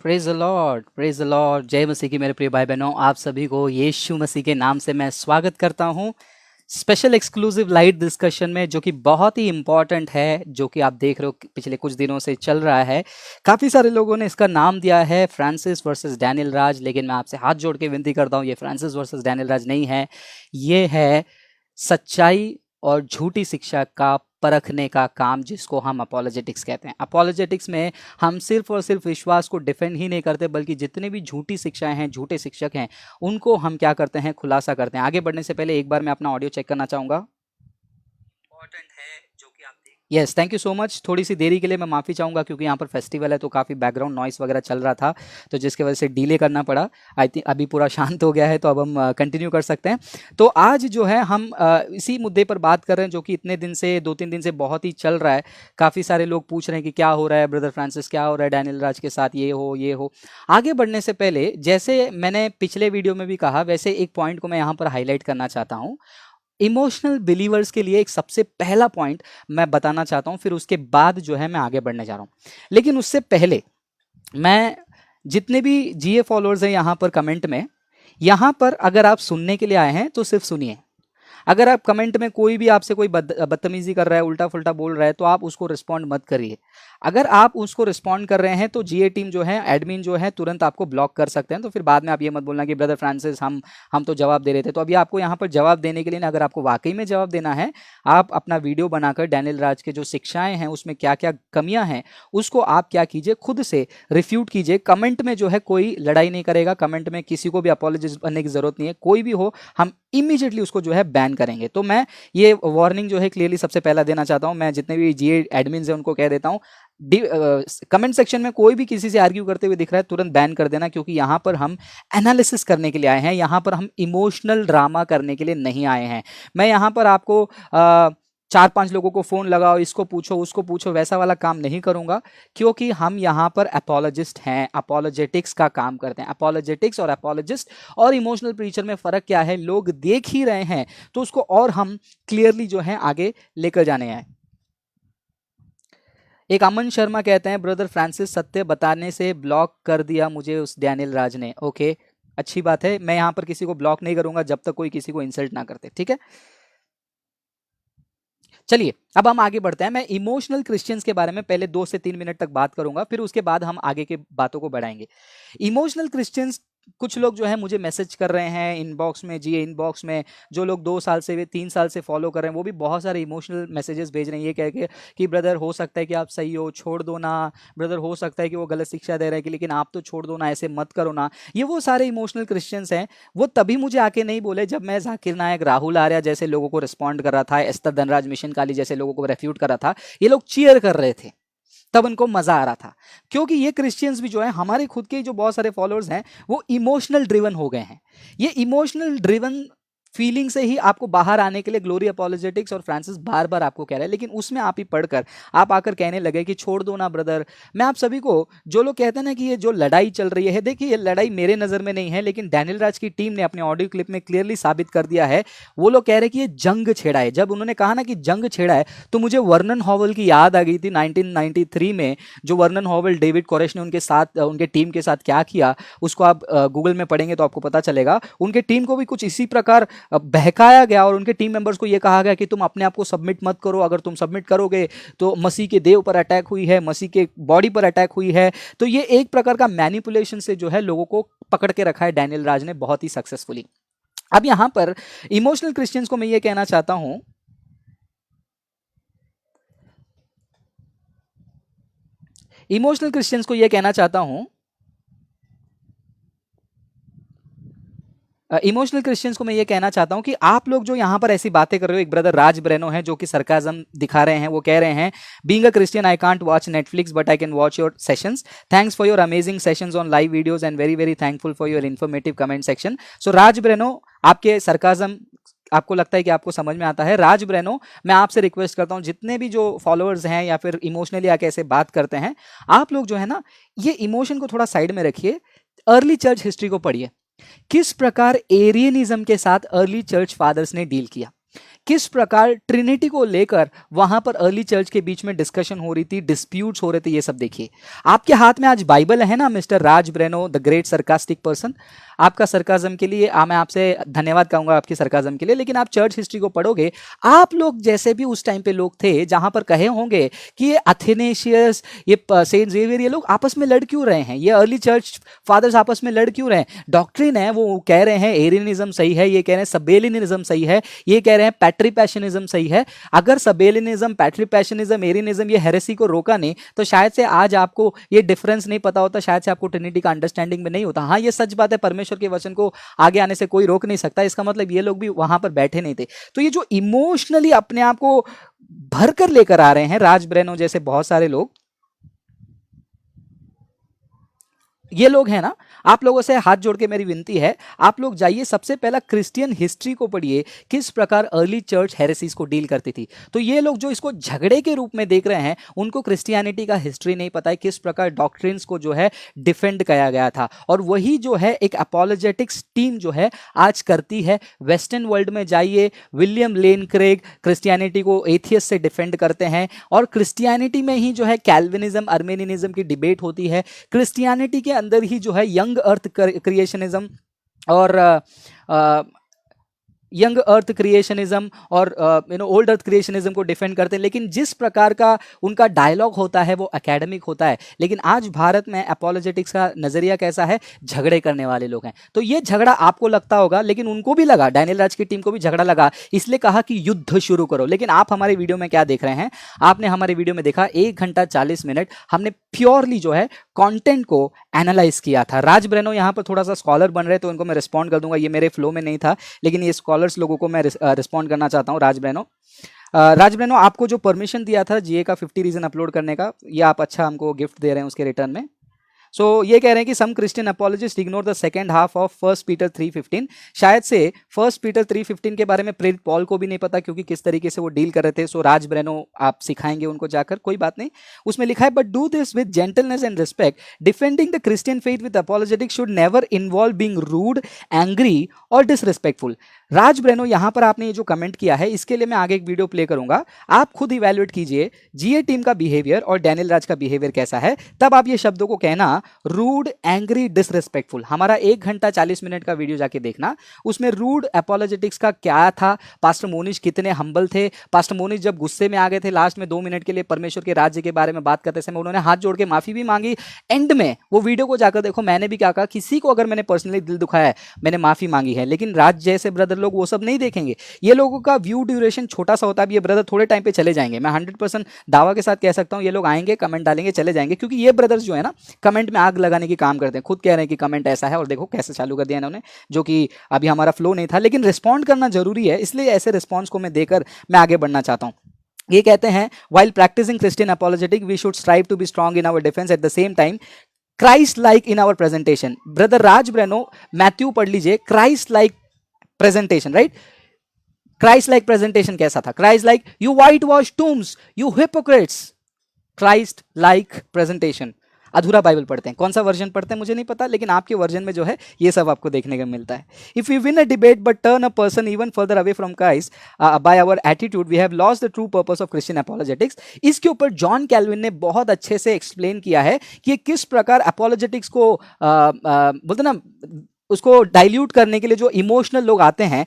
Praise the Lord. जय मसीह की मेरे प्रिय भाई बहनों, आप सभी को यीशु मसीह के नाम से मैं स्वागत करता हूं स्पेशल एक्सक्लूसिव लाइट डिस्कशन में, जो कि बहुत ही इंपॉर्टेंट है, जो कि आप देख रहे हो पिछले कुछ दिनों से चल रहा है। काफ़ी सारे लोगों ने इसका नाम दिया है फ्रांसिस वर्सेस डैनियल राज, लेकिन मैं आपसे हाथ जोड़ के विनती करता हूं, ये फ्रांसिस वर्सेस डैनियल राज नहीं है, ये है सच्चाई और झूठी शिक्षा का परखने का काम, जिसको हम अपोलोजेटिक्स कहते हैं। अपोलोजेटिक्स में हम सिर्फ और सिर्फ विश्वास को डिफेंड ही नहीं करते, बल्कि जितने भी झूठी शिक्षाएं हैं, झूठे शिक्षक हैं, उनको हम क्या करते हैं, खुलासा करते हैं। आगे बढ़ने से पहले एक बार मैं अपना ऑडियो चेक करना चाहूँगा। Yes, thank you so much. थोड़ी सी देरी के लिए मैं माफ़ी चाहूँगा, क्योंकि यहाँ पर फेस्टिवल है तो काफ़ी बैकग्राउंड नॉइस वगैरह चल रहा था, तो जिसकी वजह से डिले करना पड़ा। आई थिंक अभी पूरा शांत हो गया है, तो अब हम कंटिन्यू कर सकते हैं। तो आज जो है हम इसी मुद्दे पर बात कर रहे हैं, जो कि इतने दिन से 2-3 दिन से बहुत ही चल रहा है। काफ़ी सारे लोग पूछ रहे हैं कि क्या हो रहा है ब्रदर फ्रांसिस, क्या हो रहा है डैनियल राज के साथ, ये हो। आगे बढ़ने से पहले, जैसे मैंने पिछले वीडियो में भी कहा, वैसे एक पॉइंट को मैं यहाँ पर हाईलाइट करना चाहता हूँ। इमोशनल बिलीवर्स के लिए एक सबसे पहला पॉइंट मैं बताना चाहता हूं, फिर उसके बाद जो है मैं आगे बढ़ने जा रहा हूं। लेकिन उससे पहले मैं जितने भी जीए फॉलोअर्स हैं यहां पर कमेंट में, यहां पर अगर आप सुनने के लिए आए हैं तो सिर्फ सुनिए। अगर आप कमेंट में कोई भी आपसे कोई बदतमीजी कर रहा है, उल्टा फुल्टा बोल रहा है, तो आप उसको रिस्पॉन्ड मत करिए। अगर आप उसको रिस्पॉन्ड कर रहे हैं तो जीए टीम जो है, एडमिन जो है, तुरंत आपको ब्लॉक कर सकते हैं। तो फिर बाद में आप ये मत बोलना कि ब्रदर फ्रांसिस हम तो जवाब दे रहे थे। तो अभी आपको यहाँ पर जवाब देने के लिए ना, अगर आपको वाकई में जवाब देना है, आप अपना वीडियो बनाकर डैनियल राज के जो शिक्षाएं हैं उसमें क्या क्या कमियां हैं उसको आप क्या कीजिए, खुद से रिफ्यूट कीजिए। कमेंट में जो है कोई लड़ाई नहीं करेगा, कमेंट में किसी को भी अपॉलॉजिस्ट बनने की जरूरत नहीं है। कोई भी हो, हम इमीडिएटली उसको जो है बैन करेंगे। तो मैं ये वार्निंग जो है क्लियरली सबसे पहला देना चाहता हूं। मैं जितने भी जीए एडमिन्स हैं उनको कह देता हूं, कमेंट सेक्शन में कोई भी किसी से आर्ग्यू करते हुए दिख रहा है, तुरंत बैन कर देना, क्योंकि यहां पर हम एनालिसिस करने के लिए आए हैं, यहां पर हम इमोशनल ड्रामा करने के लिए नहीं आए हैं। मैं यहां पर आपको 4-5 लोगों को फोन लगाओ, इसको पूछो उसको पूछो, वैसा वाला काम नहीं करूंगा, क्योंकि हम यहाँ पर अपोलॉजिस्ट हैं, अपोलॉजेटिक्स का काम करते हैं। अपोलॉजेटिक्स और अपोलॉजिस्ट और इमोशनल प्रीचर में फर्क क्या है, लोग देख ही रहे हैं, तो उसको और हम क्लियरली जो है आगे लेकर जाने आए। एक अमन शर्मा कहते हैं, ब्रदर फ्रांसिस सत्य बताने से ब्लॉक कर दिया मुझे उस डैनियल राज ने। ओके, अच्छी बात है। मैं यहां पर किसी को ब्लॉक नहीं करूंगा जब तक कोई किसी को इंसल्ट ना करते, ठीक है। चलिए अब हम आगे बढ़ते हैं। मैं इमोशनल क्रिश्चियंस के बारे में पहले 2 से 3 मिनट तक बात करूंगा, फिर उसके बाद हम आगे के बातों को बढ़ाएंगे। इमोशनल क्रिश्चियंस, कुछ लोग जो है मुझे मैसेज कर रहे हैं इनबॉक्स में, जी इनबॉक्स में, जो लोग 2 साल से 3 साल से फॉलो कर रहे हैं, वो भी बहुत सारे इमोशनल मैसेजेस भेज रहे हैं, ये कह के कि ब्रदर हो सकता है कि आप सही हो, छोड़ दो ना, ब्रदर हो सकता है कि वो गलत शिक्षा दे रहे हैं, कि लेकिन आप तो छोड़ दो ना, ऐसे मत करो ना। ये वो सारे इमोशनल क्रिश्चियंस हैं। वो तभी मुझे आके नहीं बोले जब मैं जाकिर नायक, राहुल आर्या जैसे लोगों को रिस्पॉन्ड कर रहा था, एस्तर धनराज, मिशन काली जैसे लोगों को रेफ्यूट कर रहा था, ये लोग चीयर कर रहे थे, तब उनको मजा आ रहा था। क्योंकि ये क्रिश्चियंस भी जो है, हमारे खुद के जो बहुत सारे फॉलोअर्स हैं, वो इमोशनल ड्रिवन हो गए हैं। ये इमोशनल ड्रिवन फीलिंग से ही आपको बाहर आने के लिए ग्लोरी अपोलोजेटिक्स और फ्रांसिस बार बार आपको कह रहा है, लेकिन उसमें आप ही पढ़कर आप आकर कहने लगे कि छोड़ दो ना ब्रदर। मैं आप सभी को, जो लोग कहते हैं ना कि ये जो लड़ाई चल रही है, देखिए ये लड़ाई मेरे नज़र में नहीं है, लेकिन डैनियल राज की टीम ने अपने ऑडियो क्लिप में क्लियरली साबित कर दिया है। वो लोग कह रहे हैं कि ये जंग छेड़ा है। जब उन्होंने कहा ना कि जंग छेड़ा है, तो मुझे वर्नन हॉवल की याद आ गई थी 1993 में, जो वर्नन हॉवल, डेविड कोरेश ने उनके साथ, उनके टीम के साथ क्या किया, उसको आप गूगल में पढ़ेंगे तो आपको पता चलेगा। उनके टीम को भी कुछ इसी प्रकार बहकाया गया और उनके टीम मेंबर्स को यह कहा गया कि तुम अपने आप को सबमिट मत करो, अगर तुम सबमिट करोगे तो मसीह के देव पर अटैक हुई है, मसीह के बॉडी पर अटैक हुई है। तो ये एक प्रकार का मैनिपुलेशन से जो है लोगों को पकड़ के रखा है डैनियल राज ने बहुत ही सक्सेसफुली। अब यहां पर इमोशनल क्रिश्चियंस को मैं ये कहना चाहता हूं, इमोशनल क्रिश्चियंस को यह कहना चाहता हूं, इमोशनल क्रिश्चियंस को मैं ये कहना चाहता हूं कि आप लोग जो यहां पर ऐसी बातें कर रहे हो, एक ब्रदर राज ब्रेनो है जो कि सरकाजम दिखा रहे हैं, वो कह रहे हैं, being a Christian I can't watch Netflix but I can watch your sessions, thanks for your amazing sessions on live videos and very very thankful for your informative comment section. So Raj Breno, आपके sarcasm आपको लगता है कि आपको समझ में आता है। राज ब्रेनो, मैं आपसे रिक्वेस्ट करता हूं, जितने भी जो फॉलोअर्स हैं या फिर इमोशनली आके ऐसे बात करते हैं, आप लोग जो है ना, ये इमोशन को थोड़ा साइड में रखिए, अर्ली चर्च हिस्ट्री को पढ़िए, किस प्रकार एरियनिज्म के साथ अर्ली चर्च फादर्स ने डील किया। किस प्रकार ट्रिनिटी को लेकर वहां पर अर्ली चर्च के बीच में डिस्कशन हो रही थी, डिस्प्यूट्स हो रहे थे, ये सब देखिए। आपके हाथ में आज बाइबल है ना mister Raj Breno, the great sarcastic person. आपका सरकाजम के लिए मैं आपसे धन्यवाद कहूंगा, आपकी सरकाजम के लिए। लेकिन आप चर्च हिस्ट्री को पढ़ोगे, आप लोग जैसे भी उस टाइम पे लोग थे जहां पर कहे होंगे कि ये अथेनेशियस, ये सेंट जेवियर, ये लोग आपस में लड़ क्यों रहे हैं, ये अर्ली चर्च फादर्स आपस में लड़ क्यों रहे हैं। डॉक्ट्रिन है, वो कह रहे हैं एरियनिज्म सही है, ये कह रहे हैं सबेलिनिज्म सही है, ये कह रहे हैं पैट्रीपैशनिज्म सही है। अगर सबेलिनिज्म, पैट्रीपैशनिज्म, एरियनिज्म ये हेरेसी को रोका नहीं तो शायद से आज आपको ये डिफरेंस नहीं पता होता, शायद से आपको ट्रिनिटी का अंडरस्टैंडिंग में नहीं होता। हाँ, ये सच बात है, परमेश्वर के वचन को आगे आने से कोई रोक नहीं सकता। इसका मतलब ये लोग भी वहां पर बैठे नहीं थे। तो ये जो इमोशनली अपने आप को भरकर लेकर आ रहे हैं राज ब्रेनो जैसे बहुत सारे लोग, ये लोग हैं ना, आप लोगों से हाथ जोड़ के मेरी विनती है, आप लोग जाइए सबसे पहला क्रिश्चियन हिस्ट्री को पढ़िए, किस प्रकार अर्ली चर्च हेरेसीज को डील करती थी। तो ये लोग जो इसको झगड़े के रूप में देख रहे हैं, उनको क्रिश्चियनिटी का हिस्ट्री नहीं पता है, किस प्रकार डॉक्ट्रिन्स को जो है डिफेंड किया गया था। और वही जो है एक अपोलोजेटिक्स टीम जो है आज करती है। वेस्टर्न वर्ल्ड में जाइए, विलियम लेन क्रेग क्रिश्चियनिटी को एथियस से डिफेंड करते हैं, और क्रिश्चियनिटी में ही जो है कैल्विनिज्म, अर्मेनियनिज्म की डिबेट होती है। क्रिश्चियनिटी के अंदर ही जो है यंग अर्थ क्रिएशनिज्म और यंग अर्थ क्रिएशनिज्म और ओल्ड अर्थ क्रिएशनिज्म को डिफेंड करते हैं। लेकिन जिस प्रकार का उनका डायलॉग होता है वो एकेडमिक होता है। लेकिन आज भारत में अपोलोजेटिक्स का नजरिया कैसा है, झगड़े करने वाले लोग हैं। तो ये झगड़ा आपको लगता होगा, लेकिन उनको भी लगा, डैनियल राज की टीम को भी झगड़ा लगा, इसलिए कहा कि युद्ध शुरू करो। लेकिन आप हमारे वीडियो में क्या देख रहे हैं, आपने हमारे वीडियो में देखा 1 घंटा 40 मिनट हमने प्योरली जो है कंटेंट को एनालाइज किया था। राज ब्रेनो यहाँ पर थोड़ा सा स्कॉलर बन रहे, तो उनको मैं रिस्पॉन्ड कर दूंगा, ये मेरे फ्लो में नहीं था, लेकिन ये स्कॉलर्स लोगों को मैं रिस्पॉन्ड करना चाहता हूँ। राज ब्रेनो, आपको जो परमिशन दिया था जीए का 50 रीजन अपलोड करने का, ये आप अच्छा हमको गिफ्ट दे रहे हैं उसके रिटर्न में। सो ये कह रहे हैं कि some Christian apologist ignore the second half of 1 Peter 3:15। शायद से 1 पीटर 3:15 के बारे में प्रेरित पॉल को भी नहीं पता, क्योंकि किस तरीके से वो डील कर रहे थे। सो राज ब्रेनो आप सिखाएंगे उनको जाकर, कोई बात नहीं। उसमें लिखा है, but do this with gentleness and respect, defending the Christian faith with apologetics should never involve being rude, angry और डिसरिस्पेक्टफुल। राज ब्रेनो यहाँ पर आपने ये जो कमेंट किया है, इसके लिए मैं आगे एक वीडियो प्ले करूंगा, आप खुद इवैल्यूएट कीजिए जीए टीम का बिहेवियर और डैनियल राज का बिहेवियर कैसा है, तब आप ये शब्दों को कहना, रूड, एंग्री, डिसरिस्पेक्टफुल। हमारा 1 घंटा 40 मिनट का वीडियो जाके देखना, उसमें रूड अपोलोजेटिक्स का क्या था, पास्टर मोनिश कितने हम्बल थे। पास्टर मोनिश जब गुस्से में आ गए थे लास्ट में 2 मिनट के लिए परमेश्वर के राज्य के बारे में बात करते समय, उन्होंने हाथ जोड़ के माफी भी मांगी। एंड में वो वीडियो को जाकर देखो, मैंने भी क्या कहा, किसी को अगर मैंने पर्सनली दिल दुखाया है, मैंने माफी मांगी है। लेकिन राज जैसे ब्रदर लोग वो सब नहीं देखेंगे, ये लोगों का व्यू ड्यूरेशन छोटा सा होता है। ये ब्रदर थोड़े टाइम पे चले जाएंगे, मैं 100% दावा के साथ कह सकता हूं, ये लोग आएंगे, कमेंट डालेंगे, चले जाएंगे, क्योंकि ये ब्रदर्स जो है ना कमेंट में आग लगाने की काम करते हैं। खुद कह रहे हैं कि कमेंट ऐसा है, और देखो कैसे चालू कर दिया इन्होंने, जो कि अभी हमारा फ्लो नहीं था। लेकिन रिस्पॉन्ड करना जरूरी है, इसलिए ऐसे रिस्पॉन्स को मैं देकर मैं आगे बढ़ना चाहता हूं। ये कहते हैं, while practicing Christian apologetic we should strive to be strong in our defense at the same time Christ like in our presentation। Brother Raj Breno Matthew पढ़ लीजिए, Christ like presentation, right? Christ like presentation कैसा था? Christ like, you whitewash tombs, you hypocrites। Christ like presentation। अधूरा Bible पढ़ते हैं, कौन सा version पढ़ते हैं मुझे नहीं पता, लेकिन आपके वर्जन में जो है ये सब आपको देखने को मिलता है। If you win a debate but turn a person even further away from Christ by our attitude we have lost the true purpose of Christian apologetics. इसके ऊपर जॉन कैल्विन ने बहुत अच्छे से एक्सप्लेन किया है कि ये किस प्रकार अपोलोजेटिक्स को बोलते ना, उसको डाइल्यूट करने के लिए जो इमोशनल लोग आते हैं,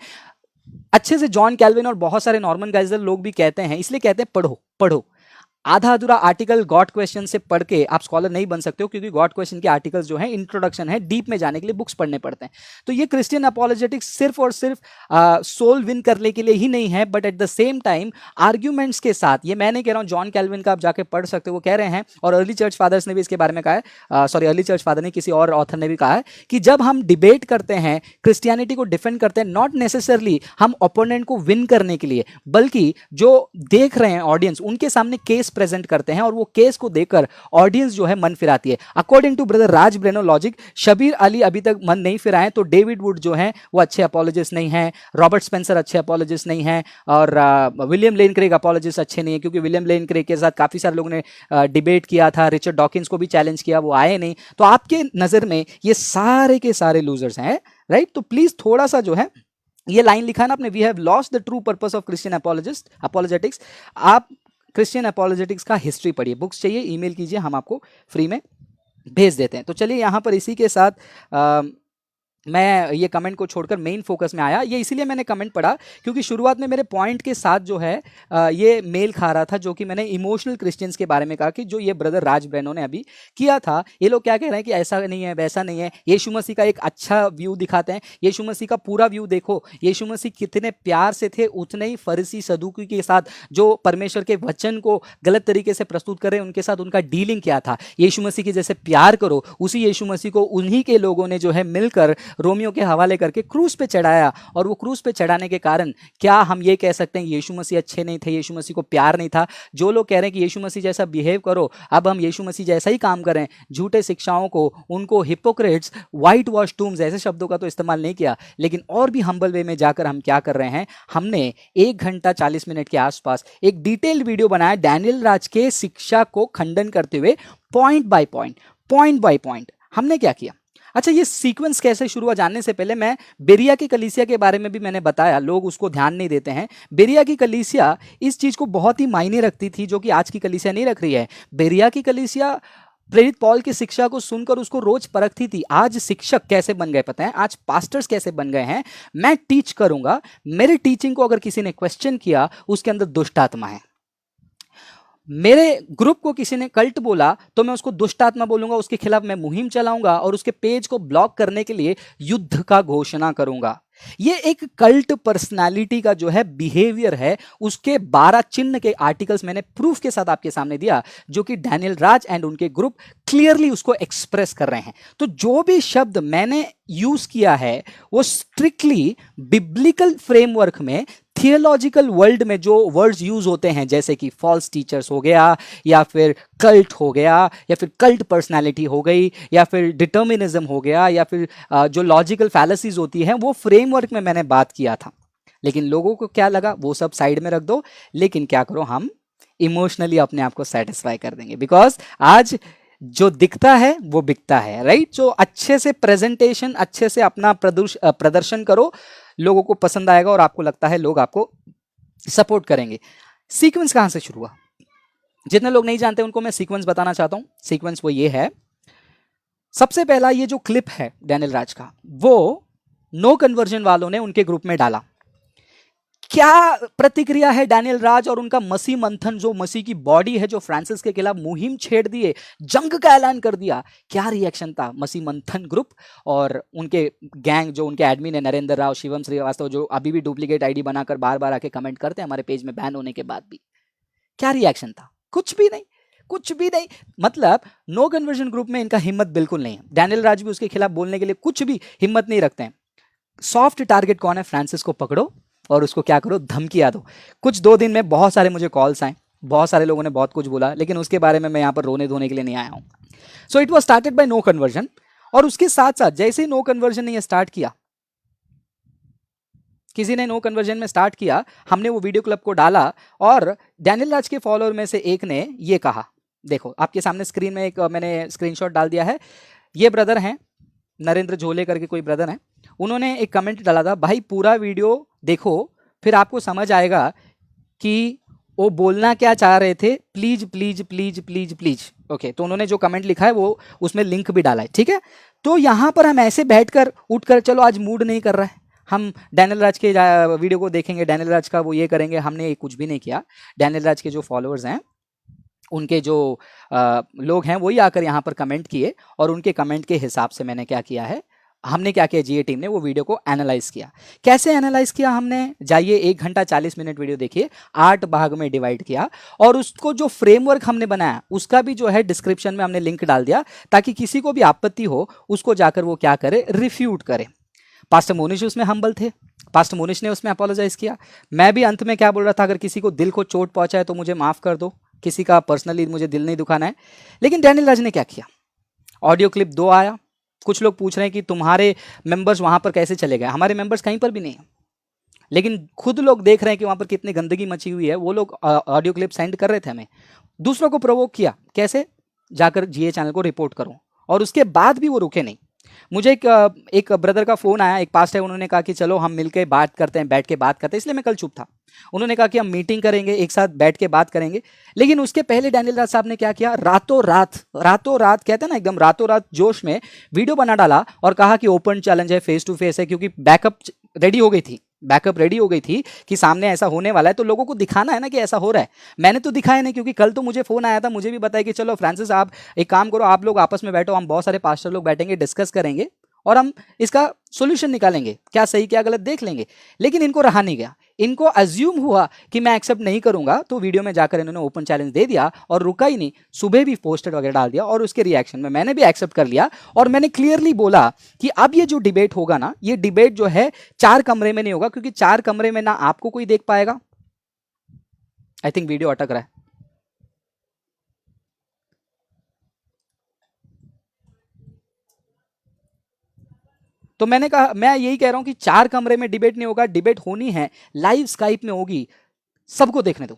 अच्छे से जॉन कैल्विन और बहुत सारे नॉर्मन गाइजर लोग भी कहते हैं, इसलिए कहते हैं पढ़ो पढ़ो। आधा अधूरा आर्टिकल गॉड क्वेश्चन से पढ़ के आप स्कॉलर नहीं बन सकते हो, क्योंकि गॉड क्वेश्चन के आर्टिकल्स जो है इंट्रोडक्शन है, डीप में जाने के लिए बुक्स पढ़ने पड़ते हैं। तो ये क्रिश्चियन अपोलोजेटिक्स सिर्फ और सिर्फ सोल विन करने के लिए ही नहीं है, but at the same time arguments के साथ। ये मैं नहीं कह रहा हूँ, जॉन कैल्विन का आप जाके पढ़ सकते हो, वो कह रहे हैं, और अर्ली चर्च फादर्स ने भी इसके बारे में कहा है, सॉरी अर्ली चर्च फादर ने, किसी और ऑथर ने भी कहा है कि जब हम डिबेट करते हैं, क्रिश्चियनिटी को डिफेंड करते हैं, नॉट नेसेसरली हम ओपोनेंट को विन करने के लिए, बल्कि जो देख रहे हैं ऑडियंस, उनके सामने केस प्रेजेंट करते हैं, और वो केस को देखकर ऑडियंस जो है मन फिराती है। According to brother Raj Breno logic, Shabir Ali अभी तक मन नहीं फिराए, तो डेविड वुड जो है वो अच्छे अपोलोजिस्ट नहीं है, रॉबर्ट स्पेंसर अच्छे अपोलोजिस्ट नहीं है, और विलियम लेन क्रेग अपोलोजिस्ट अच्छे नहीं है, क्योंकि विलियम लेन क्रेग के साथ काफी सारे लोगों ने डिबेट किया था, रिचर्ड डॉकिंस को भी चैलेंज किया, वो आए नहीं। तो आपके नजर में ये सारे के सारे लूजर्स हैं, राइट? तो प्लीज थोड़ा सा जो है ये लाइन लिखा है ना आपने, we have lost the true purpose of Christian apologetics. आप क्रिश्चियन अपोलोजेटिक्स का हिस्ट्री पढ़िए, बुक्स चाहिए ईमेल कीजिए, हम आपको फ्री में भेज देते हैं। तो चलिए यहाँ पर इसी के साथ मैं ये कमेंट को छोड़कर मेन फोकस में आया। ये इसीलिए मैंने कमेंट पढ़ा क्योंकि शुरुआत में मेरे पॉइंट के साथ जो है ये मेल खा रहा था, जो कि मैंने इमोशनल क्रिश्चियंस के बारे में कहा कि जो ये ब्रदर राज ब्रेनो ने अभी किया था। ये लोग क्या कह रहे हैं कि ऐसा नहीं है वैसा नहीं है, यीशु मसीह का एक अच्छा व्यू दिखाते हैं। यीशु मसीह का पूरा व्यू देखो, यीशु मसीह कितने प्यार से थे, उतने ही फरीसी सदूकी के साथ जो परमेश्वर के वचन को गलत तरीके से प्रस्तुत कर रहे हैं उनके साथ उनका डीलिंग क्या था। यीशु मसीह के जैसे प्यार करो, उसी यीशु मसीह को उन्हीं के लोगों ने जो है मिलकर रोमियो के हवाले करके क्रूस पे चढ़ाया। और वो क्रूस पे चढ़ाने के कारण क्या हम ये कह सकते हैं यीशु मसीह अच्छे नहीं थे, यीशु मसीह को प्यार नहीं था? जो लोग कह रहे हैं कि यीशु मसीह जैसा बिहेव करो, अब हम यीशु मसीह जैसा ही काम करें, झूठे शिक्षाओं को, उनको हिपोक्रेट्स, वाइट वॉश टूम्स ऐसे शब्दों का तो इस्तेमाल नहीं किया, लेकिन और भी हम्बल वे में जाकर हम क्या कर रहे हैं, हमने 1 घंटा 40 मिनट के आसपास एक डिटेल्ड वीडियो बनाया डैनियल राज के शिक्षा को खंडन करते हुए, पॉइंट बाय पॉइंट हमने क्या किया। अच्छा, ये सीक्वेंस कैसे शुरू हुआ जानने से पहले मैं बेरिया की कलीसिया के बारे में भी मैंने बताया, लोग उसको ध्यान नहीं देते हैं। बेरिया की कलीसिया इस चीज को बहुत ही मायने रखती थी जो कि आज की कलीसिया नहीं रख रही है। बेरिया की कलीसिया प्रेरित पॉल की शिक्षा को सुनकर उसको रोज परखती थी। आज शिक्षक कैसे बन गए पता है, आज पास्टर्स कैसे बन गए हैं, मैं टीच करूंगा, मेरे टीचिंग को अगर किसी ने क्वेश्चन किया उसके अंदर दुष्ट आत्मा है। मेरे ग्रुप को किसी ने कल्ट बोला तो मैं उसको दुष्ट आत्मा बोलूंगा, उसके खिलाफ मैं मुहिम चलाऊंगा और उसके पेज को ब्लॉक करने के लिए युद्ध का घोषणा करूंगा। ये एक कल्ट पर्सनालिटी का जो है बिहेवियर है। उसके 12 चिन्ह के आर्टिकल्स मैंने प्रूफ के साथ आपके सामने दिया, जो कि डैनियल राज एंड उनके ग्रुप क्लियरली उसको एक्सप्रेस कर रहे हैं। तो जो भी शब्द मैंने यूज किया है वो स्ट्रिक्टली बिब्लिकल फ्रेमवर्क में, थियोलॉजिकल वर्ल्ड में जो वर्ड्स यूज होते हैं, जैसे कि फॉल्स टीचर्स हो गया, या फिर कल्ट हो गया, या फिर कल्ट पर्सनालिटी हो गई, या फिर डिटर्मिनिज्म हो गया, या फिर जो लॉजिकल फैलेसीज होती हैं, वो फ्रेमवर्क में मैंने बात किया था। लेकिन लोगों को क्या लगा, वो सब साइड में रख दो, लेकिन क्या करो, हम इमोशनली अपने आप को सेटिस्फाई कर देंगे। बिकॉज आज जो दिखता है वो बिकता है, राइट? जो अच्छे से प्रेजेंटेशन, अच्छे से अपना प्रदर्शन करो, लोगों को पसंद आएगा और आपको लगता है लोग आपको सपोर्ट करेंगे। सीक्वेंस कहां से शुरू हुआ, जितने लोग नहीं जानते उनको मैं सीक्वेंस बताना चाहता हूं। सीक्वेंस वो ये है, सबसे पहला ये जो क्लिप है डैनियल राज का, वो नो कन्वर्जन वालों ने उनके ग्रुप में डाला। क्या प्रतिक्रिया है डैनियल राज और उनका मसीह मंथन, जो मसीह की बॉडी है, जो फ्रांसिस के खिलाफ मुहिम छेड़ दिए, जंग का ऐलान कर दिया, क्या रिएक्शन था मसीह मंथन ग्रुप और उनके गैंग, जो उनके एडमिन है नरेंद्र राव, शिवम श्रीवास्तव, जो अभी भी डुप्लीकेट आईडी बनाकर बार बार आके कमेंट करते हैं हमारे पेज में बैन होने के बाद भी। क्या रिएक्शन था? कुछ भी नहीं, कुछ भी नहीं। मतलब नो कन्वर्जन ग्रुप में इनका हिम्मत बिल्कुल नहीं है। डैनियल राज भी उसके खिलाफ बोलने के लिए कुछ भी हिम्मत नहीं रखते हैं। सॉफ्ट टारगेट कौन है? फ्रांसिस को पकड़ो और उसको क्या करो, धमकियां दो। कुछ 2 दिन में बहुत सारे मुझे कॉल्स आए, बहुत सारे लोगों ने बहुत कुछ बोला, लेकिन उसके बारे में मैं यहाँ पर रोने धोने के लिए नहीं आया हूँ। So it was started by no conversion. और उसके साथ साथ जैसे ही नो कन्वर्जन ने स्टार्ट किया, किसी ने नो कन्वर्जन में स्टार्ट किया, हमने वो वीडियो क्लिप को डाला और डैनियल राज के फॉलोअर में से एक ने ये कहा, देखो आपके सामने स्क्रीन में एक मैंने स्क्रीनशॉट डाल दिया है। ये ब्रदर हैं, नरेंद्र झोले करके कोई ब्रदर हैं, उन्होंने एक कमेंट डाला था, भाई पूरा वीडियो देखो फिर आपको समझ आएगा कि वो बोलना क्या चाह रहे थे, please please please please please. Okay, तो उन्होंने जो कमेंट लिखा है वो उसमें लिंक भी डाला है, ठीक है? तो यहाँ पर हम ऐसे बैठकर उठकर, चलो आज मूड नहीं कर रहा है, हम डैनियल राज के वीडियो को देखेंगे, डैनियल राज का वो ये करेंगे, हमने कुछ भी नहीं किया। डैनियल राज के जो फॉलोअर्स हैं, उनके जो लोग हैं, वही आकर यहाँ पर कमेंट किए और उनके कमेंट के हिसाब से मैंने क्या किया है, हमने क्या किया, जीए टीम ने वो वीडियो को एनालाइज किया। कैसे एनालाइज किया हमने? जाइए 1 घंटा 40 मिनट वीडियो देखिए, 8 भाग में डिवाइड किया और उसको जो फ्रेमवर्क हमने बनाया उसका भी जो है डिस्क्रिप्शन में हमने लिंक डाल दिया, ताकि किसी को भी आपत्ति हो उसको जाकर वो क्या करे, रिफ्यूट करे। पास्टर मोनिश उसमें हम्बल थे, पास्टर मोनिश ने उसमें अपोलोजाइज किया। मैं भी अंत में क्या बोल रहा था, अगर किसी को दिल को चोट पहुंचा है तो मुझे माफ कर दो, किसी का पर्सनली मुझे दिल नहीं दुखाना है। लेकिन डैनियल राज ने क्या किया, ऑडियो क्लिप 2 आया। कुछ लोग पूछ रहे हैं कि तुम्हारे मेंबर्स वहां पर कैसे चले गए। हमारे मेंबर्स कहीं पर भी नहीं है, लेकिन खुद लोग देख रहे हैं कि वहां पर कितनी गंदगी मची हुई है। वो लोग ऑडियो क्लिप सेंड कर रहे थे हमें, दूसरों को प्रोवोक किया। कैसे? जाकर जीए चैनल को रिपोर्ट करो। और उसके बाद भी वो रुके नहीं, मुझे एक ब्रदर का फ़ोन आया, एक पास्ट है, उन्होंने कहा कि चलो हम मिलके बात करते हैं, बैठ के बात करते हैं, इसलिए मैं कल चुप था। उन्होंने कहा कि हम मीटिंग करेंगे, एक साथ बैठ के बात करेंगे। लेकिन उसके पहले डैनियल राज साहब ने क्या किया, रातों रात कहते हैं ना, एकदम रातों रात जोश में वीडियो बना डाला और कहा कि ओपन चैलेंज है, फेस टू फेस है, क्योंकि बैकअप रेडी हो गई थी, बैकअप रेडी हो गई थी कि सामने ऐसा होने वाला है, तो लोगों को दिखाना है ना कि ऐसा हो रहा है। मैंने तो दिखाया नहीं, क्योंकि कल तो मुझे फोन आया था, मुझे भी बताया कि चलो फ्रांसिस आप एक काम करो, आप लोग आपस में बैठो, हम बहुत सारे पास्टर लोग बैठेंगे, डिस्कस करेंगे और हम इसका सॉल्यूशन निकालेंगे, क्या सही क्या गलत देख लेंगे। लेकिन इनको रहा नहीं गया, इनको अज्यूम हुआ कि मैं एक्सेप्ट नहीं करूंगा, तो वीडियो में जाकर इन्होंने ओपन चैलेंज दे दिया और रुका ही नहीं, सुबह भी पोस्टर वगैरह डाल दिया और उसके रिएक्शन में मैंने भी एक्सेप्ट कर लिया और मैंने क्लियरली बोला कि अब ये जो डिबेट होगा ना, ये डिबेट जो है 4 कमरे में नहीं होगा, क्योंकि 4 कमरे में ना आपको कोई देख पाएगा। आई थिंक वीडियो अटक रहा है। तो मैंने कहा, मैं यही कह रहा हूं कि 4 कमरे में डिबेट नहीं होगा, डिबेट होनी है लाइव स्काइप में होगी, सबको देखने दो।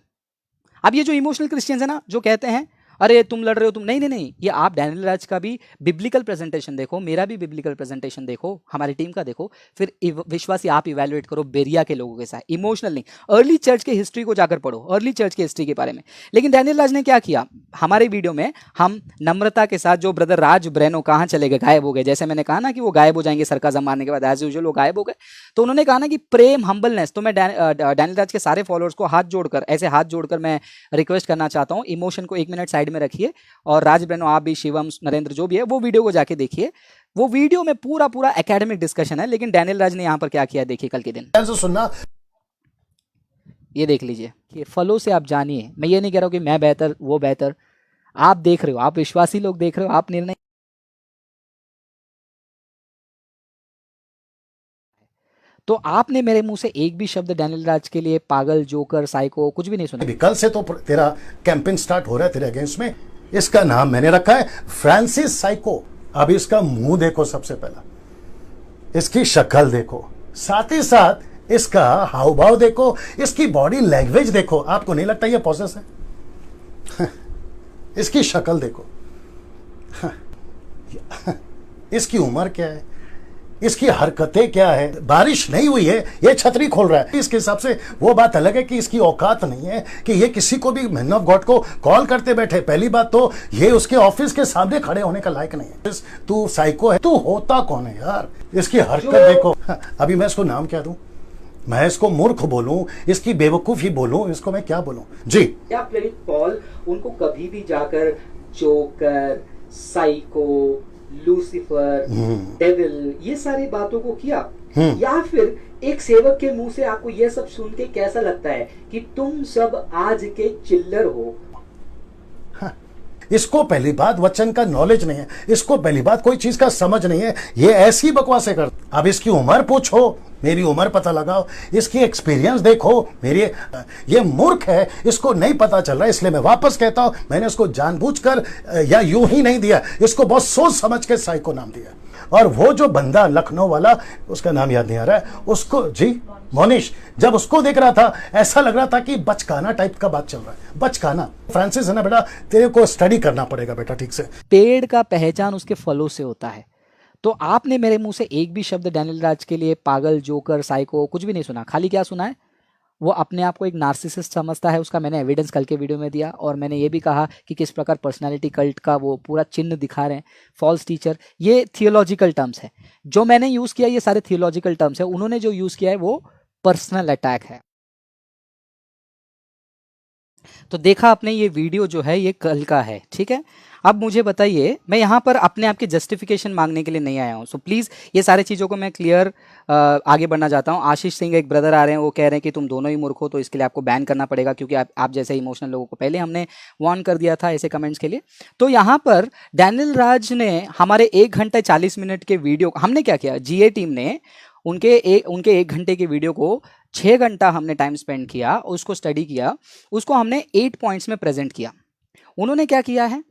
अब ये जो इमोशनल क्रिश्चियंस है ना, जो कहते हैं अरे तुम लड़ रहे हो, तुम नहीं नहीं नहीं, ये आप डैनियल राज का भी बिब्लिकल प्रेजेंटेशन देखो, मेरा भी बिब्लिकल प्रेजेंटेशन देखो, हमारी टीम का देखो, फिर विश्वासी आप इवैल्यूएट करो बेरिया के लोगों के साथ, इमोशनल नहीं। अर्ली चर्च के हिस्ट्री को जाकर पढ़ो, अर्ली चर्च के हिस्ट्री के बारे में। लेकिन डैनियल राज ने क्या किया, हमारे वीडियो में हम नम्रता के साथ, जो ब्रदर राज ब्रेनो कहाँ चले गए, गायब हो गए, जैसे मैंने कहा ना कि वो गायब हो जाएंगे सरकाज़म मारने के बाद, एज यूजुअल वो गायब हो गए। तो उन्होंने कहा ना कि प्रेम, हम्बलनेस, तो मैं डैनियल राज के सारे फॉलोअर्स को हाथ जोड़कर, ऐसे हाथ जोड़कर मैं रिक्वेस्ट करना चाहता हूँ, इमोशन को 1 मिनट साइड में रखिए और राज ब्रेनो, आप भी, शिवम, नरेंद्र, जो भी है, वो वीडियो को जाके देखिए। वो वीडियो में पूरा पूरा एकेडमिक डिस्कशन है। लेकिन डैनियल राज ने यहां पर क्या किया, देखिए कल के दिन सुनना, ये देख लीजिए कि फलों से आप जानिए। मैं ये नहीं कह रहा हूं कि मैं बेहतर, वो बेहतर, आप देख रहे हो, आप विश्वासी लोग देख रहे हो, आप निर्णय। तो आपने मेरे मुंह से एक भी शब्द डैनियल राज के लिए पागल, जोकर, साइको कुछ भी नहीं सुना। कल से तो तेरा कैंपेन स्टार्ट हो रहा है तेरे अगेंस्ट में। इसका नाम मैंने रखा है फ्रांसिस साइको। अब इसका मुंह देखो, सबसे पहला इसकी शक्ल देखो, साथ ही साथ इसका हाव भाव देखो, इसकी बॉडी लैंग्वेज देखो। आपको नहीं लगता ये पॉसेस है? इसकी शक्ल देखो, इसकी उम्र क्या है, इसकी हरकतें क्या है। बारिश नहीं हुई है, ये छतरी खोल रहा है। इसके हिसाब से वो बात अलग है कि इसकी औकात नहीं है कि ये किसी को भी मैन ऑफ गॉड को कॉल करते बैठे। पहली बात तो ये उसके ऑफिस के सामने खड़े होने का लायक नहीं है। तू साइको है, तू होता कौन है यार? इसकी हरकत देखो। अभी मैं इसको नाम क्या दूं? मैं इसको मूर्ख बोलूं, इसकी बेवकूफी बोलूं, इसको मैं क्या बोलूं? जी, क्या प्रेरित पॉल उनको कभी भी जाकर जोकर, साइको, लूसीफर, डेविल, ये सारी बातों को किया? या फिर एक सेवक के मुंह से आपको यह सब सुन के कैसा लगता है कि तुम सब आज के चिल्लर हो? इसको पहली बात वचन का नॉलेज नहीं है, इसको पहली बात कोई चीज का समझ नहीं है, ये ऐसी बकवासें कर। अब इसकी उम्र पूछो, मेरी उम्र पता लगाओ, इसकी एक्सपीरियंस देखो, मेरी ये मूर्ख है, इसको नहीं पता चल रहा। इसलिए मैं वापस कहता हूं, मैंने इसको जानबूझकर या यूं ही नहीं दिया, इसको बहुत सोच समझ के साइको नाम दिया। और वो जो बंदा लखनऊ वाला, उसका नाम याद नहीं आ रहा है, उसको, जी मोनिश, जब उसको देख रहा था ऐसा लग रहा था कि बचकाना टाइप का बात चल रहा है। बचकाना। फ्रांसिस है ना बेटा, तेरे को स्टडी करना पड़ेगा बेटा ठीक से। पेड़ का पहचान उसके फलों से होता है। तो आपने मेरे मुंह से एक भी शब्द डैनियल राज के लिए पागल, जोकर, साइको कुछ भी नहीं सुना। खाली क्या सुना है, वो अपने आप को एक नार्सिसिस्ट समझता है, उसका मैंने एविडेंस कल के वीडियो में दिया। और मैंने ये भी कहा कि किस प्रकार पर्सनालिटी कल्ट का वो पूरा चिन्ह दिखा रहे हैं, फॉल्स टीचर। ये थियोलॉजिकल टर्म्स है, जो मैंने यूज़ किया ये सारे थियोलॉजिकल टर्म्स है, उन्होंने जो यूज़ किया है वो पर्सनल अटैक है। तो देखा आपने, ये वीडियो जो है ये कल का है, ठीक है। अब मुझे बताइए, मैं यहाँ पर अपने आप की जस्टिफिकेशन मांगने के लिए नहीं आया हूँ। सो प्लीज़ ये सारे चीज़ों को मैं क्लियर आगे बढ़ना चाहता हूँ। आशीष सिंह एक ब्रदर आ रहे हैं, वो कह रहे हैं कि तुम दोनों ही मूर्ख हो, तो इसके लिए आपको बैन करना पड़ेगा, क्योंकि आप जैसे इमोशनल लोगों को पहले हमने वार्न कर दिया था ऐसे कमेंट्स के लिए। तो यहाँ पर डैनियल राज ने हमारे 1 घंटे 40 मिनट के वीडियो, हमने क्या किया, जीए टीम ने उनके 1 घंटे के वीडियो को 6 घंटा हमने टाइम स्पेंड किया, उसको स्टडी किया, उसको हमने 8 पॉइंट्स में प्रेजेंट किया। उन्होंने क्या किया है,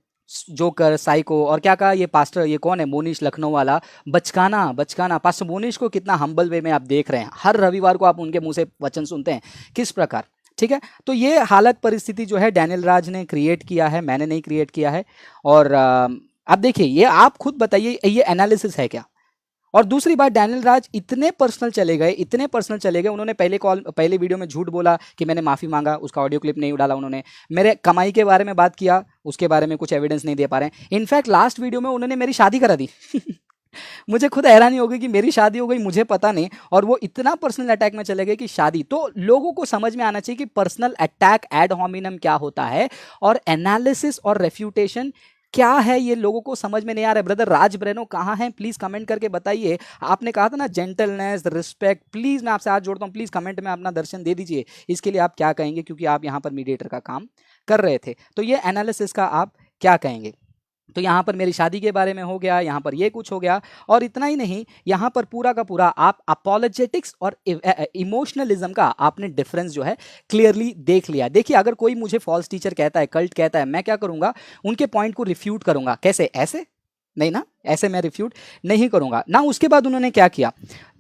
जोकर, साइको, और क्या कहा, ये पास्टर, ये कौन है, मोनिश लखनऊ वाला, बचकाना। पास्टर मोनिश को कितना हम्बल वे में आप देख रहे हैं, हर रविवार को आप उनके मुंह से वचन सुनते हैं, किस प्रकार, ठीक है। तो ये हालत परिस्थिति जो है डैनियल राज ने क्रिएट किया है, मैंने नहीं क्रिएट किया है। और अब देखिए, ये आप खुद बताइए, ये एनालिसिस है क्या? और दूसरी बात, डैनियल राज इतने पर्सनल चले गए, उन्होंने पहले वीडियो में झूठ बोला कि मैंने माफ़ी मांगा, उसका ऑडियो क्लिप नहीं डाला उन्होंने। मेरे कमाई के बारे में बात किया, उसके बारे में कुछ एविडेंस नहीं दे पा रहे हैं। इनफैक्ट लास्ट वीडियो में उन्होंने मेरी शादी करा दी मुझे खुद हैरानी हो गई कि मेरी शादी हो गई, मुझे पता नहीं, और वो इतना पर्सनल अटैक में चले गए कि शादी। तो लोगों को समझ में आना चाहिए कि पर्सनल अटैक एड होमिनम क्या होता है और एनालिसिस और रेफ्यूटेशन क्या है, ये लोगों को समझ में नहीं आ रहा है। ब्रदर राज ब्रेनो कहाँ हैं, प्लीज़ कमेंट करके बताइए। आपने कहा था ना जेंटलनेस, रिस्पेक्ट, प्लीज़ मैं आपसे हाथ जोड़ता हूँ, प्लीज़ कमेंट में अपना दर्शन दे दीजिए। इसके लिए आप क्या कहेंगे, क्योंकि आप यहाँ पर मीडिएटर का काम कर रहे थे। तो ये एनालिसिस का आप क्या कहेंगे। तो यहाँ पर मेरी शादी के बारे में हो गया, यहाँ पर ये कुछ हो गया, और इतना ही नहीं, यहाँ पर पूरा का पूरा आप अपोलोजेटिक्स और इमोशनलिज्म का आपने डिफरेंस जो है क्लियरली देख लिया। देखिए, अगर कोई मुझे फॉल्स टीचर कहता है, कल्ट कहता है, मैं क्या करूँगा, उनके पॉइंट को रिफ्यूट करूँगा। कैसे? ऐसे नहीं ना, ऐसे मैं रिफ्यूट नहीं करूंगा ना। उसके बाद उन्होंने क्या किया,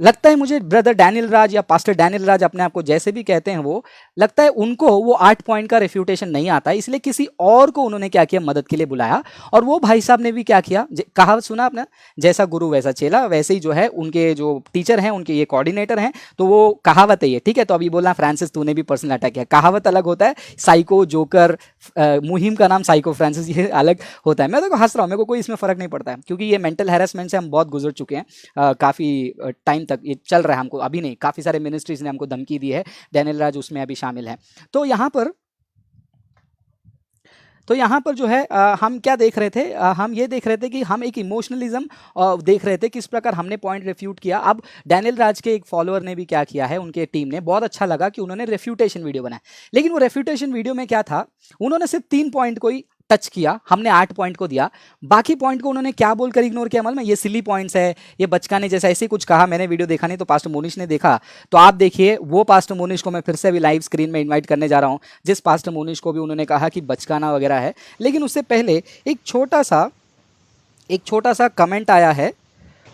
लगता है मुझे ब्रदर डैनियल राज या पास्टर डैनियल राज, अपने आप को जैसे भी कहते हैं, वो लगता है उनको वो 8 पॉइंट का रिफ्यूटेशन नहीं आता, इसलिए किसी और को उन्होंने क्या किया, मदद के लिए बुलाया। और वो भाई साहब ने भी क्या किया, कहावत सुना आपने, जैसा गुरु वैसा चेला, वैसे ही जो है उनके जो टीचर हैं, उनके ये कोऑर्डिनेटर हैं, तो वो कहावत है ये, ठीक है। तो अभी बोलना फ्रांसिस तूने भी पर्सनल अटैक किया, कहावत अलग होता है, साइको जोकर, मुहिम का नाम साइको फ्रांसिस, ये अलग होता है। मैं तो हंस रहा हूँ, मेरे को कोई इसमें फर्क नहीं पड़ता है, क्योंकि ये मेंटल हैरेसमेंट से हम बहुत गुजर चुके हैं। काफ़ी टाइम तक ये चल रहा है, हमको अभी नहीं, काफ़ी सारे मिनिस्ट्रीज ने हमको धमकी दी है, डैनियल राज उसमें अभी शामिल है। तो यहाँ पर जो है हम क्या देख रहे थे, हम ये देख रहे थे कि हम एक इमोशनलिज्म देख रहे थे, किस प्रकार हमने पॉइंट रिफ्यूट किया। अब डैनियल राज के एक फॉलोअर ने भी क्या किया है, उनके टीम ने, बहुत अच्छा लगा कि उन्होंने रेफ्यूटेशन वीडियो बनाया, लेकिन वो रेफ्यूटेशन वीडियो में क्या था, उन्होंने सिर्फ 3 पॉइंट को ही टच किया, हमने 8 पॉइंट को दिया, बाकी पॉइंट को उन्होंने क्या बोलकर इग्नोर किया मालूम है, ये सिली पॉइंट्स है, ये बचकाने जैसा, ऐसे कुछ कहा। मैंने वीडियो देखा नहीं, तो पास्टर मोनिश ने देखा, तो आप देखिए, वो पास्टर मोनिश को मैं फिर से अभी लाइव स्क्रीन में इन्वाइट करने जा रहा हूँ, जिस पास्टर मोनिश को भी उन्होंने कहा कि बचकाना वगैरह है। लेकिन उससे पहले एक छोटा सा कमेंट आया है,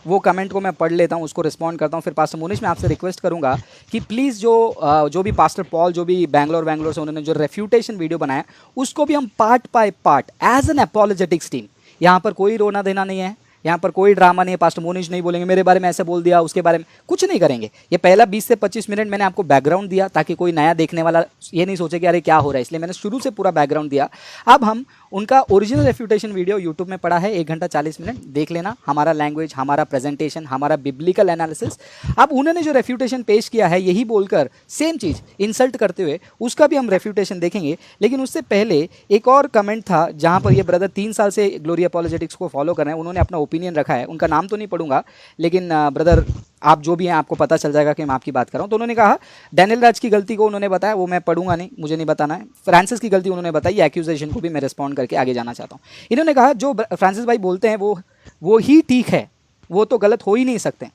वो कमेंट को मैं पढ़ लेता हूँ, उसको रिस्पॉन्ड करता हूँ। फिर पास्टर मोनिश, मैं आपसे रिक्वेस्ट करूँगा कि प्लीज़ जो भी पास्टर पॉल, जो भी बैंगलोर से उन्होंने जो रेफ्यूटेशन वीडियो बनाया, उसको भी हम part by part as an apologetics team, यहाँ पर कोई रोना देना नहीं है, यहाँ पर कोई ड्रामा नहीं है। पास्टर मोनिश नहीं बोलेंगे मेरे बारे में ऐसे बोल दिया, उसके बारे में कुछ नहीं करेंगे। ये पहला 20 से 25 मिनट मैंने आपको बैकग्राउंड दिया, ताकि कोई नया देखने वाला ये नहीं सोचे कि अरे क्या हो रहा है, इसलिए मैंने शुरू से पूरा बैकग्राउंड दिया। अब हम उनका ओरिजिनल रेफ्यूटेशन वीडियो यूट्यूब में पड़ा है, 1 घंटा 40 मिनट, देख लेना। हमारा लैंग्वेज, हमारा प्रेजेंटेशन, हमारा बिब्लिकल एनालिसिस। अब उन्होंने जो रेफ्यूटेशन पेश किया है, यही बोलकर सेम चीज़ इंसल्ट करते हुए, उसका भी हम रेफ्यूटेशन देखेंगे। लेकिन उससे पहले एक और कमेंट था, जहाँ पर ये ब्रदर 3 साल से ग्लोरी अपॉलोजेटिक्स को फॉलो कर रहे हैं, उन्होंने अपना ओपिनियन रखा है। उनका नाम तो नहीं पढ़ूंगा, लेकिन ब्रदर आप जो भी हैं, आपको पता चल जाएगा कि मैं आपकी बात कर रहा हूँ। तो उन्होंने कहा, डैनियल राज की गलती को उन्होंने बताया, वो मैं पढ़ूंगा नहीं, मुझे नहीं बताना है। फ्रांसिस की गलती उन्होंने बताई, एक्यूजेशन को भी मैं रिस्पॉन्ड करके आगे जाना चाहता हूँ। इन्होंने कहा जो फ्रांसिस भाई बोलते हैं वो ही ठीक है, वो तो गलत हो ही नहीं सकते।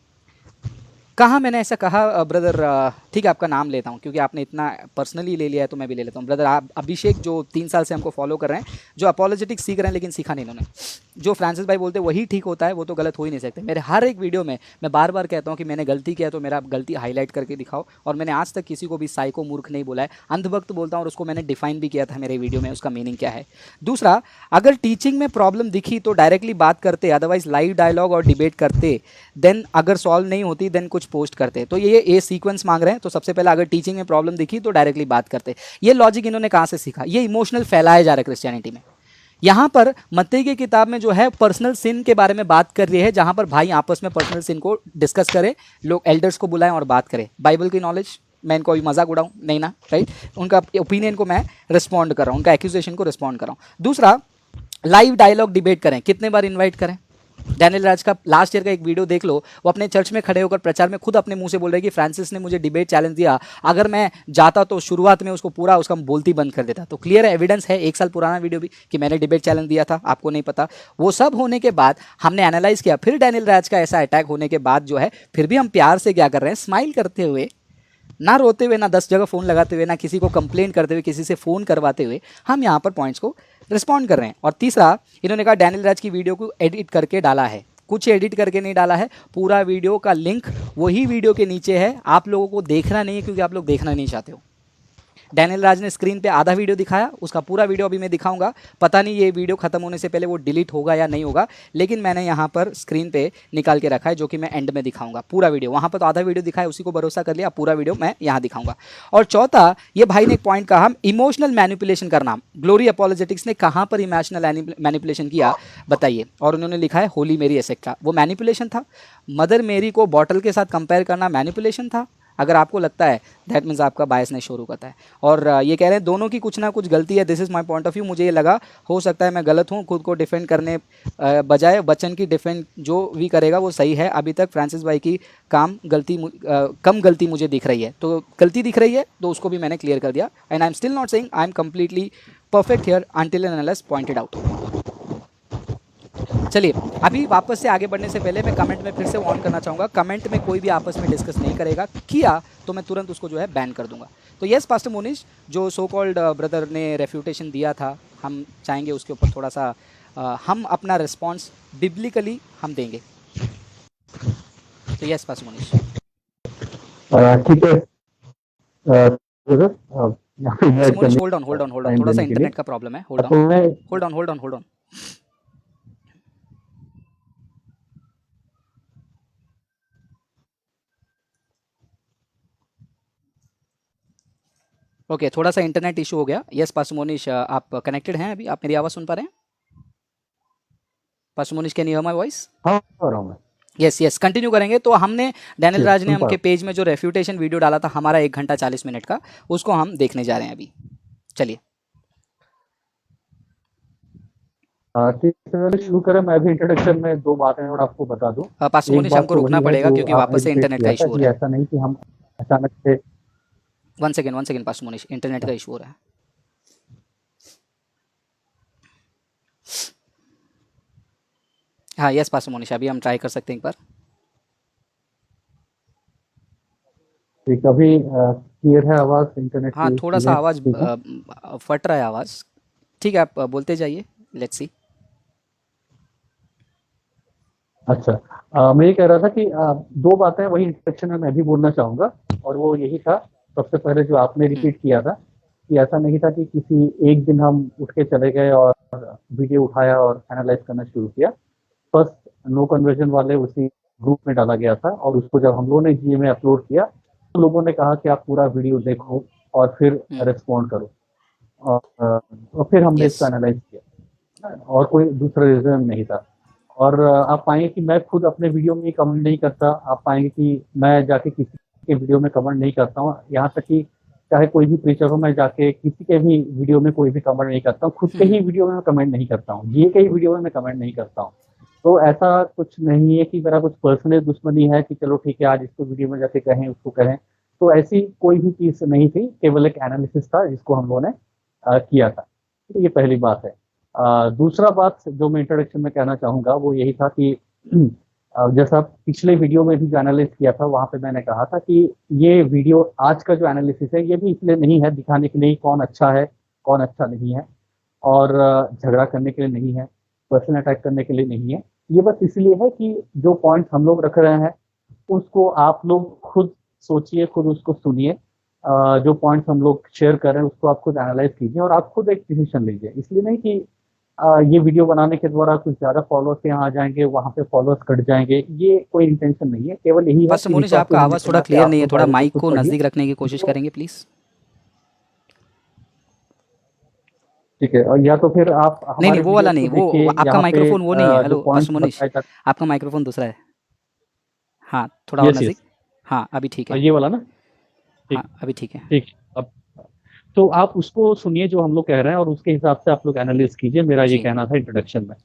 कहाँ मैंने ऐसा कहा ब्रदर? ठीक है, आपका नाम लेता हूँ, क्योंकि आपने इतना पर्सनली ले लिया है, तो मैं भी ले लेता हूँ। ब्रदर आप अभिषेक, जो 3 साल से हमको फॉलो कर रहे हैं, जो अपोलोजेटिक्स सीख रहे हैं, लेकिन सीखा नहीं इन्होंने। जो फ्रांसिस भाई बोलते हैं वही ठीक होता है, वो तो गलत हो ही नहीं सकते। मेरे हर एक वीडियो में मैं बार बार कहता हूँ कि मैंने गलती किया तो मेरा गलती हाईलाइट करके दिखाओ, और मैंने आज तक किसी को भी साइको मूर्ख नहीं बोला है, अंधभक्त बोलता हूँ, और उसको मैंने डिफाइन भी किया था मेरे वीडियो में, उसका मीनिंग क्या है। दूसरा, अगर टीचिंग में प्रॉब्लम दिखी तो डायरेक्टली बात करते, अदरवाइज लाइव डायलॉग और डिबेट करते, देन अगर सॉल्व नहीं होती देन कुछ पोस्ट करते। तो ये सीक्वेंस मांग रहे हैं। तो सबसे पहले अगर टीचिंग में प्रॉब्लम दिखी तो डायरेक्टली बात करते। ये लॉजिक इन्होंने कहाँ से सीखा? ये इमोशनल फैलाया जा रहा है क्रिश्चियनिटी में। यहाँ पर मत्ती की किताब में जो है पर्सनल सिन के बारे में बात कर रही है, जहाँ पर भाई आपस में पर्सनल सिन को डिस्कस करें, लोग एल्डर्स को बुलाएं और बात करें। बाइबल की नॉलेज, मैं इनको अभी मजाक उड़ाऊँ नहीं ना, राइट? उनका ओपिनियन को मैं रिस्पॉन्ड कर रहा हूँ, उनका एक्यूजेशन को रिस्पॉन्ड कर रहा हूँ। दूसरा, लाइव डायलॉग डिबेट करें। कितने बार इन्वाइट करें? डैनियल राज का लास्ट ईयर का एक वीडियो देख लो, वो अपने चर्च में खड़े होकर प्रचार में खुद अपने मुंह से बोल रहे हैं कि फ्रांसिस ने मुझे डिबेट चैलेंज दिया, अगर मैं जाता तो शुरुआत में उसको पूरा उसका बोलती बंद कर देता। तो क्लियर एविडेंस है, 1 साल पुराना वीडियो भी, कि मैंने डिबेट चैलेंज दिया था, आपको नहीं पता। वो सब होने के बाद हमने एनालाइज किया, फिर डैनियल राज का ऐसा अटैक होने के बाद जो है, फिर भी हम प्यार से क्या कर रहे हैं, स्माइल करते हुए, ना रोते हुए, ना 10 जगह फ़ोन लगाते हुए, ना किसी को कंप्लेंट करते हुए, किसी से फ़ोन करवाते हुए, हम यहाँ पर पॉइंट्स को रिस्पॉन्ड कर रहे हैं। और तीसरा, इन्होंने कहा डैनियल राज की वीडियो को एडिट करके डाला है। कुछ एडिट करके नहीं डाला है, पूरा वीडियो का लिंक वही वीडियो के नीचे है। आप लोगों को देखना नहीं है, क्योंकि आप लोग देखना नहीं चाहते हो। डैनियल राज ने स्क्रीन पे आधा वीडियो दिखाया, उसका पूरा वीडियो अभी मैं दिखाऊंगा। पता नहीं ये वीडियो खत्म होने से पहले वो डिलीट होगा या नहीं होगा, लेकिन मैंने यहाँ पर स्क्रीन पे निकाल के रखा है, जो कि मैं एंड में दिखाऊंगा पूरा वीडियो। वहाँ पर तो आधा वीडियो दिखाया, उसी को भरोसा कर लिया, पूरा वीडियो मैं यहाँ दिखाऊंगा। और चौथा, ये भाई ने एक पॉइंट कहा, इमोशनल मैनिपुलेशन करना। ग्लोरी अपोलोजेटिक्स ने कहाँ पर इमोशनल मैनिपुलेशन किया बताइए? और उन्होंने लिखा है होली मेरी एसेट्रा। वो मैनिपुलेशन था? मदर मेरी को बॉटल के साथ कंपेयर करना मैनिपुलेशन था? अगर आपको लगता है, दैट मीन्स आपका बायस नहीं शोरू करता है। और ये कह रहे हैं दोनों की कुछ ना कुछ गलती है। This is my point of view. मुझे ये लगा, हो सकता है मैं गलत हूँ, खुद को डिफेंड करने बजाय बच्चन की डिफेंड जो भी करेगा वो सही है। अभी तक फ्रांसिस भाई की कम गलती मुझे दिख रही है, तो गलती दिख रही है तो उसको भी मैंने क्लियर कर दिया। And I am still not saying I am completely perfect here until and unless pointed out. चलिए, अभी वापस से आगे बढ़ने से पहले मैं कमेंट में फिर से ऑन करना चाहूँगा, कमेंट में कोई भी आपस में डिस्कस नहीं करेगा, किया तो मैं तुरंत उसको जो है बैन कर दूंगा। तो यस पास्टर मोनिश, जो सो कॉल्ड ब्रदर ने रेफ्यूटेशन दिया था, हम चाहेंगे उसके ऊपर थोड़ा सा हम अपना रिस्पॉन्स बिब्लिकली हम देंगे। तो यस पास्टर मोनिश। ठीक है। मोनिश होल्ड ऑन, थोड़ा सा इंटरनेट का प्रॉब्लम है। Hold on. ओके, थोड़ा सा इंटरनेट इशू हो गया। यस पास्टर मोनिश, आप कनेक्टेड हैं अभी? आप मेरी आवाज़ सुन पा रहे हैं? Pastor Monish, can you here my voice? हाँ, हो रहा हूँ मैं। यस, कंटिन्यू करेंगे। तो हमने डैनियल राज ने हमके पेज में जो रेफ्यूटेशन वीडियो डाला था हमारा 1 घंटा 40 मिनट का, उसको हम देखने जा रहे हैं अभी। चलिए ठीक है, शुरू करें। मैं भी इंट्रोडक्शन में 2 बातें और आपको बता दूं। पास्टर मोनिश, हमको रुकना पड़ेगा क्योंकि वापस से इंटरनेट का इशू हो रहा है। ऐसा नहीं कि हम अचानक से। One second pastor Monish, internet का इशू हो रहा है। हाँ यस पास्टर मोनिश, अभी हम ट्राई कर सकते हैं एक बार। ठीक, अभी क्लियर है आवाज? इंटरनेट हाँ, की थोड़ा सा आवाज़ ठीक है? फट रहा है आवाज़। ठीक है, आप बोलते जाइए, लेट्स सी। अच्छा, मैं ये कह रहा था कि 2 बातें वही इंट्रोडक्शन में मैं भी बोलना चाहूंगा, और वो यही था। सबसे पहले जो आपने रिपीट किया था कि ऐसा नहीं था कि किसी एक दिन हम उठ के चले गए और वीडियो उठाया और एनालाइज करना शुरू किया। फर्स्ट नो कन्वर्जन वाले उसी ग्रुप में डाला गया था, और उसको जब हम लोगों ने जीए में अपलोड किया तो लोगों ने कहा कि आप पूरा वीडियो देखो और फिर रिस्पॉन्ड करो, और फिर हमने Yes. इसको एनालाइज किया, और कोई दूसरा रीजन नहीं था। और आप पाएंगे कि मैं खुद अपने वीडियो में कमेंट नहीं करता। आप पाएंगे कि मैं जाके किसी के वीडियो में कमेंट नहीं करता हूँ, यहाँ तक कि चाहे कोई भी प्रीचर हो, मैं जाके किसी के भी वीडियो में कोई भी कमेंट नहीं करता हूँ। खुद के ही वीडियो में मैं कमेंट नहीं करता हूँ, जीए के ही वीडियो में मैं कमेंट नहीं करता हूँ। तो ऐसा कुछ नहीं है कि मेरा कुछ पर्सनल दुश्मनी है कि चलो ठीक है आज इसको वीडियो में जाके कहें, उसको कहें। तो ऐसी कोई भी चीज नहीं थी, केवल एक एनालिसिस था जिसको हम लोगों ने किया था। तो ये पहली बात है। दूसरा बात जो मैं इंट्रोडक्शन में कहना चाहूँगा वो यही था कि जैसा पिछले वीडियो में भी जो एनालिसिस किया था वहाँ पे मैंने कहा था कि ये वीडियो आज का जो एनालिसिस है ये भी इसलिए नहीं है दिखाने के लिए कौन अच्छा है कौन अच्छा नहीं है, और झगड़ा करने के लिए नहीं है, पर्सनल अटैक करने के लिए नहीं है। ये बस इसलिए है कि जो पॉइंट्स हम लोग रख रहे हैं उसको आप लोग खुद सोचिए, खुद उसको सुनिए। जो पॉइंट्स हम लोग शेयर कर रहे हैं उसको आप खुद एनालाइज कीजिए और आप खुद एक डिसीजन लीजिए। इसलिए नहीं कि ये वीडियो बनाने के द्वारा कुछ ज्यादा फॉलोअर्स यहाँ आ जाएंगे, वहाँ पे फॉलोअर्स कट जाएंगे, ये कोई इंटेंशन नहीं है। केवल यही है पास्टर मोनिश, आपका आवाज़ थोड़ा क्लियर नहीं है, थोड़ा माइक को नज़दीक रखने की कोशिश करेंगे प्लीज़। ठीक है, और या तो फिर आप नहीं, वो वाला नहीं, वो आपका माइक्रोफोन वो नहीं है। हेलो पास्टर मोनिश, आपका माइक्रोफोन दूसरा है। हाँ, थोड़ा और नज़दीक। हाँ, अभी ठीक है। ये वाला ना? हाँ, अभी ठीक है। ठीक, अब तो आप उसको सुनिए जो हम लोग कह रहे हैं और उसके हिसाब से आप लोग एनालिसिस कीजिए। मेरा ये कहना था इंट्रोडक्शन में।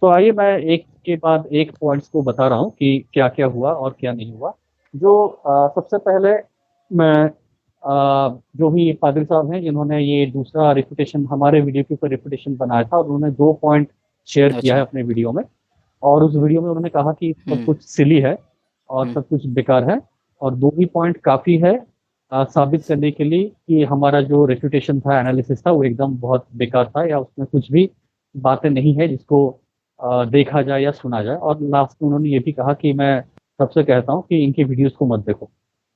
तो आइए मैं एक के बाद एक पॉइंट्स को बता रहा हूँ कि क्या क्या हुआ और क्या नहीं हुआ। जो सबसे पहले मैं जो भी पादरी साहब हैं जिन्होंने ये दूसरा रेपुटेशन हमारे वीडियो के ऊपर रेपुटेशन बनाया था, उन्होंने 2 पॉइंट शेयर किया है अपने वीडियो में, और उस वीडियो में उन्होंने कहा कि सब कुछ सिली है और सब कुछ बेकार है, और 2 ही पॉइंट काफी है साबित करने के लिए कि हमारा जो रेपुटेशन था, एनालिसिस था, वो एकदम बहुत बेकार था या उसमें कुछ भी बातें नहीं है जिसको देखा जाए या सुना जाए। और लास्ट में उन्होंने ये भी कहा कि मैं सबसे कहता हूँ कि इनके वीडियोस को मत देखो,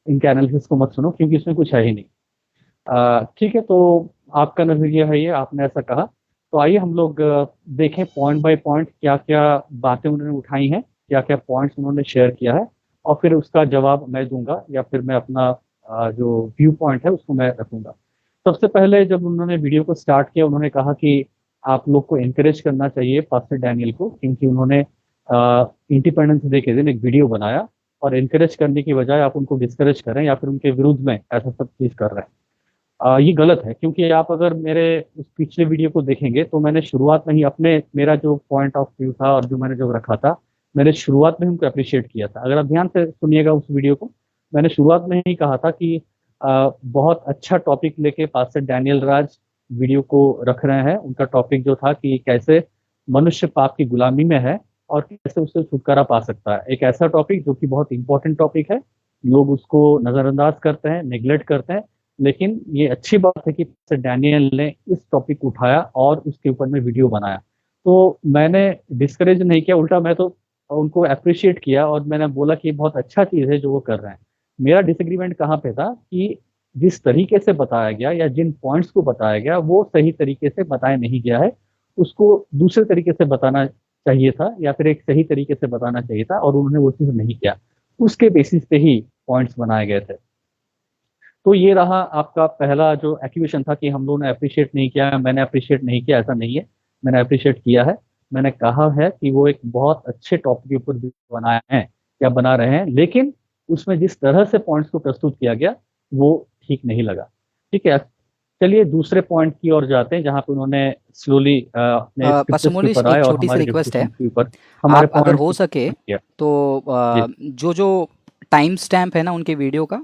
इनके एनालिसिस को मत सुनो, क्योंकि इसमें कुछ है ही नहीं। ठीक है, तो आपका नजरिया है ये, आपने ऐसा कहा। तो आइए हम लोग देखें पॉइंट बाय पॉइंट क्या क्या बातें उन्होंने उठाई हैं, क्या क्या पॉइंट्स उन्होंने शेयर किया है, और फिर उसका जवाब मैं दूंगा या फिर मैं अपना जो व्यू पॉइंट है उसको मैं रखूंगा। सबसे पहले जब उन्होंने वीडियो को स्टार्ट किया, उन्होंने कहा कि आप लोग को इनकरेज करना चाहिए पास्टर डैनियल को, क्योंकि उन्होंने इंडिपेंडेंस डे के दिन एक वीडियो बनाया, और इनकरेज करने की बजाय आप उनको डिस्करेज कर रहे हैं या फिर उनके विरुद्ध में ऐसा सब चीज़ कर रहे हैं। ये गलत है, क्योंकि आप अगर मेरे उस पिछले वीडियो को देखेंगे तो मैंने शुरुआत में ही अपने मेरा जो पॉइंट ऑफ व्यू था और जो मैंने जो रखा था, मैंने शुरुआत में ही उनको अप्रिशिएट किया था। अगर आप ध्यान से सुनिएगा उस वीडियो को, मैंने शुरुआत में ही कहा था कि बहुत अच्छा टॉपिक लेके पास्टर डैनियल राज वीडियो को रख रहे हैं। उनका टॉपिक जो था कि कैसे मनुष्य पाप की गुलामी में है और कैसे उससे छुटकारा पा सकता है। एक ऐसा टॉपिक जो कि बहुत इंपॉर्टेंट टॉपिक है, लोग उसको नज़रअंदाज करते हैं, नेग्लेक्ट करते हैं, लेकिन ये अच्छी बात है कि पास्टर डैनियल ने इस टॉपिक को उठाया और उसके ऊपर में वीडियो बनाया। तो मैंने डिस्करेज नहीं किया, उल्टा मैं तो उनको अप्रिशिएट किया और मैंने बोला कि बहुत अच्छा चीज़ है जो वो कर रहे हैं। मेरा डिसएग्रीमेंट कहाँ पे था कि जिस तरीके से बताया गया या जिन पॉइंट्स को बताया गया वो सही तरीके से बताया नहीं गया है, उसको दूसरे तरीके से बताना चाहिए था या फिर एक सही तरीके से बताना चाहिए था, और उन्होंने वो चीज़ नहीं किया। उसके बेसिस पे ही पॉइंट्स बनाए गए थे। तो ये रहा आपका पहला जो एक्यूएशन था कि हम लोगों ने अप्रिशिएट नहीं किया, मैंने अप्रिशिएट नहीं किया, ऐसा नहीं है, मैंने अप्रिशिएट किया है। मैंने कहा है कि वो एक बहुत अच्छे टॉपिक के ऊपर वीडियो बनाए हैं या बना रहे हैं, लेकिन उसमें जिस तरह से पॉइंट्स को प्रस्तुत किया गया वो ठीक नहीं लगा। ठीक है, चलिए दूसरे पॉइंट की ओर जाते हैं, जहाँ पे उन्होंने स्लोली अपने पास्टर स्क्रिप्चर्स के मोनिश ऊपर आए एक और छोटी सी हमारे रिक्वेस्ट है, डिस्कशन के ऊपर हमारे आप अगर पॉइंट हो को सके किया। तो जी जो जो टाइम स्टैम्प है ना उनके वीडियो का,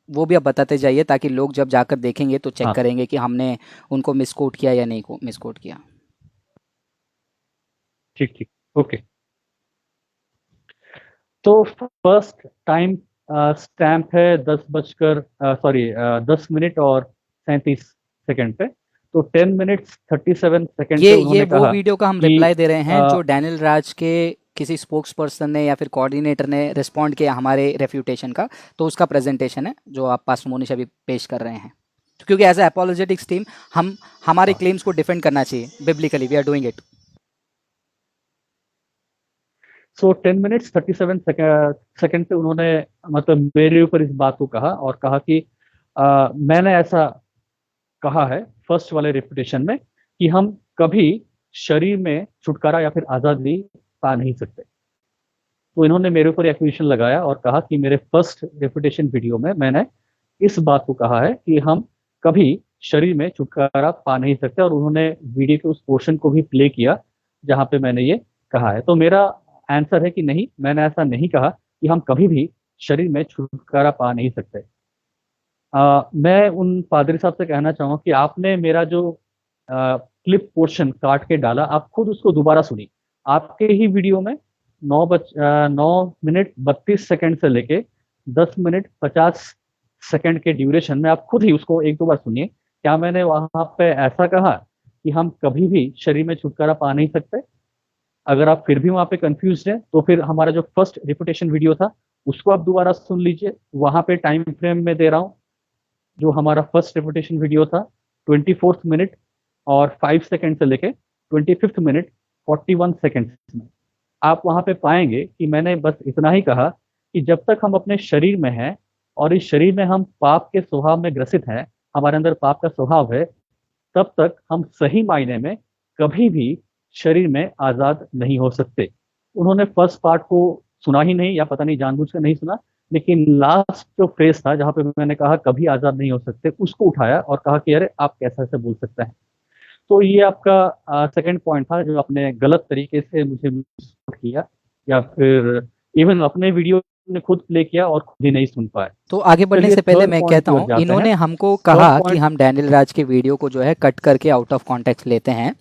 वो भी आप बताते जाइए, ताकि लोग जब जाकर देखेंगे तो चेक हाँ, करेंगे कि हमने उनको मिसकोट किया या नहीं मिसकोट किया। ठीक ठीक, ओके। तो फर्स्ट टाइम स्टैम्प है 10 मिनट और 37 सेकंड पे। तो 10 मिनट्स 37 सेकंड पे ये उन्होंने वो कहा वीडियो का हम कि रिप्लाई दे रहे हैं अ, जो डैनियल राज के किसी स्पोक्स पर्सन ने या फिर कोऑर्डिनेटर ने रिस्पॉन्ड किया हमारे रेफ्यूटेशन का, तो उसका प्रेजेंटेशन है जो आप पास्टर मोनिश अभी पेश कर रहे हैं। क्योंकि एज ए अपोलोजेटिक्स टीम हम हमारे हाँ, क्लेम्स को डिफेंड करना चाहिए, biblically we are doing it. So 10 minutes 37 second पे उन्होंने मतलब मेरे ऊपर इस बात को कहा और कहा कि मैंने ऐसा कहा है फर्स्ट वाले रेपुटेशन में कि हम कभी शरीर में छुटकारा या फिर आज़ादी पा नहीं सकते। तो इन्होंने मेरे ऊपर एक्यूजेशन लगाया और कहा कि मेरे फर्स्ट रेपुटेशन वीडियो में मैंने इस बात को कहा है कि हम कभी शरीर में छुटकारा पा नहीं सकते, और उन्होंने वीडियो के उस पोर्शन को भी प्ले किया जहां पे मैंने ये कहा है। तो मेरा आंसर है कि नहीं, मैंने ऐसा नहीं कहा कि हम कभी भी शरीर में छुटकारा पा नहीं सकते। मैं उन पादरी साहब से कहना चाहूँगा कि आपने मेरा जो क्लिप पोर्शन काट के डाला, आप खुद उसको दोबारा सुनिए। आपके ही वीडियो में 9 मिनट 32 सेकंड से लेके 10 मिनट 50 सेकंड के ड्यूरेशन में आप खुद ही उसको एक दो बार सुनिए। क्या मैंने वहां पे ऐसा कहा कि हम कभी भी शरीर में छुटकारा पा नहीं सकते? अगर आप फिर भी वहां पे कंफ्यूज हैं तो फिर हमारा जो फर्स्ट रिपुटेशन वीडियो था उसको आप दोबारा सुन लीजिए। वहां पे टाइम फ्रेम में दे रहा हूँ, जो हमारा फर्स्ट रेपुटेशन वीडियो था 24th मिनट और 5 सेकंड से लेके 25th मिनट 41 सेकंड में आप वहां पे पाएंगे कि मैंने बस इतना ही कहा कि जब तक हम अपने शरीर में हैं और इस शरीर में हम पाप के स्वभाव में ग्रसित हैं, हमारे अंदर पाप का स्वभाव है, तब तक हम सही मायने में कभी भी शरीर में आज़ाद नहीं हो सकते। उन्होंने फर्स्ट पार्ट को सुना ही नहीं, या पता नहीं जानबूझ कर नहीं सुना, लेकिन लास्ट जो फ्रेज था जहां पे मैंने कहा कभी आज़ाद नहीं हो सकते, उसको उठाया और कहा कि अरे आप कैसे ऐसे बोल सकते हैं। तो ये आपका सेकंड पॉइंट था जो आपने गलत तरीके से मुझे मिसकोट किया, या फिर इवन अपने वीडियो ने खुद प्ले किया और खुद ही नहीं सुन पाए। तो आगे बढ़ने चलिए से पहले थर्ड मैं पॉइंट कहता की ओर हूँ, जाते हैं। इन्होंने हमको थर्ड कहा कि पॉइंट, हम डैनियल राज के वीडियो को जो है कट करके आउट ऑफ कॉन्टेक्स्ट लेते हैं।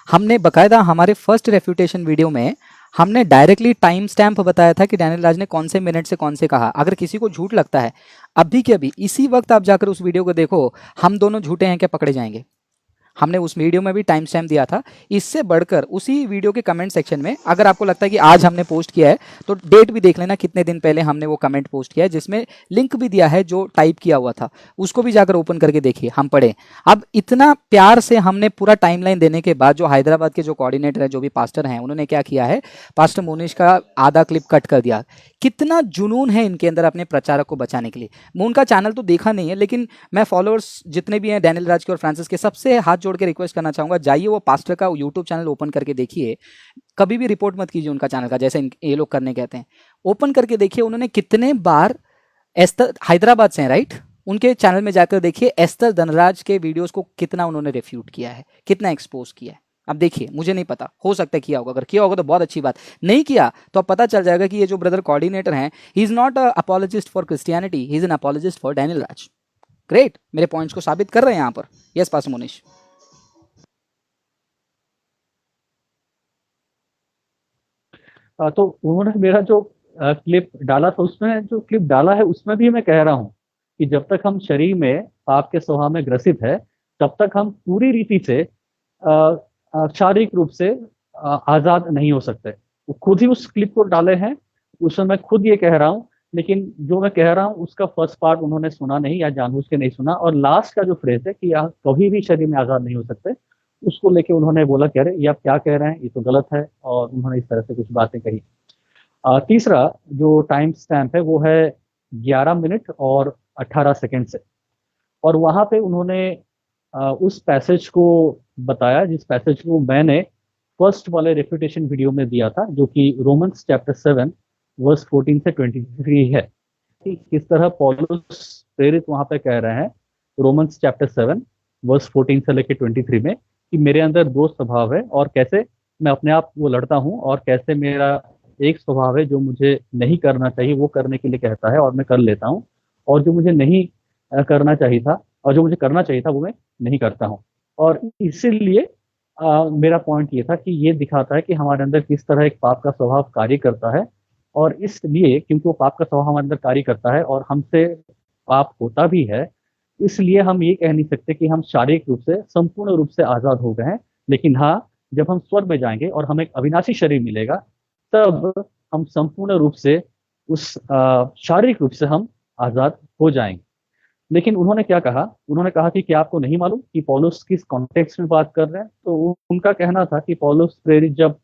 हमने बकायदा हमारे फर्स्ट रेफ्यूटेशन वीडियो में हमने डायरेक्टली टाइम स्टैम्प बताया था कि डैनियल राज ने कौन से मिनट से कौन से कहा। अगर किसी को झूठ लगता है, अभी के अभी इसी वक्त आप जाकर उस वीडियो को देखो, हम दोनों झूठे हैं क्या पकड़े जाएंगे। हमने उस वीडियो में भी टाइम स्टैम्प दिया था। इससे बढ़कर उसी वीडियो के कमेंट सेक्शन में अगर आपको लगता है कि आज हमने पोस्ट किया है तो डेट भी देख लेना कितने दिन पहले हमने वो कमेंट पोस्ट किया है, जिसमें लिंक भी दिया है जो टाइप किया हुआ था, उसको भी जाकर ओपन करके देखिए, हम पढ़े। अब इतना प्यार से हमने पूरा टाइमलाइन देने के बाद जो हैदराबाद के जो कोऑर्डिनेटर है, जो भी पास्टर हैं, उन्होंने क्या किया है, पास्टर मोनिश का आधा क्लिप कट कर दिया। कितना जुनून है इनके अंदर अपने प्रचारक को बचाने के लिए। मैं उनका चैनल तो देखा नहीं है, लेकिन मैं फॉलोअर्स जितने भी हैं डैनियल राज के और फ्रांसिस के, सबसे हाथ जोड़ के रिक्वेस्ट करना चाहूँगा, जाइए वो पास्टर का यूट्यूब चैनल ओपन करके देखिए। कभी भी रिपोर्ट मत कीजिए उनका चैनल का, जैसे ये लोग करने कहते हैं। ओपन करके देखिए उन्होंने कितने बार एस्तर, हैदराबाद से हैं राइट, उनके चैनल में जाकर देखिए एस्तर धनराज के वीडियोस को कितना उन्होंने रिफ्यूट किया है, कितना एक्सपोज किया है। अब देखिए, मुझे नहीं पता, हो सकता है किया होगा, अगर किया होगा तो बहुत अच्छी बात, नहीं किया तो अब पता चल जाएगा कि ये जो ब्रदर कोऑर्डिनेटर हैं, he is not a apologist for Christianity, he is an apologist for Daniel Raj. Great, मेरे पॉइंट्स को साबित कर रहे हैं यहाँ पर। Yes pastor Monish. तो उन्होंने मेरा जो क्लिप डाला था, उसमें जो क्लिप डाला है उसमें भी मैं कह रहा हूँ कि जब तक हम शरीर में पाप के स्वभाव में ग्रसित है, तब तक हम पूरी रीति से शारीरिक रूप से आजाद नहीं हो सकते। वो खुद ही उस क्लिप को डाले हैं, उसमें मैं खुद ये कह रहा हूँ, लेकिन जो मैं कह रहा हूँ उसका फर्स्ट पार्ट उन्होंने सुना नहीं या जानबूझ के नहीं सुना, और लास्ट का जो फ्रेज है कि आप कभी भी शरीर में आजाद नहीं हो सकते, उसको लेके उन्होंने बोला कि अरे ये आप क्या कह रहे हैं, ये तो गलत है, और उन्होंने इस तरह से कुछ बातें कही। तीसरा जो टाइम स्टैम्प है वो है 11 मिनट और 18 सेकंड से, और वहां पे उन्होंने उस पैसेज को बताया जिस पैसेज को मैंने फर्स्ट वाले रेफिटेशन वीडियो में दिया था, जो कि रोमन्स चैप्टर 7 वर्स 14 से 23 है, कि किस तरह पौलुस प्रेरित वहां पे कह रहे हैं रोमन्स चैप्टर 7 वर्स 14 से लेकर 23 में कि मेरे अंदर दो स्वभाव है, और कैसे मैं अपने आप वो लड़ता हूँ, और कैसे मेरा एक स्वभाव है जो मुझे नहीं करना चाहिए वो करने के लिए कहता है और मैं कर लेता हूँ, और जो मुझे नहीं करना चाहिए था और जो मुझे करना चाहिए था वो मैं नहीं करता हूँ। और इसीलिए मेरा पॉइंट ये था कि ये दिखाता है कि हमारे अंदर किस तरह एक पाप का स्वभाव कार्य करता है, और इसलिए क्योंकि वो पाप का स्वभाव हमारे अंदर कार्य करता है और हमसे पाप होता भी है, इसलिए हम ये कह नहीं सकते कि हम शारीरिक रूप से संपूर्ण रूप से आजाद हो गए हैं। लेकिन हाँ, जब हम स्वर्ग में जाएंगे और हमें एक अविनाशी शरीर मिलेगा, तब हम संपूर्ण रूप से उस शारीरिक रूप से हम आजाद हो जाएंगे। लेकिन उन्होंने क्या कहा, उन्होंने कहा कि क्या आपको नहीं मालूम कि पौलुस किस कॉन्टेक्स्ट में बात कर रहे हैं। तो उनका कहना था कि पौलुस प्रेरित जब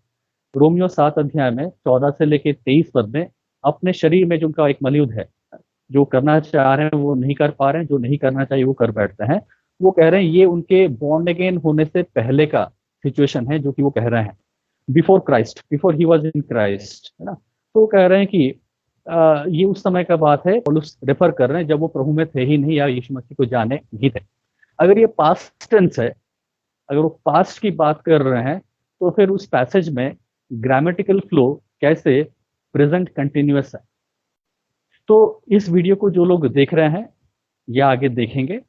रोमियो 7 अध्याय में 14 से लेकर 23 पद में अपने शरीर में जो उनका एक मलयुद्ध है, जो करना चाह रहे हैं वो नहीं कर पा रहे हैं, जो नहीं करना चाहिए वो कर बैठते हैं, वो कह रहे हैं ये उनके बॉर्न अगेन होने से पहले का सिचुएशन है जो कि वो कह रहे हैं, before Christ, before he was in Christ, है ना। तो वो कह रहे हैं कि ये उस समय का बात है, पौलुस रेफर कर रहे हैं जब वो प्रभु में थे ही नहीं या यीशु मसीह को जाने नहीं थे। अगर ये पास्ट टेंस है, अगर वो पास्ट की बात कर रहे हैं, तो फिर उस पैसेज में ग्रामेटिकल फ्लो कैसे प्रेजेंट कंटिन्यूअस है। तो इस वीडियो को जो लोग देख रहे हैं या आगे देखेंगे,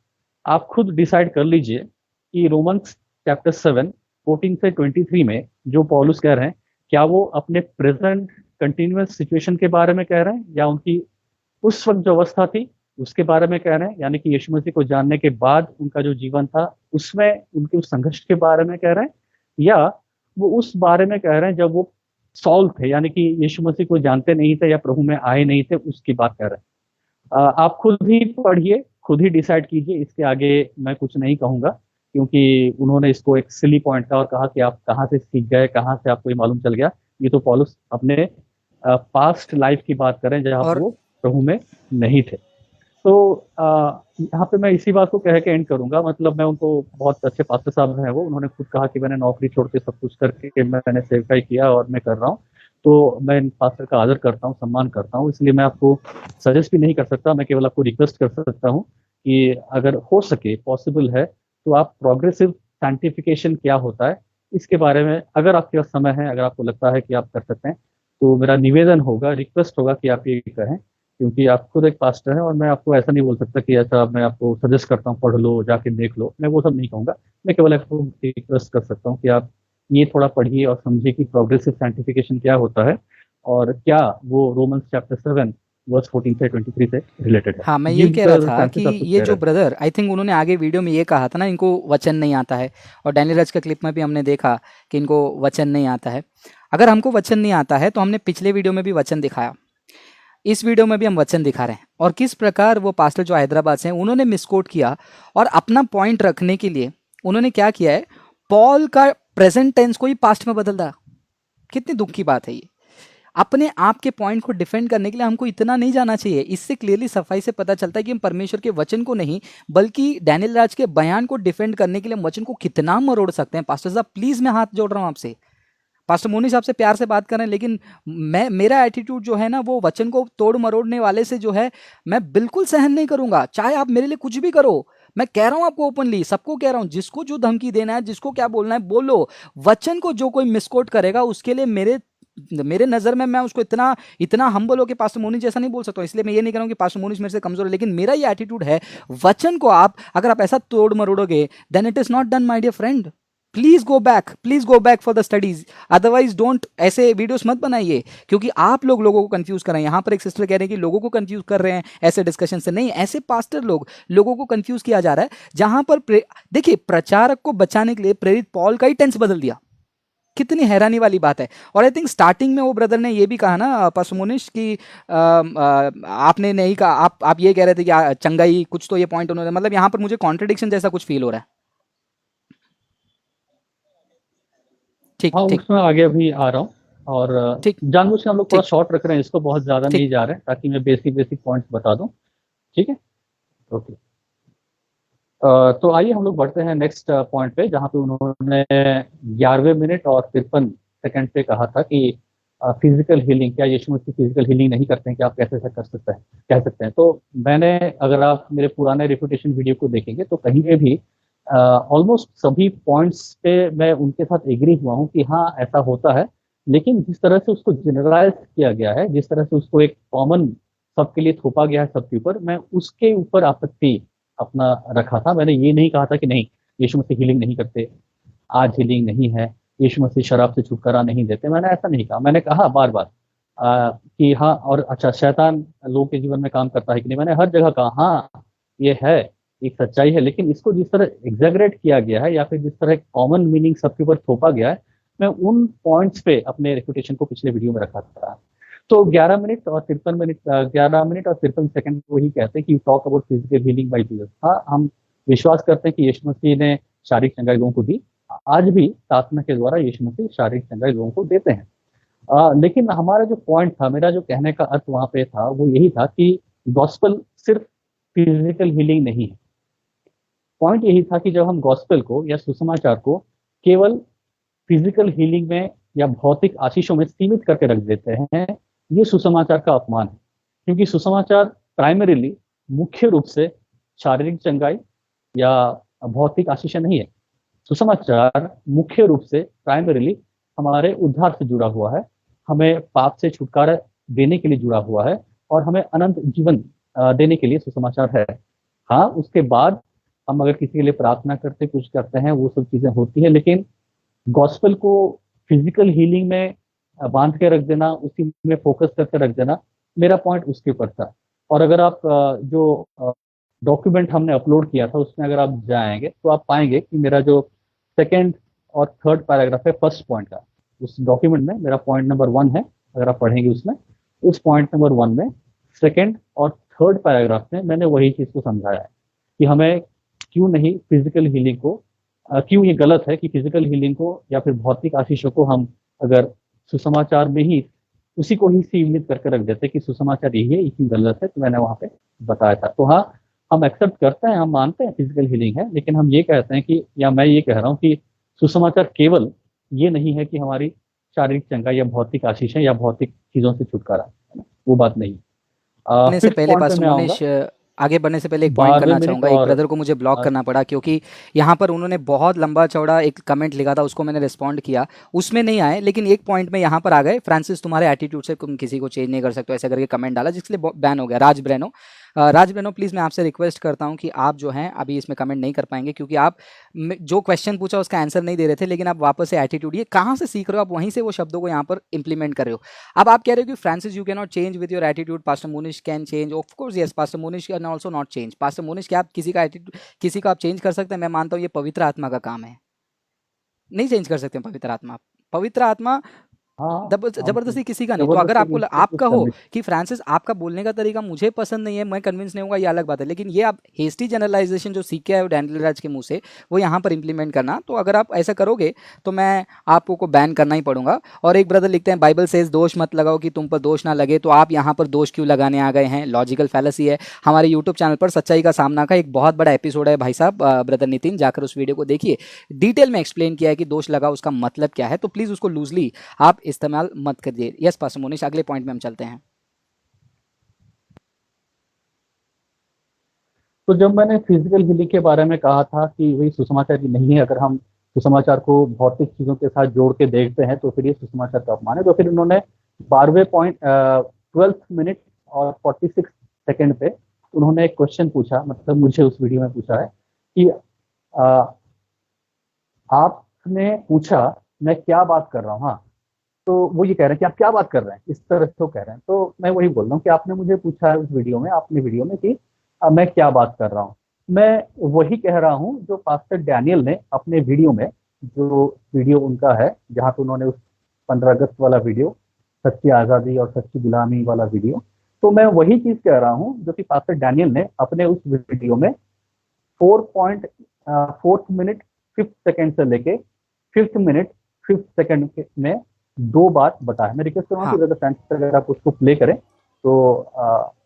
आप खुद डिसाइड कर लीजिए कि रोमन्स चैप्टर 7 14 से 23 में जो पौलुस कह रहे हैं, क्या वो अपने प्रेजेंट कंटिन्यूअस सिचुएशन के बारे में कह रहे हैं, या उनकी उस वक्त जो अवस्था थी उसके बारे में कह रहे हैं, यानी कि यीशु मसीह को जानने के बाद उनका जो जीवन था उसमें उनके उस संघर्ष के बारे में कह रहे हैं, या वो उस बारे में कह रहे हैं जब वो सॉल थे, यानी कि यीशु मसीह को जानते नहीं थे या प्रभु में आए नहीं थे, उसकी बात कर रहे हैं। आप खुद ही पढ़िए, खुद ही डिसाइड कीजिए, इसके आगे मैं कुछ नहीं कहूंगा, क्योंकि उन्होंने इसको एक सिली पॉइंट था और कहा कि आप कहाँ से सीख गए, कहाँ से आपको ये मालूम चल गया। ये तो पौलुस अपने पास्ट लाइफ की बात करें जहाँ पर वो प्रभु में नहीं थे। तो यहाँ पे मैं इसी बात को कह के एंड करूंगा। मतलब मैं उनको, बहुत अच्छे पास्टर साहब हैं वो, उन्होंने खुद कहा कि मैंने नौकरी छोड़ के सब कुछ करके मैंने सेवकाई किया और मैं कर रहा हूँ। तो मैं इन पास्टर का आदर करता हूँ, सम्मान करता हूँ, इसलिए मैं आपको सजेस्ट भी नहीं कर सकता, मैं केवल आपको रिक्वेस्ट कर सकता हूँ कि अगर हो सके, पॉसिबल है, तो आप प्रोग्रेसिव साइंटिफिकेशन क्या होता है इसके बारे में, अगर आपके पास समय है, अगर आपको लगता है कि आप कर सकते हैं, तो मेरा निवेदन होगा, रिक्वेस्ट होगा कि आप ये करें, क्योंकि आप खुद एक पास्टर हैं और मैं आपको ऐसा नहीं बोल सकता कि ऐसा मैं आपको सजेस्ट करता हूँ पढ़ लो, जाके देख लो, मैं वो सब नहीं कहूँगा। मैं केवल आपको रिक्वेस्ट कर सकता हूँ कि आप ये थोड़ा पढ़िए और समझिए कि प्रोग्रेसिव साइंटिफिकेशन क्या होता है, और क्या वो रोमन्स चैप्टर 7 वर्स 14 से 23 से रिलेटेड है। हाँ, मैं जी यही कह रहा ब्रदर था कि फ्रांसिस, आप कुछ ये कह जो रहे थे। ब्रदर, आई थिंक उन्होंने आगे वीडियो में ये कहा था ना, इनको वचन नहीं आता है, और डैनियल राज का क्लिप में भी हमने देखा कि इनको वचन नहीं आता है। अगर हमको वचन नहीं आता है तो हमने पिछले वीडियो में भी वचन दिखाया, इस वीडियो में भी हम वचन दिखा रहे हैं, और किस प्रकार वो पास्टर जो हैदराबाद से हैं उन्होंने मिसकोट किया, और अपना पॉइंट रखने के लिए उन्होंने क्या किया है, पॉल का प्रेजेंट टेंस को ही पास्ट में बदल दिया। कितनी दुख की बात है ये। अपने आप के पॉइंट को डिफेंड करने के लिए हमको इतना नहीं जाना चाहिए। इससे क्लियरली सफाई से पता चलता है कि हम परमेश्वर के वचन को नहीं, बल्कि डैनियल राज के बयान को डिफेंड करने के लिए हम वचन को कितना मरोड़ सकते हैं। पास्टर साहब प्लीज, मैं हाथ जोड़ रहा हूं आपसे, पास्टर मोनी साहब से प्यार से बात कर रहे हैं, लेकिन मेरा एटीट्यूड जो है ना, वो वचन को तोड़ मरोड़ने वाले से जो है, मैं बिल्कुल सहन नहीं करूंगा। चाहे आप मेरे लिए कुछ भी करो, मैं कह रहा हूं आपको ओपनली, सबको कह रहा हूं, जिसको जो धमकी देना है, जिसको क्या बोलना है बोलो। वचन को जो कोई मिसकोट करेगा उसके लिए मेरे मेरे नजर में मैं उसको इतना इतना हम्बल हो कि पास्टर मोनी जैसा नहीं बोल सकता हूं। इसलिए मैं ये नहीं कह रहा हूं कि पास्टर मोनी मेरे से कमजोर है, लेकिन मेरा ये एटीट्यूड है, वचन को आप अगर आप ऐसा तोड़ मरोड़ोगे, then it is not done my dear friend. Please go back for the studies, otherwise don't, ऐसे वीडियोस मत बनाइए, क्योंकि आप लोगों को कंफ्यूज कर रहे हैं। यहां पर एक सिस्टर कह रहे हैं कि लोगों को कंफ्यूज कर रहे हैं ऐसे डिस्कशन से। नहीं, ऐसे पास्टर लोगों को कंफ्यूज किया जा रहा है, जहां पर देखिए, प्रचारक को बचाने के लिए प्रेरित पॉल का ही टेंस बदल दिया। कितनी हैरानी वाली बात है। और आई थिंक स्टार्टिंग में वो ब्रदर ने ये भी कहा ना, पास्टर मोनिश, कि आपने नहीं कहा, आप ये कह रहे थे कि चंगाई, कुछ तो ये पॉइंट उन्होंने, मतलब यहाँ पर मुझे कॉन्ट्रडिक्शन जैसा कुछ फील हो रहा है। ठीक हाँ, ठीक उसमें आगे अभी आ रहा हूँ। और ठीक जानबूझ के हम लोग थोड़ा ठीक शॉर्ट रख रहे हैं इसको, बहुत ज़्यादा ठीक। नहीं जा रहे हैं, ताकि मैं बेसिक बेसिक पॉइंट्स बता दूं। ठीक है, ओके। तो आइए हम लोग बढ़ते हैं नेक्स्ट पॉइंट पे, जहाँ पे उन्होंने 11वें मिनट और 53 सेकंड पे कहा था कि फिजिकल हीलिंग, क्या यीशु मसीह फिजिकल हीलिंग नहीं करते हैं, क्या आप कैसे ऐसा कर सकते हैं, कह सकते हैं। तो मैंने, अगर आप मेरे पुराने रिपीटेशन वीडियो को देखेंगे तो कहीं पे भी ऑलमोस्ट सभी पॉइंट्स पे मैं उनके साथ एग्री हुआ हूँ कि हाँ ऐसा होता है, लेकिन जिस तरह से उसको जनरलाइज किया गया है, जिस तरह से उसको एक कॉमन सबके लिए थोपा गया है सबके ऊपर, मैं उसके ऊपर आपत्ति अपना रखा था। मैंने ये नहीं कहा था कि नहीं यीशु मसीह हीलिंग नहीं करते, आज हीलिंग नहीं है, यीशु मसीह शराब से छुटकारा नहीं देते, मैंने ऐसा नहीं कहा। मैंने कहा बार बार कि हाँ, और अच्छा शैतान लोगों के जीवन में काम करता है कि नहीं, मैंने हर जगह कहा हाँ ये है, एक सच्चाई है, लेकिन इसको जिस तरह एग्जैगरेट किया गया है, या फिर जिस तरह कॉमन मीनिंग सबके ऊपर थोपा गया है, मैं उन पॉइंट्स पे अपने रेपुटेशन को पिछले वीडियो में रखा था। तो 11 मिनट और 53 मिनट, 11 मिनट और 53 सेकंड को ही कहते हैं कि you talk about physical healing by Jesus. हाँ, हम विश्वास करते हैं कि यीशु मसीह ने शारीरिक चंगाई लोगों को दी, आज भी प्रार्थना के द्वारा यीशु मसीह शारीरिक चंगाई लोगों को देते हैं। लेकिन हमारा जो पॉइंट था, मेरा जो कहने का अर्थ वहां पे था, वो यही था कि गॉस्पेल सिर्फ फिजिकल हीलिंग नहीं है। पॉइंट यही था कि जब हम गॉस्पेल को या सुसमाचार को केवल फिजिकल हीलिंग में या भौतिक आशीषों में सीमित करके रख देते हैं, ये सुसमाचार का अपमान है। क्योंकि सुसमाचार प्राइमरीली, मुख्य रूप से शारीरिक चंगाई या भौतिक आशीष नहीं है। सुसमाचार मुख्य रूप से प्राइमरीली हमारे उद्धार से जुड़ा हुआ है, हमें पाप से छुटकारा देने के लिए जुड़ा हुआ है, और हमें अनंत जीवन देने के लिए सुसमाचार है। हाँ, उसके बाद हम अगर किसी के लिए प्रार्थना करते, कुछ करते हैं, वो सब चीजें होती है, लेकिन गॉस्पेल को फिजिकल हीलिंग में बांध के रख देना, उसी में फोकस करके रख देना, मेरा पॉइंट उसके ऊपर था। और अगर आप जो डॉक्यूमेंट हमने अपलोड किया था उसमें अगर आप जाएंगे तो आप पाएंगे कि मेरा जो सेकेंड और थर्ड पैराग्राफ है फर्स्ट पॉइंट का, उस डॉक्यूमेंट में मेरा पॉइंट नंबर 1 है। अगर आप पढ़ेंगे उसमें, उस पॉइंट नंबर 1 में सेकेंड और थर्ड पैराग्राफ में मैंने वही चीज को समझाया है कि हमें क्यों नहीं फिजिकल हीलिंग को, क्यों ये गलत है कि फिजिकल हीलिंग को या फिर भौतिक आशीषों को हम अगर सुसमाचार में ही उसी को ही सीमित करके रख देते कि सुसमाचार यही है, इतनी गलत है। तो मैंने वहां पे बताया था। तो हाँ, हम एक्सेप्ट करते हैं, हम मानते हैं फिजिकल हीलिंग है, लेकिन हम ये कहते हैं कि, या मैं ये कह रहा हूँ कि सुसमाचार केवल ये नहीं है कि हमारी शारीरिक चंगाई या भौतिक आशीष है या भौतिक चीजों से छुटकारा है, वो बात नहीं। बढ़ने से फिफ्थ पहले पॉइंट पे पास्टर मैं आऊंगा। मोनिश, आगे बढ़ने से पहले एक पॉइंट 12वें करना मिनट चाहूँगा। एक और ब्रदर को मुझे ब्लॉक करना पड़ा, क्योंकि यहाँ पर उन्होंने बहुत लंबा चौड़ा एक कमेंट लिखा था, उसको मैंने रिस्पॉन्ड किया, उसमें नहीं आए, लेकिन एक पॉइंट में यहाँ पर आ गए। फ्रांसिस, तुम्हारे एटीट्यूड से तुम किसी को चेंज नहीं कर सकते, ऐसा करके कमेंट डाला, जिसके लिए बैन हो गया। राज ब्रेनो, राज ब्रेनो प्लीज़ मैं आपसे रिक्वेस्ट करता हूं कि आप जो हैं अभी इसमें कमेंट नहीं कर पाएंगे, क्योंकि आप जो क्वेश्चन पूछा उसका आंसर नहीं दे रहे थे, लेकिन आप वापस से एटीट्यूड, ये कहाँ से सीख रहे हो आप, वहीं से वो शब्दों को यहाँ पर इंप्लीमेंट कर रहे हो। अब आप कह रहे हो कि Francis you can not change with your attitude, pastor Monish can change, of course yes, pastor Monish can also not change. Pastor Monish, क्या आप किसी का एटीट्यूड, किसी का आप चेंज कर सकते हैं? मैं मानता हूँ ये पवित्र आत्मा का काम है, नहीं चेंज कर सकते पवित्र आत्मा। पवित्र आत्मा हाँ, जबरदस्ती किसी का नहीं। तो अगर आपको जबरदस्ती आप कुछ कहो करने कि फ्रांसिस आपका बोलने का तरीका मुझे पसंद नहीं है, मैं कन्विंस नहीं होगा, ये अलग बात है, लेकिन ये आप हेस्टी जनरलाइजेशन जो सीख के आए हो डैनियल राज के मुंह से, वो यहाँ पर इंप्लीमेंट करना, तो अगर आप ऐसा करोगे तो मैं आपको को बैन करना ही पड़ूंगा। और एक ब्रदर लिखते हैं बाइबल सेज दोष मत लगाओ कि तुम पर दोष ना लगे, तो आप यहाँ पर दोष क्यों लगाने आ गए हैं? लॉजिकल फैलेसी है। हमारे यूट्यूब चैनल पर सच्चाई का सामना का एक बहुत बड़ा एपिसोड है भाई साहब, ब्रदर नितिन, जाकर उस वीडियो को देखिए, डिटेल में एक्सप्लेन किया है कि दोष लगाओ उसका मतलब क्या है, तो प्लीज़ उसको लूजली आप इस्तेमाल मत करिए। यस पास्टर मोनिश, अगले पॉइंट में हम चलते हैं। तो जब मैंने फिजिकल हीलिंग के बारे में कहा था कि वही सुसमाचार की नहीं है, अगर हम सुसमाचार को भौतिक चीजों के साथ जोड़ के देखते हैं तो फिर ये सुसमाचार का अपमान है। तो फिर उन्होंने 12वें पॉइंट 12th मिनट और 46 सेकंड पे उन्होंने एक क्वेश्चन पूछा, मतलब मुझे उस वीडियो में पूछा है कि आपने पूछा मैं क्या बात कर रहा हूँ। हाँ, तो वो ये कह रहे हैं कि आप क्या बात कर रहे हैं, इस तरह से तो कह रहे हैं। तो मैं वही बोल रहा हूँ कि आपने मुझे पूछा है उस वीडियो में, आपने वीडियो में, कि मैं क्या बात कर रहा हूँ। मैं वही कह रहा हूँ जो पास्टर डैनियल ने अपने वीडियो में, जो वीडियो उनका है जहाँ पे उन्होंने उस 15 अगस्त वाला वीडियो, सच्ची आज़ादी और सच्ची गुलामी वाला वीडियो, तो मैं वही चीज़ कह रहा हूँ जो कि पास्टर डैनियल ने अपने उस वीडियो में 4th मिनट 5th सेकंड से लेके 5th मिनट 5th सेकंड में 2 बार बताया। मैं रिक्वेस्ट करूँगा कि ब्रदर फ्रांसिस अगर आप उसको प्ले करें तो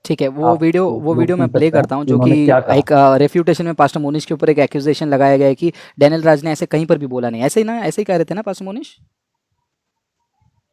ठीक है, वो वीडियो मैं प्ले करता हूँ, जो कि एक रेफ्यूटेशन में पास्टर मोनिश के ऊपर एक एक्यूजेशन लगाया गया है कि डैनियल राज ने ऐसे कहीं पर भी बोला नहीं, ऐसे ही ना, ऐसे ही कह रहे थे ना पास्टर मोनिश?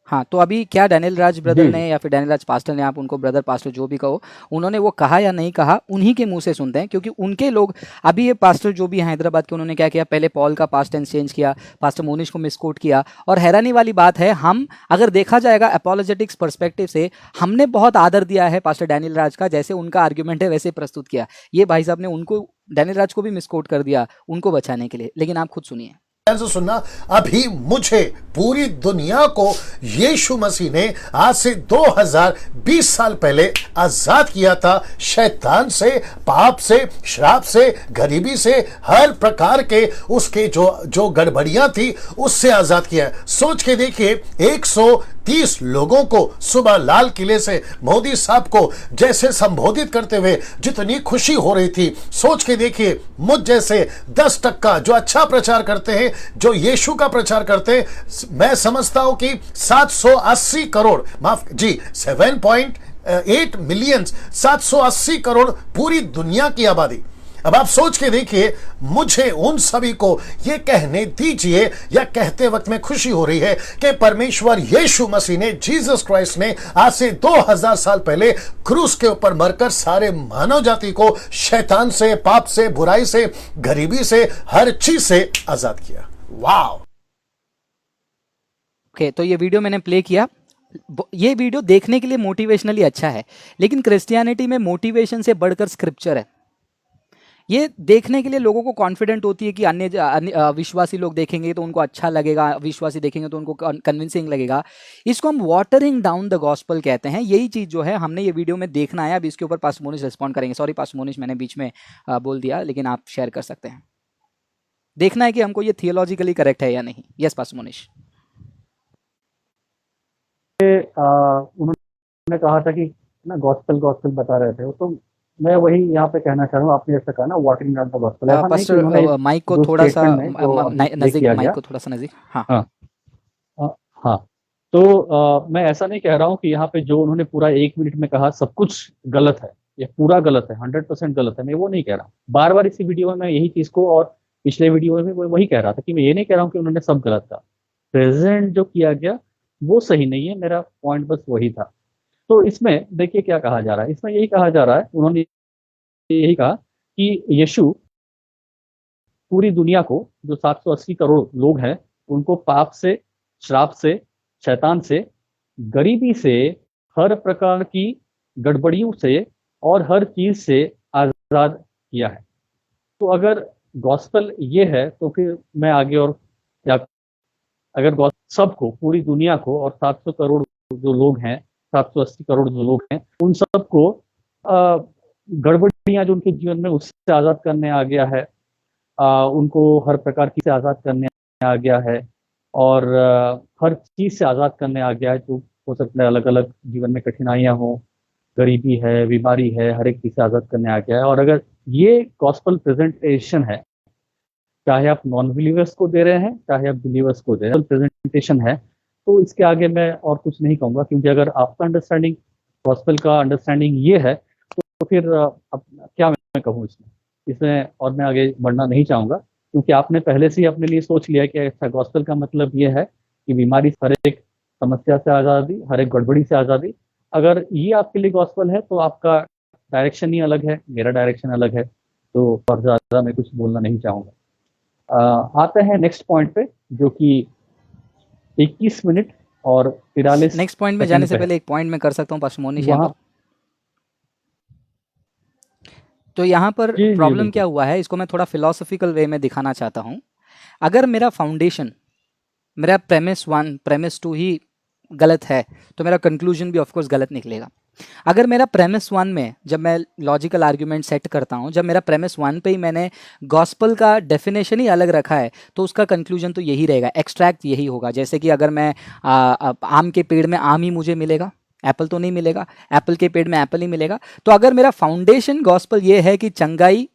हाँ, तो अभी क्या डैनियल राज ब्रदर ने या फिर डैनियल राज पास्टर ने, आप उनको ब्रदर पास्टर जो भी कहो, उन्होंने वो कहा या नहीं कहा, उन्हीं के मुंह से सुनते हैं, क्योंकि उनके लोग अभी ये पास्टर जो भी हैं हैदराबाद के, उन्होंने क्या किया, पहले पॉल का पास्ट टेंस चेंज किया, पास्टर मोनिश को मिसकोट किया। और हैरानी वाली बात है, हम अगर देखा जाएगा अपोलोजेटिक्स पर्सपेक्टिव से, हमने बहुत आदर दिया है पास्टर डैनियल राज का, जैसे उनका आर्ग्यूमेंट है वैसे प्रस्तुत किया। ये भाई साहब ने उनको, डैनियल राज को भी मिसकोट कर दिया उनको बचाने के लिए, लेकिन आप खुद सुनिए। से सुनना, अभी मुझे पूरी दुनिया को यीशु मसीह ने आज से 2020 साल पहले आजाद किया था, शैतान से, पाप से, श्राप से, गरीबी से, हर प्रकार के उसके जो गड़बड़ियां थी उससे आजाद किया है। सोच के देखिए, 130 लोगों को सुबह लाल किले से मोदी साहब को जैसे संबोधित करते हुए जितनी खुशी हो रही थी, सोच के देखिए मुझ जैसे 10% जो अच्छा प्रचार करते हैं, जो यीशु का प्रचार करते हैं, मैं समझता हूं कि 780 करोड़, माफ जी, 7.8 मिलियन, 780 करोड़ पूरी दुनिया की आबादी। अब आप सोच के देखिए, मुझे उन सभी को ये कहने दीजिए, या कहते वक्त में खुशी हो रही है कि परमेश्वर यीशु मसीह ने, जीसस क्राइस्ट ने आज से 2000 साल पहले क्रूस के ऊपर मरकर सारे मानव जाति को शैतान से, पाप से, बुराई से, गरीबी से, हर चीज से आजाद किया। वाह। ओके, तो ये वीडियो मैंने प्ले किया। ये वीडियो देखने के लिए मोटिवेशनली अच्छा है, लेकिन क्रिश्चियनिटी में मोटिवेशन से बढ़कर स्क्रिप्चर है। ये देखने के लिए लोगों को कॉन्फिडेंट होती है कि अन्य विश्वासी लोग देखेंगे तो उनको अच्छा लगेगा, विश्वासी देखेंगे तो उनको कन्विंसिंग लगेगा। इसको हम वाटरिंग डाउन द गॉस्पल कहते हैं। यही चीज़ जो है हमने ये वीडियो में देखना है। अब इसके ऊपर पास्टर मोनिश रिस्पॉन्ड करेंगे। सॉरी पास्टर मोनिश, मैंने बीच में बोल दिया, लेकिन आप शेयर कर सकते हैं। देखना है कि हमको ये थियोलॉजिकली करेक्ट है या नहीं। Yes pastor Monish. उन्होंने कहा था कि ना गॉस्पेल बता रहे थे, तो मैं वही यहाँ पे कहना चाह रहा हूँ, आपने जैसा कहा ना वाटरिंग डाउन द गॉस्पेल, ऐसा नहीं कि उन्होंने माइक को थोड़ा सा नजदीक, माइक को थोड़ा सा नजदीक। हाँ हाँ, तो मैं ऐसा नहीं कह रहा हूँ कि यहाँ पे जो उन्होंने पूरा 1 मिनट में कहा सब कुछ गलत है, ये पूरा गलत है, 100% गलत है, मैं वो नहीं कह रहा हूँ। बार बार इसी वीडियो में मैं यही चीज को, और पिछले वीडियो में वही कह रहा था कि मैं ये नहीं कह रहा हूँ कि उन्होंने सब गलत कहा, प्रेजेंट जो किया गया वो सही नहीं है, मेरा पॉइंट बस वही था। तो इसमें देखिए क्या कहा जा रहा है, इसमें यही कहा जा रहा है, उन्होंने यही कहा कि यीशु पूरी दुनिया को, जो 780 करोड़ लोग हैं, उनको पाप से, श्राप से, शैतान से, गरीबी से, हर प्रकार की गड़बड़ियों से और हर चीज से आजाद किया है। तो अगर गॉस्पेल ये है तो फिर मैं आगे और क्या, अगर सबको, पूरी दुनिया को और 700 करोड़ जो लोग हैं, 780 करोड़ जो लोग हैं, उन सबको गड़बड़ियां जो उनके जीवन में उससे आजाद करने आ गया है, उनको हर प्रकार की से आजाद करने आ गया है, और हर चीज से आजाद करने आ गया है जो हो सकता है, अलग अलग जीवन में कठिनाइयां हो, गरीबी है, बीमारी है, हर एक चीज से आजाद करने आ गया है। और अगर ये गॉस्पल प्रेजेंटेशन है, चाहे आप नॉन बिलीवर्स को दे रहे हैं चाहे आप बिलीवर्स को दे रहे हैं, प्रेजेंटेशन है, तो इसके आगे मैं और कुछ नहीं कहूंगा। क्योंकि अगर आपका अंडरस्टैंडिंग, गॉस्पेल का अंडरस्टैंडिंग ये है, तो फिर अब क्या मैं कहूँ इसमें, और मैं आगे बढ़ना नहीं चाहूंगा। क्योंकि आपने पहले से ही अपने लिए सोच लिया कि अच्छा, गॉस्पेल का मतलब ये है कि बीमारी, हर एक समस्या से आज़ादी, हर एक गड़बड़ी से आज़ादी। अगर ये आपके लिए गॉस्पेल है तो आपका डायरेक्शन ही अलग है, मेरा डायरेक्शन अलग है, तो और ज़्यादा मैं कुछ बोलना नहीं चाहूँगा। आते हैं नेक्स्ट पॉइंट पे, जो कि 21 मिनट और 43 नेक्स्ट पॉइंट में सेकंड जाने से पे है। पहले एक पॉइंट मैं कर सकता हूँ पास्टर मोनिश यहाँ वहाँ पर। तो यहाँ पर जी जी प्रॉब्लम क्या बिल्कुल। हुआ है, इसको मैं थोड़ा फिलोसफिकल वे में दिखाना चाहता हूँ। अगर मेरा फाउंडेशन, मेरा प्रेमिस 1 प्रेमिस 2 ही गलत है तो मेरा कंक्लूजन भी ऑफकोर्स गलत निकलेगा। अगर मेरा प्रेमिस 1 में जब मैं लॉजिकल आर्ग्यूमेंट सेट करता हूँ, जब मेरा प्रेमिस 1 पे ही मैंने गॉस्पल का डेफिनेशन ही अलग रखा है, तो उसका कंक्लूजन तो यही रहेगा, एक्सट्रैक्ट यही होगा। जैसे कि अगर मैं आम के पेड़ में आम ही मुझे मिलेगा, एप्पल तो नहीं मिलेगा, एप्पल के पेड़ में एप्पल ही मिलेगा। तो अगर मेरा फाउंडेशन गॉस्पल ये है कि चंगाई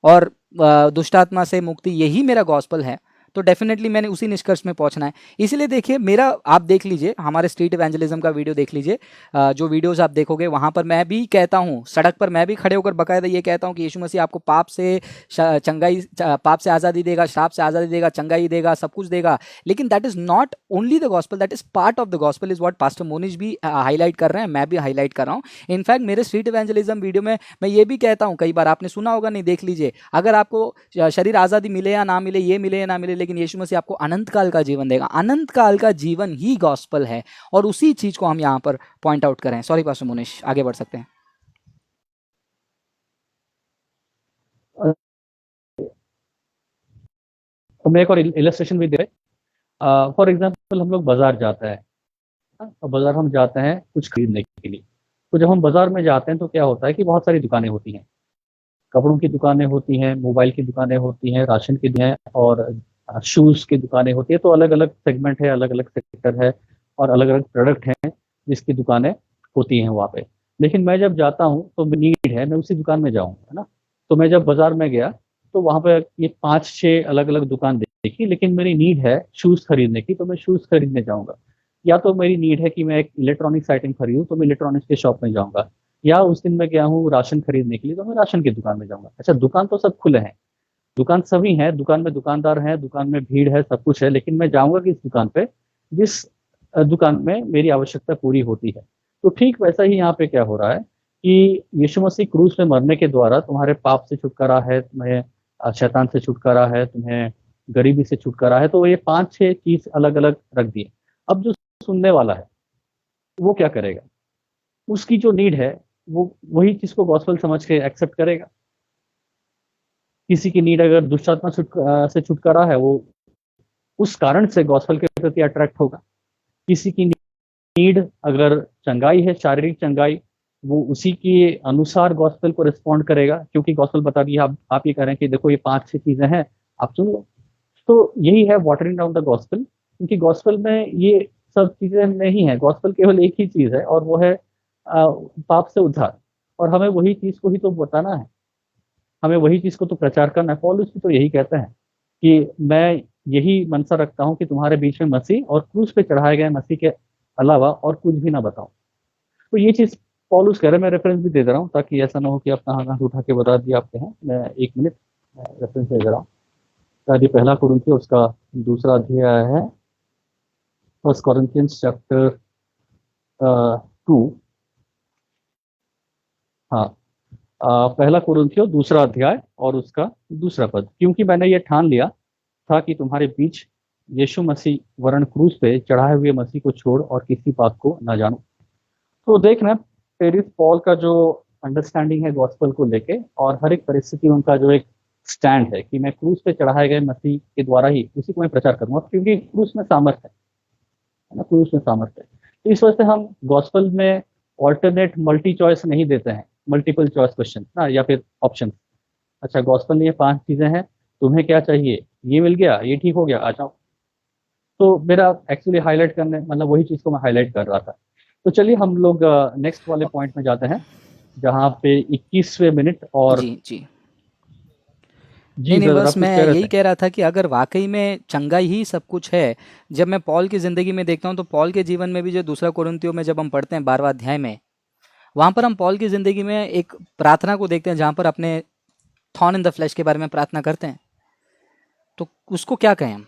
और दुष्टात्मा से मुक्ति यही मेरा गॉस्पल है, तो डेफिनेटली मैंने उसी निष्कर्ष में पहुंचना है। इसीलिए देखिए, मेरा आप देख लीजिए, हमारे स्ट्रीट इवेंजलिज्म का वीडियो देख लीजिए, जो वीडियोस आप देखोगे वहां पर मैं भी कहता हूं, सड़क पर मैं भी खड़े होकर बकायदा ये कहता हूं कि यीशु मसीह आपको पाप से चंगाई, पाप से आज़ादी देगा, श्राप से आज़ादी देगा, चंगाई देगा, सब कुछ देगा। लेकिन that is not only the gospel, that is part of the gospel, is what pastor Monish भी हाईलाइट कर रहे हैं, मैं भी हाईलाइट कर रहा हूँ। इनफैक्ट मेरे स्ट्रीट इवेंजलिज्म वीडियो में मैं ये भी कहता हूँ, कई बार आपने सुना होगा, नहीं देख लीजिए, अगर आपको शरीर आज़ादी मिले या ना मिले, ये मिले या ना मिले, लेकिन यीशु मसीह आपको अनंत काल का जीवन देगा। अनंत काल का जीवन ही गॉस्पल है, और उसी चीज को हम यहाँ पर पॉइंट आउट करें। सॉरी पास्टर मोनिश, आगे बढ़ सकते हैं। तो मैं एक और इलस्ट्रेशन भी दे रहे। फॉर एग्जाम्पल, हम लोग बाजार जाते हैं, और बाजार हम जाते हैं कुछ खरीदने के लिए। तो जब हम बाजार में जाते हैं तो क्या होता है कि बहुत सारी दुकानें होती हैं, कपड़ों की दुकानें होती हैं, मोबाइल की दुकानें होती हैं, राशन की दुकानें, और शूज़ की दुकानें होती है। तो अलग अलग सेगमेंट है, अलग अलग सेक्टर है, और अलग अलग प्रोडक्ट हैं जिसकी दुकानें होती हैं वहाँ पे। लेकिन मैं जब जाता हूँ तो नीड है, मैं उसी दुकान में जाऊँ, है ना। तो मैं जब बाजार में गया तो वहाँ पे ये 5-6 अलग अलग दुकान देखी, लेकिन मेरी नीड है शूज़ खरीदने की, तो मैं शूज़ खरीदने जाऊँगा। या तो मेरी नीड है कि मैं एक इलेक्ट्रॉनिक्स आइटम खरीदूँ, तो मैं इलेक्ट्रॉनिक्स के शॉप में जाऊँगा। या उस दिन मैं गया हूँ राशन खरीदने के लिए, तो मैं राशन की दुकान में जाऊँगा। अच्छा, दुकान तो सब खुले हैं, दुकान सभी हैं, दुकान में दुकानदार हैं, दुकान में भीड़ है, सब कुछ है, लेकिन मैं जाऊँगा किस दुकान पे, जिस दुकान में मेरी आवश्यकता पूरी होती है। तो ठीक वैसा ही यहाँ पे क्या हो रहा है कि यीशु मसीह क्रूस में मरने के द्वारा तुम्हारे पाप से छुटकारा है, तुम्हें शैतान से छुटकारा है, तुम्हें गरीबी से छुटकारा है। तो ये 5-6 चीज़ अलग अलग रख दिए। अब जो सुनने वाला है वो क्या करेगा, उसकी जो नीड है वो वही चीज़ को गॉस्पेल समझ के एक्सेप्ट करेगा। किसी की नीड अगर दुष्टात्मा से छुटकारा है, वो उस कारण से गॉस्पेल के प्रति अट्रैक्ट होगा। किसी की नीड अगर चंगाई है, शारीरिक चंगाई, वो उसी के अनुसार गॉस्पेल को रिस्पॉन्ड करेगा, क्योंकि गॉस्पेल बता दिया, आप ये कह रहे हैं कि देखो ये 5-6 चीजें हैं, आप सुन लो। तो यही है वाटरिंग डाउन द गॉस्पेल, क्योंकि गॉस्पेल में ये सब चीजें नहीं है। गॉस्पेल केवल एक ही चीज है, और वो है पाप से उद्धार। और हमें वही चीज को ही तो बताना है, हमें वही चीज को तो प्रचार करना है। पौलुस भी तो यही कहते हैं कि मैं यही मनसा रखता हूँ कि तुम्हारे बीच में मसीह और क्रूस पे चढ़ाए गए मसीह के अलावा और कुछ भी ना बताऊं। तो ये चीज पौलुस कह रहे हैं। मैं रेफरेंस भी दे दे रहा हूँ, ताकि ऐसा ना हो कि आप कहाँ हाथ उठा के बता दिया आपके हैं। मैं 1 मिनट रेफरेंस दे दे रहा हूँ। शायद ये पहला कुरिन्थियों उसका दूसरा अध्याय है, फर्स्ट कॉरिंथियंस चैप्टर 2। हाँ, पहला कुरिन्थियों दूसरा अध्याय और उसका दूसरा पद। क्योंकि मैंने ये ठान लिया था कि तुम्हारे बीच यीशु मसीह वरण क्रूस पे चढ़ाए हुए मसीह को छोड़ और किसी बात को न जानो। तो देखना, पेरिस पॉल का जो अंडरस्टैंडिंग है गॉस्पल को लेके, और हर एक परिस्थिति उनका जो एक स्टैंड है कि मैं क्रूस पे चढ़ाए गए मसीह के द्वारा ही उसी को मैं प्रचार करूंगा, क्योंकि क्रूस में सामर्थ है ना, क्रूस में सामर्थ है। तो इस वजह से हम गॉस्पल में ऑल्टरनेट मल्टी चॉइस नहीं देते हैं, मल्टीपल चॉइस क्वेश्चन ना, या फिर ऑप्शन। अच्छा, गॉस्पल में ये 5 चीजें हैं, तुम्हें क्या चाहिए, ये मिल गया, ये ठीक हो गया, आ जाओ। तो मेरा एक्चुअली हाईलाइट करने, मतलब वही चीज को मैं हाईलाइट कर रहा था। तो चलिए हम लोग नेक्स्ट वाले पॉइंट में जाते हैं, जहाँ पे 21वें मिनट। और जी जी। जी नहीं नहीं, ब्रदर, बस आप कुछ मैं कह रहे यही थे। कह रहा था कि अगर वाकई में चंगाई ही सब कुछ है, जब मैं पॉल की ज़िंदगी में देखता हूँ तो पॉल के जीवन में भी जो दूसरा कोरिन्थियों में जब हम पढ़ते हैं 12वां अध्याय में, वहाँ पर हम पॉल की ज़िंदगी में एक प्रार्थना को देखते हैं जहाँ पर अपने थॉर्न इन द फ्लैश के बारे में प्रार्थना करते हैं। तो उसको क्या कहें हम?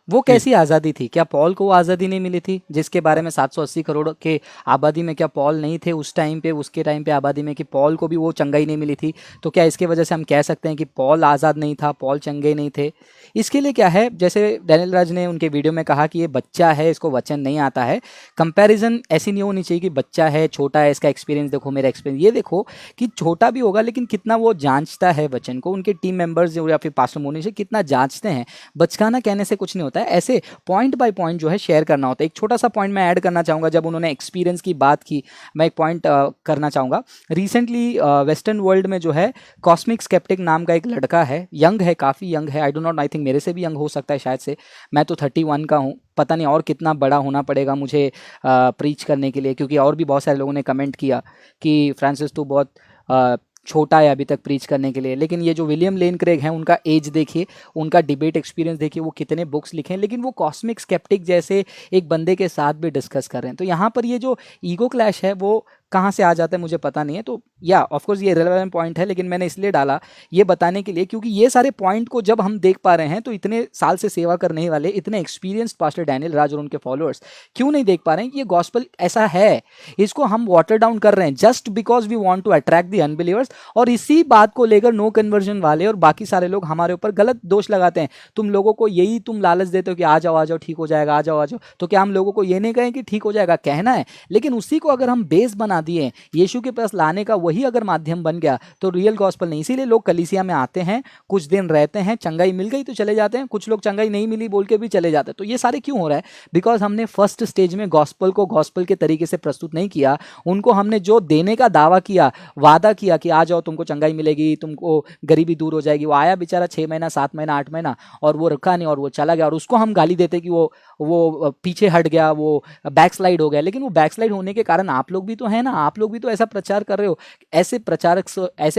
वो जी कैसी आज़ादी थी? क्या पॉल को वो आज़ादी नहीं मिली थी जिसके बारे में 780 करोड़ के आबादी में क्या पॉल नहीं थे उस टाइम पे, उसके टाइम पे आबादी में, कि पॉल को भी वो चंगाई नहीं मिली थी? तो क्या इसके वजह से हम कह सकते हैं कि पॉल आज़ाद नहीं था, पॉल चंगे नहीं थे? इसके लिए क्या है, जैसे डैनियल राज ने उनके वीडियो में कहा कि ये बच्चा है, इसको वचन नहीं आता है। कंपैरिजन ऐसी नहीं होनी चाहिए कि बच्चा है, छोटा है, इसका एक्सपीरियंस देखो, मेरा एक्सपीरियंस ये देखो कि छोटा भी होगा लेकिन कितना वो जांचता है वचन को, उनके टीम मेंबर्स या फिर पास्टर मोनी से कितना जांचते हैं। बचकाना कहने से कुछ नहीं होता है, ऐसे पॉइंट बाय पॉइंट जो है शेयर करना होता है। एक छोटा सा पॉइंट मैं ऐड करना चाहूँगा, जब उन्होंने एक्सपीरियंस की बात की, मैं एक पॉइंट करना चाहूँगा। रिसेंटली वेस्टर्न वर्ल्ड में जो है कॉस्मिक स्केप्टिक नाम का एक लड़का है, यंग है, काफ़ी यंग है, I do not, I think मेरे से भी यंग हो सकता है शायद से, मैं तो 31 का हूँ, पता नहीं और कितना बड़ा होना पड़ेगा मुझे प्रीच करने के लिए, क्योंकि और भी बहुत सारे लोगों ने कमेंट किया कि फ्रांसिस तू बहुत छोटा है अभी तक प्रीच करने के लिए। लेकिन ये जो विलियम लेन क्रेग हैं, उनका एज देखिए, उनका डिबेट एक्सपीरियंस देखिए, वो कितने बुक्स लिखे हैं, लेकिन वो कॉस्मिक स्केप्टिक जैसे एक बंदे के साथ भी डिस्कस कर रहे हैं। तो यहाँ पर ये जो ईगो क्लैश है वो कहाँ से आ जाता है मुझे पता नहीं है। तो या ऑफकोर्स ये रिलेवेंट पॉइंट है, लेकिन मैंने इसलिए डाला ये बताने के लिए क्योंकि ये सारे पॉइंट को जब हम देख पा रहे हैं तो इतने साल से सेवा करने वाले इतने एक्सपीरियंस्ड पास्टर डैनियल राज और उनके फॉलोअर्स क्यों नहीं देख पा रहे हैं कि ये गॉस्पल ऐसा है। इसको हम वाटर डाउन कर रहे हैं just because we want to attract the unbelievers, और इसी बात को लेकर नो कन्वर्जन वाले और बाकी सारे लोग हमारे ऊपर गलत दोष लगाते हैं। तुम लोगों को यही तुम लालच देते हो कि आ जाओ ठीक हो जाएगा, आ जाओ। तो क्या हम लोगों को ये नहीं कहें कि ठीक हो जाएगा, कहना है, लेकिन उसी को अगर हम बेस बना दिए, यीशु के पास लाने का वही अगर माध्यम बन गया तो रियल गॉस्पल नहीं। इसीलिए लोग कलीसिया में आते हैं, कुछ दिन रहते हैं, चंगाई मिल गई तो चले जाते हैं, कुछ लोग चंगाई नहीं मिली बोल के भी चले जाते हैं। तो ये सारे क्यों हो रहा है? बिकॉज हमने फर्स्ट स्टेज में गॉस्पल को गॉस्पल के तरीके से प्रस्तुत नहीं किया। उनको हमने जो देने का दावा किया, वादा किया कि आ जाओ तुमको चंगाई मिलेगी, तुमको गरीबी दूर हो जाएगी, वो आया बेचारा 6 महीना 7 महीना 8 महीना और वो रुका नहीं और वो चला गया, और उसको हम गाली देते कि वो पीछे हट गया, वो बैकस्लाइड हो गया। लेकिन वो बैकस्लाइड होने के कारण आप लोग भी तो है ना, आप लोग भी तो ऐसा प्रचार कर रहे हो। ऐसे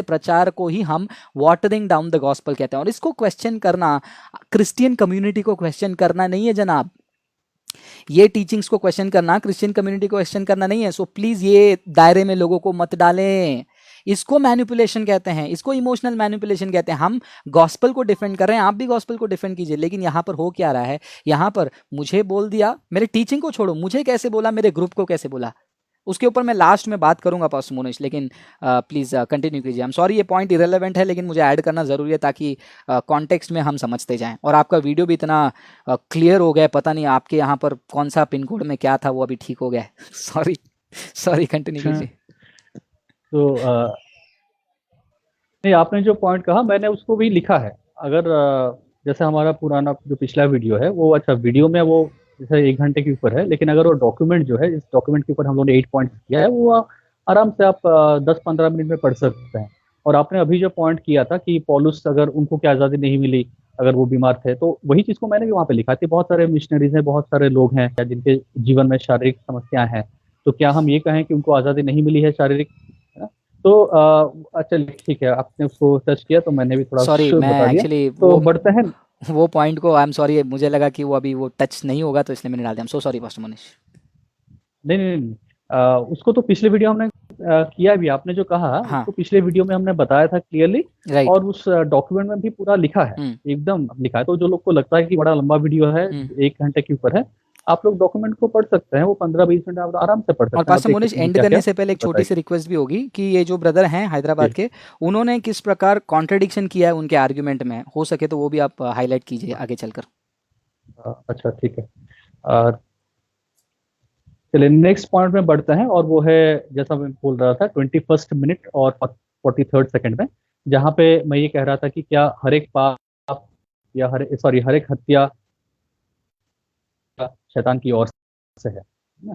प्रचार को ही हम वाटरिंग डाउन द गॉस्पल कहते हैं। और इसको क्वेश्चन करना क्रिश्चियन कम्युनिटी को क्वेश्चन करना नहीं है जनाब, ये टीचिंग्स को क्वेश्चन करना क्रिश्चियन कम्युनिटी को क्वेश्चन करना नहीं है। सो प्लीज ये दायरे में लोगों को मत डालें। इसको मैनिपुलेशन कहते हैं, इसको इमोशनल मैनिपुलेशन कहते हैं। हम गॉस्पल को डिफेंड कर रहे हैं, आप भी गॉस्पल को डिफेंड कीजिए, लेकिन यहाँ पर हो क्या रहा है, यहाँ पर मुझे बोल दिया, मेरे टीचिंग को छोड़ो, मुझे कैसे बोला, मेरे ग्रुप को कैसे बोला, उसके ऊपर मैं लास्ट में बात करूंगा पास्टर मोनिश, लेकिन प्लीज़ कंटिन्यू कीजिए। हम सॉरी ये पॉइंट इरेलेवेंट है, लेकिन मुझे ऐड करना ज़रूरी है ताकि कॉन्टेक्स्ट में हम समझते जाएं। और आपका वीडियो भी इतना क्लियर हो गया है, पता नहीं आपके यहाँ पर कौन सा पिन कोड में क्या था वो अभी ठीक हो गया है। सॉरी सॉरी, कंटिन्यू कीजिए। तो नहीं, आपने जो पॉइंट कहा मैंने उसको भी लिखा है। अगर जैसे हमारा पुराना जो पिछला वीडियो है वो, अच्छा वीडियो में वो जैसे 1 घंटे के ऊपर है, लेकिन अगर वो डॉक्यूमेंट जो है, इस डॉक्यूमेंट के ऊपर हम लोगों ने 8 पॉइंट किया है, वो आराम से आप 10-15 मिनट में पढ़ सकते हैं। और आपने अभी जो पॉइंट किया था कि पौलुस अगर उनको क्या आज़ादी नहीं मिली, अगर वो बीमार थे, तो वही चीज़ को मैंने भी वहाँ पे लिखा थी। बहुत सारे मिशनरीज हैं, बहुत सारे लोग हैं जिनके जीवन में शारीरिक समस्याएं हैं, तो क्या हम ये कहें कि उनको आज़ादी नहीं मिली है शारीरिक, है ना? तो अच्छा ठीक है, आपने उसको टच किया तो मैंने भी थोड़ा सॉरी, मैं बता दिया। एक्चुअली तो बढ़ते हैं। वो पॉइंट को, आई एम सॉरी, मुझे लगा कि वो अभी वो टच नहीं होगा तो इसलिए मैंने डाल दिया। So sorry pastor Manish. नहीं नहीं नहीं, उसको तो पिछले वीडियो हमने किया भी। आपने जो कहा हाँ उसको पिछले वीडियो में हमने बताया था क्लियरली, राइट। और उस डॉक्यूमेंट में भी पूरा लिखा है, एकदम लिखा है। तो जो लोग को लगता है कि बड़ा लंबा वीडियो है, 1 घंटे के ऊपर है, आप लोग डॉक्यूमेंट को पढ़ सकते हैं, वो 15-20 मिनट आप आराम से पढ़ सकते और हैं। आप पास्टर देख मोनिश, सकते हैं एंड क्या करने क्या से पहले एक छोटी सी बताइए। रिक्वेस्ट भी होगी कि ये जो ब्रदर हैं हैदराबाद के, उन्होंने किस प्रकार कॉन्ट्रडिक्शन किया है उनके आर्ग्यूमेंट में, हो सके तो वो भी आप हाईलाइट कीजिए आगे चलकर। अच्छा ठीक है। चलिए नेक्स्ट पॉइंट में बढ़ते हैं, और वो है, जैसा मैं बोल रहा था, 21st मिनट और 43rd सेकंड में, जहाँ पे मैं ये कह रहा था कि क्या हर एक पाप या हर एक हत्या शैतान की ओर से है ना?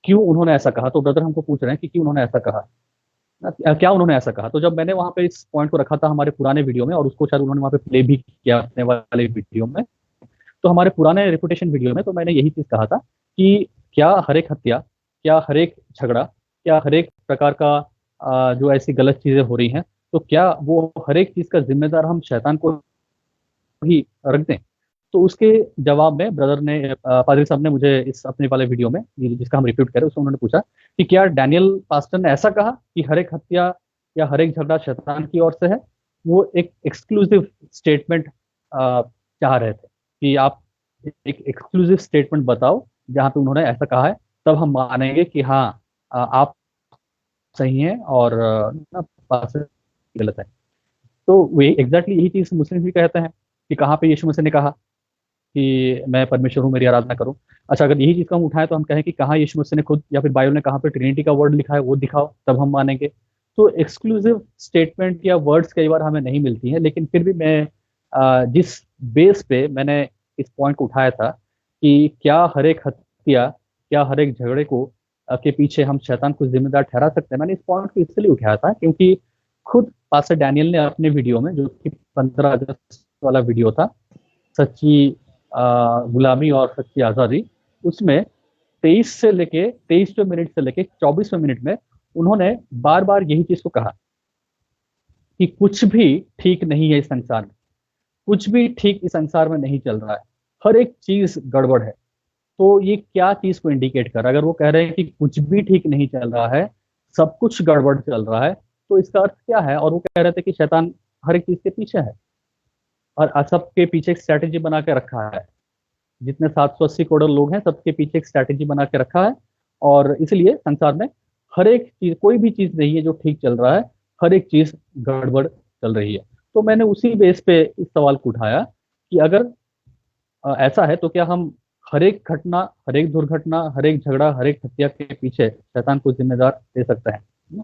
क्यों उन्होंने ऐसा कहा? तो ब्रदर हमको पूछ रहे हैं कि क्यों उन्होंने ऐसा कहा ना, क्या उन्होंने ऐसा कहा। तो जब मैंने वहां पे इस पॉइंट को रखा था हमारे पुराने वीडियो में, और उसको शायद उन्होंने वहां पे प्ले भी किया अपने वाले वीडियो में, तो हमारे पुराने रेपुटेशन वीडियो में तो मैंने यही चीज कहा था कि क्या हर एक हत्या, क्या हर एक झगड़ा, क्या हर एक प्रकार का जो ऐसी गलत चीजें हो रही हैं, तो क्या वो हर एक चीज का जिम्मेदार हम शैतान को ही रख दें? तो उसके जवाब में ब्रदर ने, पादरी साहब ने मुझे इस अपने वाले वीडियो में, जिसका हम रिपीट करें, उसमें उन्होंने पूछा कि क्या डैनियल पास्टर ने ऐसा कहा कि हर एक हत्या या हर एक झगड़ा शैतान की ओर से है? वो एक एक्सक्लूसिव स्टेटमेंट चाह रहे थे कि आप एक एक्सक्लूसिव स्टेटमेंट बताओ जहां पे उन्होंने ऐसा कहा है, तब हम मानेंगे कि हाँ, आप सही हैं और ना, पास्टर गलत है। तो वे एग्जैक्टली यही चीज मुस्लिम भी कहते हैं कि कहाँ पे यीशु मसीह ने कहा कि मैं परमेश्वर हूँ, मेरी आराधना करूँ। अच्छा, अगर यही चीज को हम उठाएं तो हम कहें कि कहाँ यीशु मसीह ने खुद या फिर बाइबल ने कहाँ पे ट्रिनिटी का वर्ड लिखा है वो दिखाओ, तब हम मानेंगे। तो एक्सक्लूसिव स्टेटमेंट या वर्ड्स कई बार हमें नहीं मिलती हैं, लेकिन फिर भी मैं जिस बेस पे मैंने इस पॉइंट को उठाया था कि क्या हर एक हत्या, क्या हर एक झगड़े को के पीछे हम शैतान को जिम्मेदार ठहरा सकते हैं, मैंने इस पॉइंट को इसलिए उठाया था क्योंकि खुद पास्टर डैनियल ने अपने वीडियो में, जो कि 15 अगस्त वाला वीडियो था, सच्ची गुलामी और सच्ची आज़ादी, उसमें 23वें मिनट से लेके 24वें मिनट में उन्होंने बार बार यही चीज को कहा कि कुछ भी ठीक नहीं है इस संसार में, कुछ भी ठीक इस संसार में नहीं चल रहा है, हर एक चीज गड़बड़ है। तो ये क्या चीज को इंडिकेट कर रहा है? अगर वो कह रहे हैं कि कुछ भी ठीक नहीं चल रहा है, सब कुछ गड़बड़ चल रहा है, तो इसका अर्थ क्या है? और वो कह रहे थे कि शैतान हर एक चीज के पीछे है, और सबके पीछे एक स्ट्रैटेजी बना के रखा है। जितने 780 करोड़ लोग हैं, सबके पीछे एक स्ट्रैटेजी बना के रखा है, और इसलिए संसार में हर एक चीज, कोई भी चीज नहीं है जो ठीक चल रहा है, हर एक चीज गड़बड़ चल रही है। तो मैंने उसी बेस पे इस सवाल को उठाया कि अगर ऐसा है तो क्या हम हर एक घटना, हर एक दुर्घटना, हर एक झगड़ा, हर एक हत्या के पीछे शैतान को जिम्मेदार दे सकते हैं?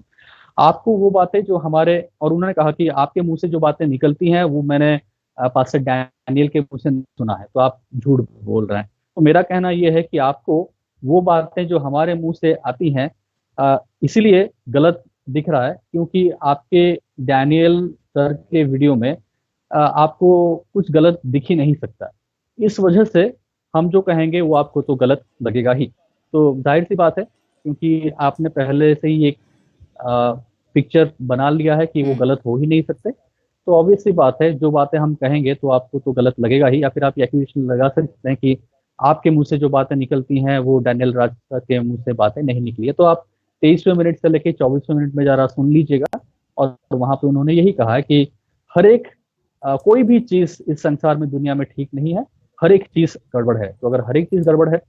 आपको वो बातें जो हमारे, और उन्होंने कहा कि आपके मुंह से जो बातें निकलती हैं वो मैंने पास्टर डैनियल के मुंह से सुना है, तो आप झूठ बोल रहे हैं। तो मेरा कहना यह है कि आपको वो बातें जो हमारे मुंह से आती हैं इसीलिए गलत दिख रहा है क्योंकि आपके डैनियल सर के वीडियो में आपको कुछ गलत दिख ही नहीं सकता। इस वजह से हम जो कहेंगे वो आपको तो गलत लगेगा ही। तो जाहिर सी बात है, क्योंकि आपने पहले से ही एक पिक्चर बना लिया है कि वो गलत हो ही नहीं सकते, तो ऑब्वियस सी बात है जो बातें हम कहेंगे तो आपको तो गलत लगेगा ही, या फिर आप एक्यूजेशन लगा सकते हैं कि आपके मुंह से जो बातें निकलती हैं वो डैनियल राज के मुंह से बातें नहीं निकली है। तो आप 23वें मिनट से लेकर 24वें मिनट में जरा सुन लीजिएगा, और वहां पे उन्होंने यही कहा है कि हर एक कोई भी चीज इस संसार में, दुनिया में ठीक नहीं है, हर एक चीज गड़बड़ है। तो अगर हर एक चीज गड़बड़ है,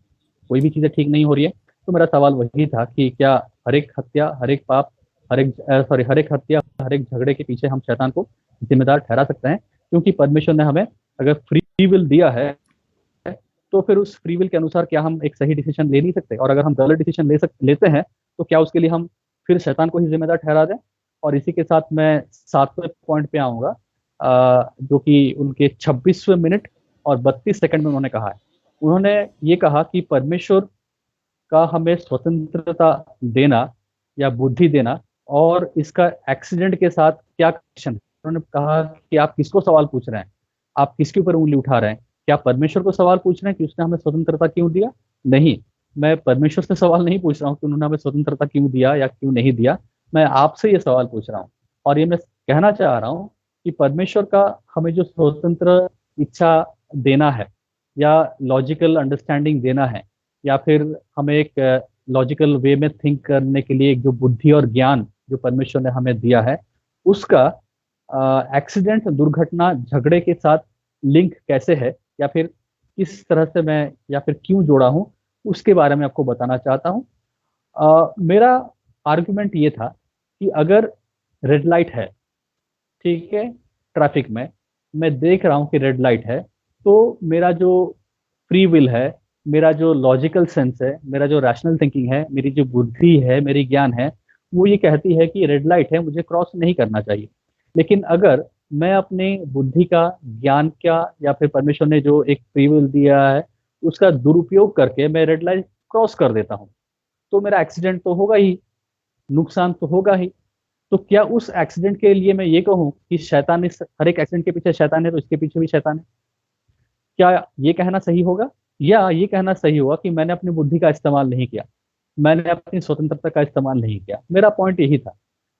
कोई भी चीजें ठीक नहीं हो रही है, तो मेरा सवाल वही था कि क्या हर एक हत्या, हर एक पाप, हर एक हत्या, हर एक झगड़े के पीछे हम शैतान को जिम्मेदार ठहरा सकते हैं? क्योंकि परमेश्वर ने हमें अगर फ्री विल दिया है, तो फिर उस फ्री विल के अनुसार क्या हम एक सही डिसीजन ले नहीं सकते? और अगर हम गलत डिसीजन लेते हैं, तो क्या उसके लिए हम फिर शैतान को ही जिम्मेदार ठहरा दें? और इसी के साथ मैं 7वें पॉइंट पे आऊंगा, जो कि उनके 26वें मिनट और 32 सेकंड में उन्होंने कहा है। उन्होंने ये कहा कि परमेश्वर का हमें स्वतंत्रता देना या बुद्धि देना और इसका एक्सीडेंट के साथ क्या कनेक्शन है? उन्होंने कहा कि आप किसको सवाल पूछ रहे हैं, आप किसके ऊपर उंगली उठा रहे हैं? क्या परमेश्वर को सवाल पूछ रहे हैं कि उसने हमें स्वतंत्रता क्यों दिया? नहीं, मैं परमेश्वर से सवाल नहीं पूछ रहा हूँ कि उन्होंने हमें स्वतंत्रता क्यों दिया या क्यों नहीं दिया। मैं आपसे ये सवाल पूछ रहा हूँ, और ये मैं कहना चाह रहा हूँ कि परमेश्वर का हमें जो स्वतंत्र इच्छा देना है, या लॉजिकल अंडरस्टैंडिंग देना है, या फिर हमें एक लॉजिकल वे में थिंक करने के लिए एक जो बुद्धि और ज्ञान जो परमेश्वर ने हमें दिया है, उसका एक्सीडेंट, दुर्घटना, झगड़े के साथ लिंक कैसे है, या फिर किस तरह से मैं, या फिर क्यों जोड़ा हूं, उसके बारे में आपको बताना चाहता हूं। मेरा आर्गुमेंट ये था कि अगर रेड लाइट है, ठीक है, ट्रैफिक में मैं देख रहा हूं कि रेड लाइट है, तो मेरा जो फ्री विल है मेरा जो लॉजिकल सेंस है, मेरा जो रैशनल थिंकिंग है, मेरी जो बुद्धि है, मेरी ज्ञान है, वो ये कहती है कि रेड लाइट है, मुझे क्रॉस नहीं करना चाहिए। लेकिन अगर मैं अपने बुद्धि का, ज्ञान का, या फिर परमेश्वर ने जो एक फ्री विल दिया है उसका दुरुपयोग करके मैं रेड लाइट क्रॉस कर देता हूँ, तो मेरा एक्सीडेंट तो होगा ही, नुकसान तो होगा ही। तो क्या उस एक्सीडेंट के लिए मैं ये कहूँ कि शैतान, इस हर एक एक्सीडेंट के पीछे शैतान है तो इसके पीछे भी शैतान है? क्या ये कहना सही होगा? या ये कहना सही होगा कि मैंने अपनी बुद्धि का इस्तेमाल नहीं किया, मैंने अपनी स्वतंत्रता का इस्तेमाल नहीं किया? मेरा पॉइंट यही था,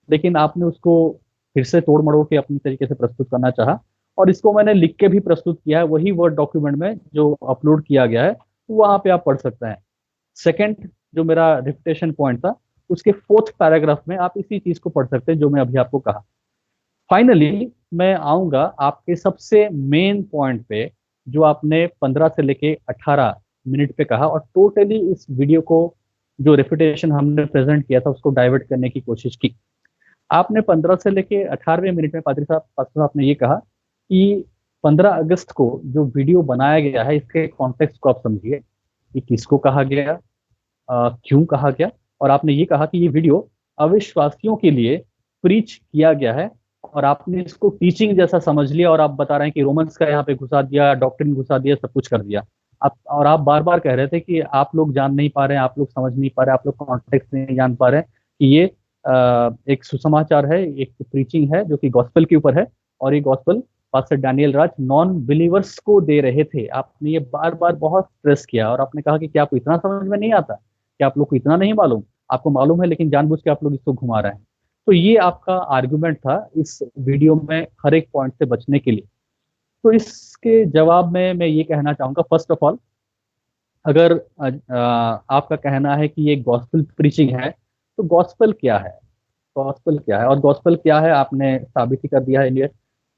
लेकिन आपने उसको फिर से तोड़ मड़ोड़ के अपनी तरीके से प्रस्तुत करना चाहा, और इसको मैंने लिख के भी प्रस्तुत किया है, वही वर्ड डॉक्यूमेंट में जो अपलोड किया गया है, वहां पे आप पढ़ सकते हैं। सेकंड जो मेरा रिपिटेशन पॉइंट था, उसके फोर्थ पैराग्राफ में आप इसी चीज को पढ़ सकते हैं जो मैं अभी आपको कहा। फाइनली मैं आऊंगा आपके सबसे मेन पॉइंट पे, जो आपने 15 से लेके 18 मिनट पे कहा, और टोटली इस वीडियो को, जो रेपुटेशन हमने प्रेजेंट किया था, उसको डाइवर्ट करने की कोशिश की। आपने 15 से लेके 18वें मिनट में पात्र साहब आपने ये कहा कि 15 अगस्त को जो वीडियो बनाया गया है, इसके कॉन्टेक्स्ट को आप समझिए कि किसको कहा गया, क्यों कहा गया। और आपने ये कहा कि ये वीडियो अविश्वासियों के लिए प्रीच किया गया है, और आपने इसको टीचिंग जैसा समझ लिया, और आप बता रहे हैं कि रोमन्स का यहाँ पे घुसा दिया, डॉक्ट्रिन घुसा दिया, सब कुछ कर दिया। आप बार बार कह रहे थे कि आप लोग जान नहीं पा रहे हैं, आप लोग समझ नहीं पा रहे, आप लोग कॉन्टेक्स्ट नहीं जान पा रहे हैं कि ये एक सुसमाचार है, एक प्रीचिंग है जो कि गॉस्पेल के ऊपर है, और ये गॉस्पेल पास्टर डैनियल राज नॉन बिलीवर्स को दे रहे थे। आपने ये बार बार बहुत स्ट्रेस किया, और आपने कहा कि क्या आपको इतना समझ में नहीं आता, क्या आप लोग को इतना नहीं मालूम? आपको मालूम है, लेकिन जानबूझ के आप लोग इसको घुमा रहे हैं। तो ये आपका आर्गुमेंट था इस वीडियो में हर एक पॉइंट से बचने के लिए। तो इसके जवाब में मैं ये कहना चाहूंगा, फर्स्ट ऑफ ऑल, अगर आपका कहना है कि ये गॉस्पेल प्रीचिंग है, तो गॉस्पेल क्या है? गॉस्पेल क्या है और गॉस्पेल क्या है, आपने साबित ही कर दिया है। इंडिया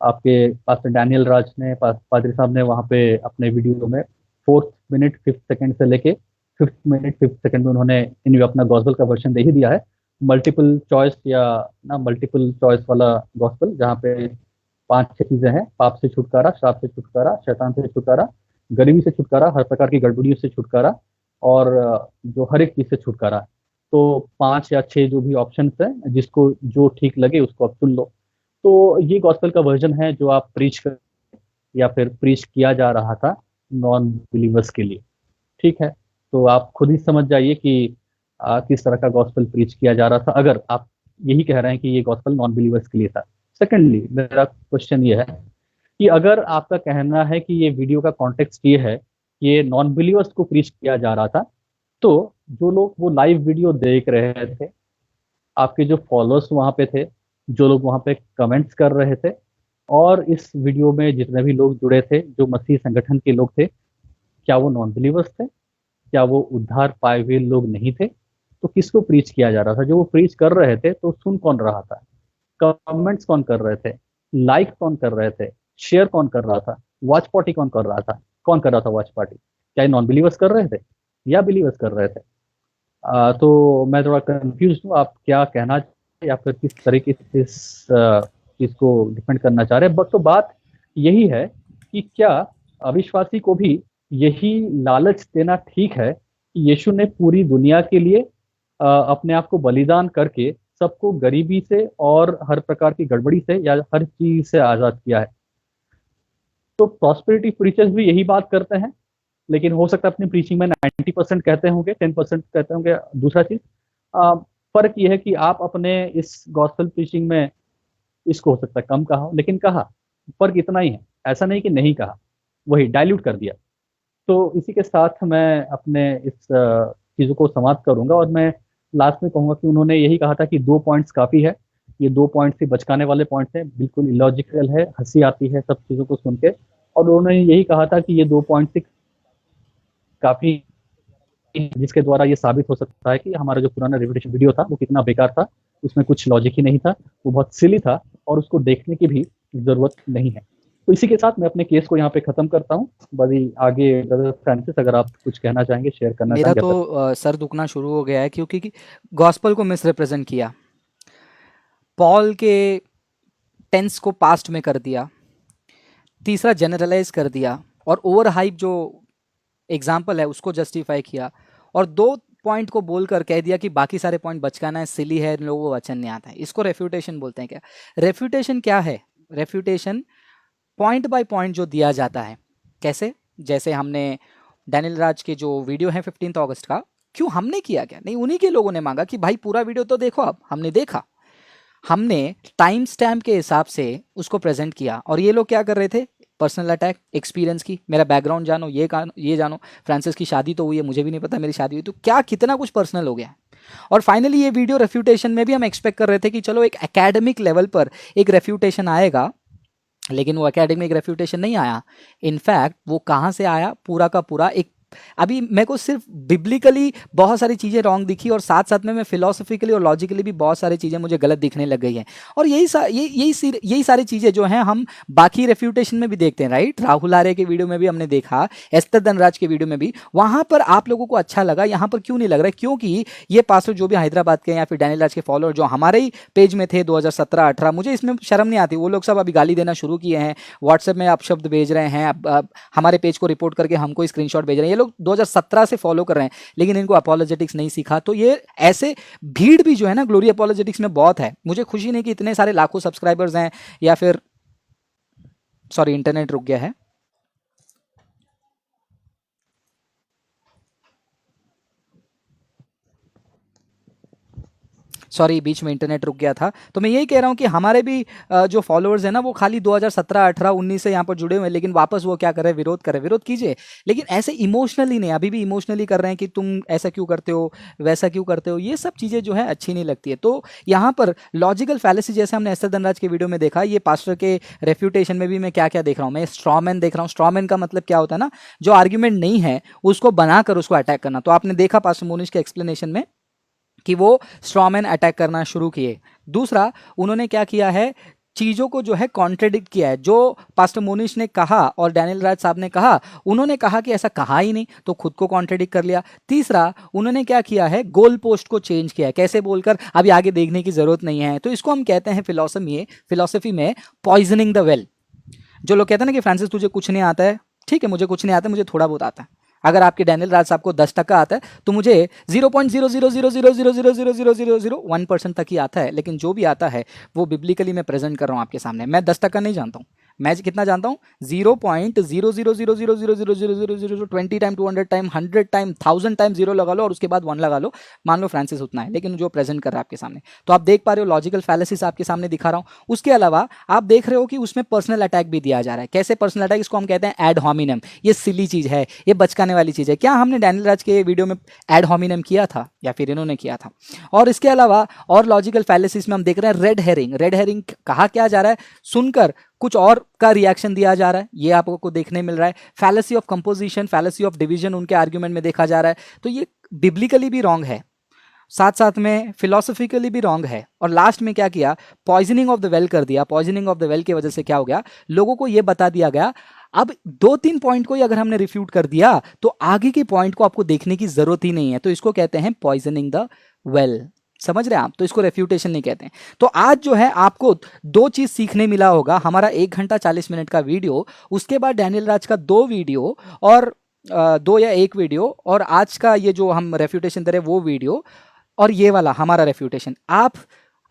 आपके पास्टर डैनियल राज ने, पादरी साहब ने वहाँ पे अपने वीडियो में 4th मिनट 5th सेकंड से लेके 5th मिनट 5th सेकंड में उन्होंने इन अपना गॉस्पेल का वर्जन दे ही दिया है। मल्टीपल चॉइस, या ना मल्टीपल चॉइस वाला गॉस्पेल, जहाँ पे 5-6 चीजें हैं: पाप से छुटकारा, श्राप से छुटकारा, शैतान से छुटकारा, गरीबी से छुटकारा, हर प्रकार की गड़बड़ियों से छुटकारा, और जो हर एक चीज से छुटकारा। तो 5 या 6 जो भी ऑप्शन है, जिसको जो ठीक लगे उसको आप चुन लो। तो ये गॉस्पेल का वर्जन है जो आप प्रीच कर, या फिर प्रीच किया जा रहा था नॉन बिलीवर्स के लिए। ठीक है, तो आप खुद ही समझ जाइए कि किस तरह का गॉस्पेल प्रीच किया जा रहा था, अगर आप यही कह रहे हैं कि ये गॉस्पेल नॉन बिलीवर्स के लिए था। सेकेंडली मेरा क्वेश्चन ये है कि अगर आपका कहना है कि ये वीडियो का कॉन्टेक्स्ट ये है कि ये नॉन बिलीवर्स को प्रीच किया जा रहा था, तो जो लोग वो लाइव वीडियो देख रहे थे, आपके जो फॉलोअर्स वहां पे थे, जो लोग वहां पे कमेंट्स कर रहे थे, और इस वीडियो में जितने भी लोग जुड़े थे जो मसीह संगठन के लोग थे, क्या वो नॉन बिलीवर्स थे? क्या वो उद्धार पाए हुए लोग नहीं थे? तो किसको प्रीच किया जा रहा था? जो वो प्रीच कर रहे थे तो सुन कौन रहा था? कमेंट्स कौन कर रहे थे? लाइक कौन कर रहे थे? शेयर कौन कर रहा था? वॉच पार्टी कौन कर रहा था? कौन कर रहा था वॉच पार्टी? क्या ये नॉन बिलीवर्स कर रहे थे या बिलीवर्स कर रहे थे? तो मैं थोड़ा कंफ्यूज हूँ, आप क्या कहना या फिर किस तरीके से इस चीज को डिफेंड करना चाह रहे हैं। बट तो बात यही है कि क्या अविश्वासी को भी यही लालच देना ठीक है कि यीशु ने पूरी दुनिया के लिए अपने आप को बलिदान करके सबको गरीबी से और हर प्रकार की गड़बड़ी से या हर चीज से आजाद किया है? तो प्रॉस्पेरिटी प्रीचर्स भी यही बात करते हैं, लेकिन हो सकता है अपनी प्रीचिंग में 90% कहते होंगे, 10% कहते होंगे दूसरा चीज। फर्क ये है कि आप अपने इस गॉस्पेल प्रीचिंग में इसको हो सकता है कम कहा हो, लेकिन कहा। फर्क इतना ही है, ऐसा नहीं कि नहीं कहा, वही डाइल्यूट कर दिया। तो इसी के साथ मैं अपने इस चीज़ों को समाप्त करूंगा, और मैं लास्ट में कहूंगा कि उन्होंने यही कहा था कि 2 पॉइंट्स काफ़ी है। ये 2 पॉइंट्स ही बचकाने वाले पॉइंट्स हैं, बिल्कुल इलॉजिकल है, हंसी आती है सब चीज़ों को सुन के। और उन्होंने यही कहा था कि ये 2 पॉइंट्स ही काफ़ी, जिसके द्वारा ये साबित हो सकता है कि हमारा जो पुराना रिपीटेशन वीडियो था वो कितना बेकार था, उसमें कुछ लॉजिक ही नहीं था, वो बहुत सिली था, और उसको देखने की भी जरूरत नहीं है। तो इसी के साथ मैं अपने केस को यहाँ पे खत्म करता हूँ। बड़ी आगे ब्रदर फ्रांसिस, अगर आप कुछ कहना चाहेंगे, शेयर करना मेरा चाहेंगे तो सर। सर दुखना शुरू हो गया है, क्योंकि गॉस्पल को मिस रिप्रेजेंट किया, पॉल के टेंस को पास्ट में कर दिया, तीसरा जनरलाइज कर दिया, और ओवर हाइप जो एग्जाम्पल है उसको जस्टिफाई किया, और 2 पॉइंट को बोलकर कह दिया कि बाकी सारे पॉइंट बचकाना है, सिली है, इन लोगों को वचन नहीं आता है। इसको रेफ्यूटेशन बोलते हैं क्या? रेफ्यूटेशन क्या है? रेफ्यूटेशन पॉइंट बाय पॉइंट जो दिया जाता है। कैसे? जैसे हमने डैनियल राज के जो वीडियो है 15 अगस्त का, क्यों हमने किया क्या? नहीं, उन्हीं के लोगों ने मांगा कि भाई पूरा वीडियो तो देखो। अब हमने देखा, हमने टाइम स्टैम्प के हिसाब से उसको प्रेजेंट किया, और ये लोग क्या कर रहे थे? पर्सनल अटैक, एक्सपीरियंस की, मेरा बैकग्राउंड जानो, ये जानो, फ्रांसिस की शादी तो हुई है, मुझे भी नहीं पता मेरी शादी हुई, तो क्या कितना कुछ पर्सनल हो गया है। और फाइनली ये वीडियो रेफ्यूटेशन में भी हम एक्सपेक्ट कर रहे थे कि चलो एक एकेडमिक लेवल पर एक रेफ्यूटेशन आएगा, लेकिन वो एकेडमिक रेफ्यूटेशन नहीं आया। इनफैक्ट वो कहाँ से आया? पूरा का पूरा एक, अभी मेरे को सिर्फ बिब्लिकली बहुत सारी चीज़ें रॉन्ग दिखी, और साथ साथ में मैं फिलोसफिकली और लॉजिकली भी बहुत सारी चीज़ें मुझे गलत दिखने लग गई हैं। और यही सारी चीज़ें जो हैं हम बाकी रेफ्यूटेशन में भी देखते हैं, राइट? राहुल आर्य के वीडियो में भी हमने देखा, एस्तर धनराज के वीडियो में भी, वहाँ पर आप लोगों को अच्छा लगा, यहाँ पर क्यों नहीं लग रहा है? क्योंकि ये पास्टर जो भी हैदराबाद के या फिर डैनियल राज के फॉलोअर जो हमारे ही पेज में थे 2017-18, मुझे इसमें शर्म नहीं आती, वो लोग सब अभी गाली देना शुरू किए हैं, व्हाट्सएप में आप शब्द भेज रहे हैं, अब हमारे पेज को रिपोर्ट करके हमको स्क्रीनशॉट भेज रहे हैं। ये लोग 2017 से फॉलो कर रहे हैं, लेकिन इनको अपोलोजेटिक्स नहीं सीखा। तो ये ऐसे भीड़ भी जो है ना ग्लोरी अपोलोजेटिक्स में बहुत है। मुझे खुशी नहीं कि इतने सारे लाखों सब्सक्राइबर्स हैं, या फिर सॉरी इंटरनेट रुक गया है। सॉरी, बीच में इंटरनेट रुक गया था। तो मैं यही कह रहा हूँ कि हमारे भी जो फॉलोअर्स हैं ना, वो खाली 2017, 18, 19 से यहाँ पर जुड़े हुए हैं, लेकिन वापस वो क्या कर रहे हैं? विरोध कर रहे हैं। विरोध कीजिए, लेकिन ऐसे इमोशनली नहीं, अभी भी इमोशनली कर रहे हैं कि तुम ऐसा क्यों करते हो, वैसा क्यों करते हो। ये सब चीज़ें जो है अच्छी नहीं लगती है। तो यहाँ पर लॉजिकल फैलेसी जैसे हमने एस्तर धनराज के वीडियो में देखा, ये पास्टर के रेफ्यूटेशन में भी मैं क्या क्या देख रहा हूँ? मैं स्ट्रॉमैन देख रहा हूँ। स्ट्रॉमैन का मतलब क्या होता है ना, जो आर्ग्यूमेंट नहीं है उसको बनाकर उसको अटैक करना। तो आपने देखा पास्टर मोनिश के एक्सप्लेनेशन में कि वो स्ट्रॉमैन अटैक करना शुरू किए। दूसरा, उन्होंने क्या किया है? चीज़ों को जो है कॉन्ट्रडिक्ट किया है। जो पास्टर मोनिश ने कहा और डैनियल राज साहब ने कहा, उन्होंने कहा कि ऐसा कहा ही नहीं, तो खुद को कॉन्ट्रडिक्ट कर लिया। तीसरा, उन्होंने क्या किया है? गोल पोस्ट को चेंज किया है। कैसे? बोलकर अभी आगे देखने की जरूरत नहीं है। तो इसको हम कहते हैं फिलोसफी में पॉइजनिंग द वेल। जो लोग कहते हैं ना कि फ्रांसिस तुझे कुछ नहीं आता है, ठीक है, मुझे कुछ नहीं आता है, मुझे थोड़ा बहुत आता है। अगर आपके डैनियल राज साहब को 10% आता है, तो मुझे 0.00000000001% तक ही आता है। लेकिन जो भी आता है वो बिब्लिकली मैं प्रेजेंट कर रहा हूँ आपके सामने। मैं 10% नहीं जानता हूँ, मैं कितना जानता हूँ? 0.00000000000 20 time, 200 time, 100 time, 1000 time zero लगा लो और उसके बाद 1 लगा लो, मान लो फ्रांसिस उतना है, लेकिन जो प्रेजेंट कर रहा है आपके सामने। तो आप देख पा रहे हो लॉजिकल फैलेसिस आपके सामने दिखा रहा हूँ। उसके अलावा आप देख रहे हो कि उसमें पर्सनल अटैक भी दिया जा रहा है। कैसे पर्सनल अटैक? इसको हम कहते हैं एड होमिनम। ये सिली चीज़ है, ये बचकाने वाली चीज़ है। क्या हमने डैनियल राज के वीडियो में एड होमिनम किया था, या फिर इन्होंने किया था? और इसके अलावा और लॉजिकल फैलेसिस में हम देख रहे हैं रेड हेरिंग। रेड हेरिंग कहा क्या जा रहा है? सुनकर कुछ और का रिएक्शन दिया जा रहा है, ये आपको देखने मिल रहा है। Fallacy of composition, fallacy of division उनके आर्ग्यूमेंट में देखा जा रहा है। तो ये बिब्लिकली भी रॉन्ग है, साथ साथ में फिलोसफिकली भी रॉन्ग है। और लास्ट में क्या किया? पॉइजनिंग ऑफ द वेल कर दिया। पॉइजनिंग ऑफ द वेल की वजह से क्या हो गया? लोगों को ये बता दिया गया, अब 2-3 पॉइंट को ही अगर हमने रिफ्यूट कर दिया तो आगे के पॉइंट को आपको देखने की जरूरत ही नहीं है। तो इसको कहते हैं पॉइजनिंग द वेल। समझ रहे हैं आप? तो इसको रेफ्यूटेशन नहीं कहते हैं। तो आज जो है आपको 2 चीज सीखने मिला होगा। हमारा 1 घंटा 40 मिनट का वीडियो, उसके बाद डैनियल राज का 2 वीडियो, और 2 या 1 वीडियो, और आज का ये जो हम रेफ्यूटेशन दे रहे हैं वो वीडियो, और ये वाला हमारा रेफ्यूटेशन। आप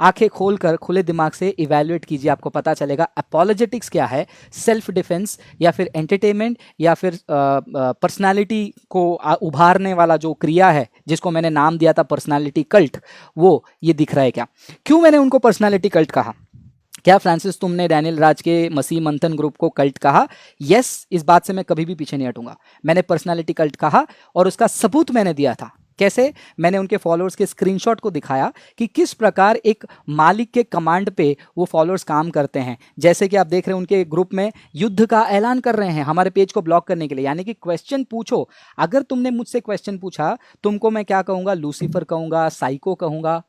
आंखें खोलकर खुले दिमाग से इवैल्यूएट कीजिए, आपको पता चलेगा अपोलोजेटिक्स क्या है, सेल्फ डिफेंस या फिर एंटरटेनमेंट या फिर पर्सनालिटी को उभारने वाला जो क्रिया है जिसको मैंने नाम दिया था पर्सनालिटी कल्ट, वो ये दिख रहा है क्या? क्यों मैंने उनको पर्सनालिटी कल्ट कहा? क्या फ्रांसिस तुमने डैनियल राज के मसीह मंथन ग्रुप को कल्ट कहा? यस, इस बात से मैं कभी भी पीछे नहीं हटूंगा। मैंने पर्सनालिटी कल्ट कहा और उसका सबूत मैंने दिया था। कैसे? मैंने उनके फॉलोअर्स के स्क्रीनशॉट को दिखाया कि किस प्रकार एक मालिक के कमांड पे वो फॉलोअर्स काम करते हैं। जैसे कि आप देख रहे हैं उनके ग्रुप में युद्ध का ऐलान कर रहे हैं हमारे पेज को ब्लॉक करने के लिए। यानी कि क्वेश्चन पूछो, अगर तुमने मुझसे क्वेश्चन पूछा, तुमको मैं क्या कहूँगा? लूसीफर कहूँगा, साइको कहूँगा।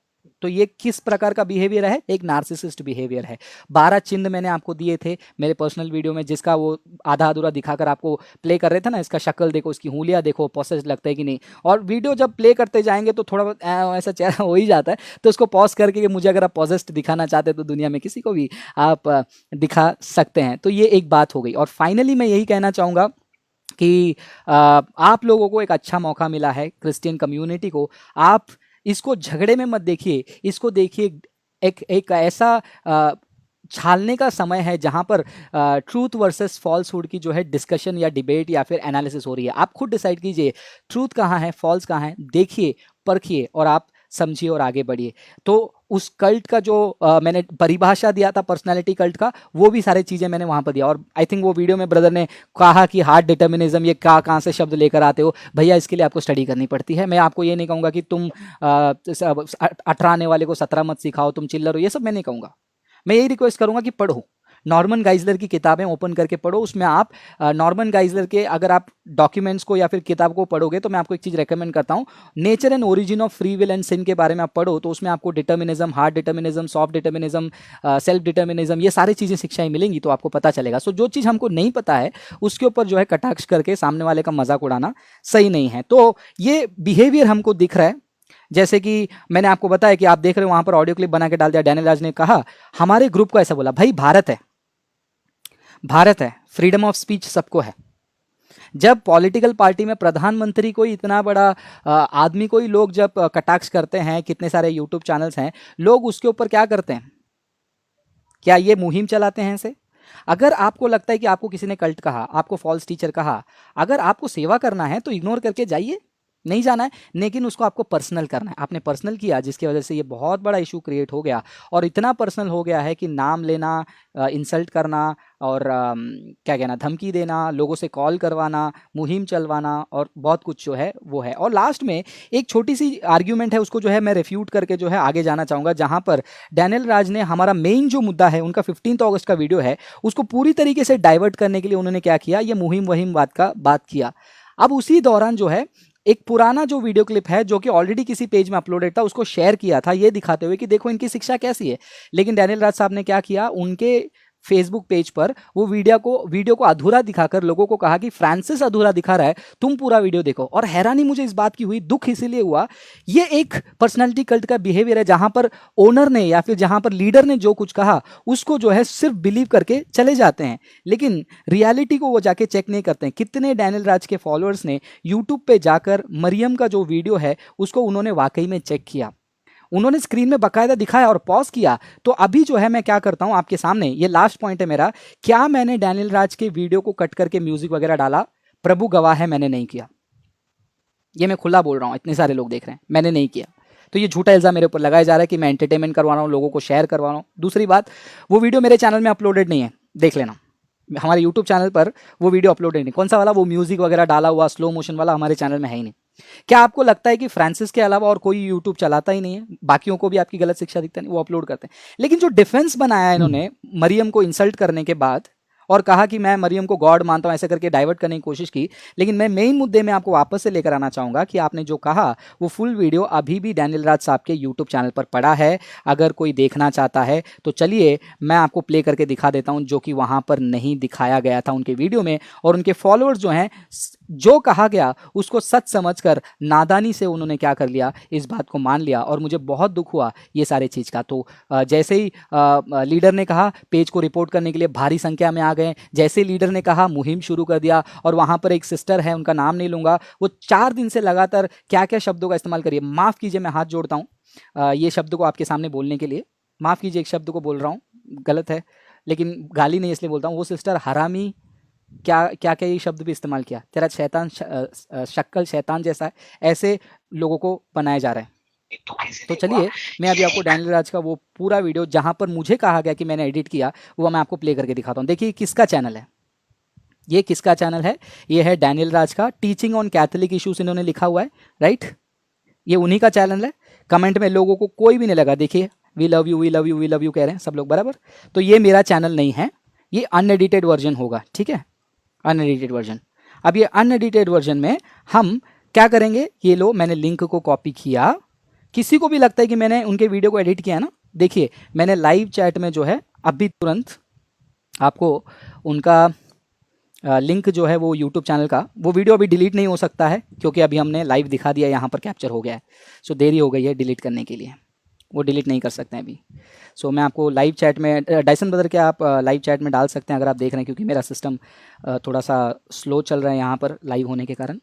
तो ये किस प्रकार का बिहेवियर है? एक नार्सिसिस्ट बिहेवियर है। 12 चिन्ह मैंने आपको दिए थे मेरे पर्सनल वीडियो में, जिसका वो आधा अधूरा दिखाकर आपको प्ले कर रहे थे ना, इसका शक्ल देखो, इसकी उंगलियां देखो, पॉसेस लगता है कि नहीं। और वीडियो जब प्ले करते जाएंगे तो थोड़ा बहुत ऐसा चेहरा हो ही जाता है, तो उसको पॉज करके मुझे अगर आप पॉजेस्ट दिखाना चाहते हैं तो दुनिया में किसी को भी आप दिखा सकते हैं। तो ये एक बात हो गई। और फाइनली मैं यही कहना चाहूँगा कि आप लोगों को एक अच्छा मौका मिला है, क्रिश्चियन कम्युनिटी को। आप इसको झगड़े में मत देखिए, इसको देखिए एक एक ऐसा छालने का समय है जहां पर ट्रूथ वर्सेस फॉल्सहुड की जो है डिस्कशन या डिबेट या फिर एनालिसिस हो रही है। आप खुद डिसाइड कीजिए ट्रूथ कहाँ है, फॉल्स कहाँ है, देखिए, परखिए और आप समझिए और आगे बढ़िए। तो उस कल्ट का जो मैंने परिभाषा दिया था पर्सनालिटी कल्ट का, वो भी सारी चीज़ें मैंने वहाँ पर दिया। और आई थिंक वो वीडियो में ब्रदर ने कहा कि हार्ड डिटर्मिनिज्म, ये कहाँ से शब्द लेकर आते हो भैया, इसके लिए आपको स्टडी करनी पड़ती है। मैं आपको ये नहीं कहूँगा कि तुम 18 आने वाले को 17 मत सिखाओ, तुम चिल्लर हो, ये सब मैं नहीं कहूँगा। मैं यही रिक्वेस्ट करूँगा कि पढ़ो, नॉर्मन गाइजलर की किताबें ओपन करके पढ़ो। उसमें आप नॉर्मन गाइजलर के अगर आप डॉक्यूमेंट्स को या फिर किताब को पढ़ोगे तो मैं आपको एक चीज़ रेकमेंड करता हूँ, nature and origin of free will and sin के बारे में आप पढ़ो। तो उसमें आपको determinism, hard determinism, soft determinism, self determinism, ये सारी चीज़ें शिक्षाएं मिलेंगी तो आपको पता चलेगा। सो जो चीज़ हमको नहीं पता है उसके ऊपर जो है कटाक्ष करके सामने वाले का मजाक उड़ाना सही नहीं है। तो ये बिहेवियर हमको दिख रहा है। जैसे कि मैंने आपको बताया कि आप देख रहे हो वहां पर ऑडियो क्लिप बना के डाल दिया, डैनियल राज ने कहा हमारे ग्रुप को ऐसा बोला। भाई भारत है, भारत है, फ्रीडम ऑफ स्पीच सबको है। जब पॉलिटिकल पार्टी में प्रधानमंत्री को इतना बड़ा आदमी को ही लोग जब कटाक्ष करते हैं, कितने सारे यूट्यूब चैनल्स हैं, लोग उसके ऊपर क्या करते हैं, क्या ये मुहिम चलाते हैं ऐसे? अगर आपको लगता है कि आपको किसी ने कल्ट कहा, आपको फॉल्स टीचर कहा, अगर आपको सेवा करना है तो इग्नोर करके जाइए, नहीं जाना है। लेकिन उसको आपको पर्सनल करना है। आपने पर्सनल किया जिसकी वजह से ये बहुत बड़ा इशू क्रिएट हो गया, और इतना पर्सनल हो गया है कि नाम लेना, इंसल्ट करना और क्या कहना, धमकी देना, लोगों से कॉल करवाना, मुहिम चलवाना और बहुत कुछ जो है वो है। और लास्ट में एक छोटी सी आर्ग्यूमेंट है, उसको जो है मैं रिफ्यूट करके जो है आगे जाना चाहूँगा, जहाँ पर डैनियल राज ने हमारा मेन जो मुद्दा है, उनका 15 अगस्त का वीडियो है, उसको पूरी तरीके से डाइवर्ट करने के लिए उन्होंने क्या किया, ये मुहिम वहिम बात किया। अब उसी दौरान जो है एक पुराना जो वीडियो क्लिप है जो कि ऑलरेडी किसी पेज में अपलोडेड था, उसको शेयर किया था ये दिखाते हुए कि देखो इनकी शिक्षा कैसी है। लेकिन डैनियल राज साहब ने क्या किया, उनके फेसबुक पेज पर वो वीडियो को अधूरा दिखाकर लोगों को कहा कि फ्रांसिस अधूरा दिखा रहा है, तुम पूरा वीडियो देखो। और हैरानी मुझे इस बात की हुई, दुख इसीलिए हुआ, ये एक पर्सनालिटी कल्ट का बिहेवियर है जहां पर ओनर ने या फिर जहां पर लीडर ने जो कुछ कहा उसको जो है सिर्फ बिलीव करके चले जाते हैं, लेकिन रियलिटी को वो जाके चेक नहीं करते हैं। कितने डैनियल राज के फॉलोअर्स ने यूट्यूब पे जाकर मरियम का जो वीडियो है उसको उन्होंने वाकई में चेक किया, उन्होंने स्क्रीन में बकायदा दिखाया और पॉज किया। तो अभी जो है मैं क्या करता हूं आपके सामने, ये लास्ट पॉइंट है मेरा, क्या मैंने डैनियल राज के वीडियो को कट करके म्यूजिक वगैरह डाला? प्रभु गवाह है, मैंने नहीं किया। ये मैं खुला बोल रहा हूं, इतने सारे लोग देख रहे हैं, मैंने नहीं किया। तो ये झूठा इल्जाम मेरे ऊपर लगाया जा रहा है कि मैं एंटरटेनमेंट करवा रहा हूँ, लोगों को शेयर करवा रहा हूँ। दूसरी बात, वो वीडियो मेरे चैनल में अपलोडेड नहीं है, देख लेना, हमारे यूट्यूब चैनल पर वो वीडियो अपलोडेड नहीं। कौन सा वाला? वो म्यूजिक वगैरह डाला हुआ स्लो मोशन वाला हमारे चैनल में है ही नहीं। क्या आपको लगता है कि फ्रांसिस के अलावा और कोई यूट्यूब चलाता ही नहीं है? बाकियों को भी आपकी गलत शिक्षा दिखता नहीं, वो अपलोड करते हैं। लेकिन जो डिफेंस बनाया है इन्होंने मरियम को इंसल्ट करने के बाद और कहा कि मैं मरियम को गॉड मानता हूं, ऐसे करके डाइवर्ट करने की कोशिश की। लेकिन मैं मेन मुद्दे में आपको वापस से लेकर आना चाहूंगा कि आपने जो कहा वो फुल वीडियो अभी भी डैनियल राज साहब के यूट्यूब चैनल पर पड़ा है। अगर कोई देखना चाहता है तो चलिए मैं आपको प्ले करके दिखा देता हूं, जो कि वहां पर नहीं दिखाया गया था उनके वीडियो में। और उनके फॉलोअर्स जो हैं, जो कहा गया उसको सच समझकर नादानी से उन्होंने क्या कर लिया, इस बात को मान लिया। और मुझे बहुत दुख हुआ ये सारे चीज़ का। तो जैसे ही लीडर ने कहा पेज को रिपोर्ट करने के लिए भारी संख्या में आ गए, जैसे लीडर ने कहा मुहिम शुरू कर दिया। और वहाँ पर एक सिस्टर है, उनका नाम नहीं लूँगा, वो 4 दिन से लगातार क्या क्या शब्दों का इस्तेमाल करिए, माफ़ कीजिए मैं हाथ जोड़ता हूँ ये शब्द को आपके सामने बोलने के लिए, माफ़ कीजिए एक शब्द को बोल रहा हूँ, गलत है लेकिन गाली नहीं इसलिए बोलता हूँ। वो सिस्टर हरामी, क्या क्या क्या ये शब्द भी इस्तेमाल किया, तेरा शैतान शक्ल शैतान जैसा है, ऐसे लोगों को बनाया जा रहा है। तो चलिए मैं अभी आपको डैनियल राज का वो पूरा वीडियो जहां पर मुझे कहा गया कि मैंने एडिट किया, वो मैं आपको प्ले करके दिखाता हूं। देखिए किसका चैनल है ये, किसका चैनल है ये? है डैनियल राज का, टीचिंग ऑन कैथोलिक इश्यूज इन्होंने लिखा हुआ है, राइट, ये उन्हीं का चैनल है। कमेंट में लोगों को कोई भी नहीं लगा, देखिए we love you we love you we love you कह रहे हैं सब लोग, बराबर। तो ये मेरा चैनल नहीं है, ये अनएडिटेड वर्जन होगा, ठीक है, अनएडिटेड वर्जन। अब ये अनएडिटेड वर्जन में हम क्या करेंगे, ये लो मैंने लिंक को कॉपी किया। किसी को भी लगता है कि मैंने उनके वीडियो को एडिट किया ना, देखिए मैंने लाइव चैट में जो है अभी तुरंत आपको उनका लिंक जो है वो यूट्यूब चैनल का, वो वीडियो अभी डिलीट नहीं हो सकता है क्योंकि अभी हमने लाइव दिखा दिया, यहाँ पर कैप्चर हो गया है। सो देरी हो गई है डिलीट करने के लिए, वो डिलीट नहीं कर सकते हैं अभी। सो मैं आपको लाइव चैट में डायसन ब्रदर के आप लाइव चैट में डाल सकते हैं अगर आप देख रहे हैं, क्योंकि मेरा सिस्टम थोड़ा सा स्लो चल रहा है यहाँ पर लाइव होने के कारण।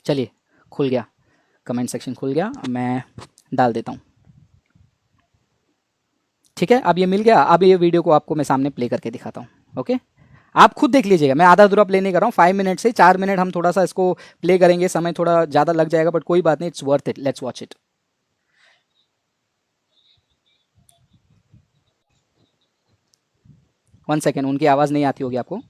चलिए, खुल गया, कमेंट सेक्शन खुल गया, मैं डाल देता हूँ। ठीक है, अब ये मिल गया। अब ये वीडियो को आपको मैं सामने प्ले करके दिखाता हूँ। ओके, आप खुद देख लीजिएगा, मैं आधा अधूरा प्ले नहीं कर रहा हूँ। 5 मिनट से 4 मिनट हम थोड़ा सा इसको प्ले करेंगे, समय थोड़ा ज़्यादा लग जाएगा, बट कोई बात नहीं, it's worth it, let's watch it. 1 second, उनकी आवाज़ नहीं आती होगी आपको।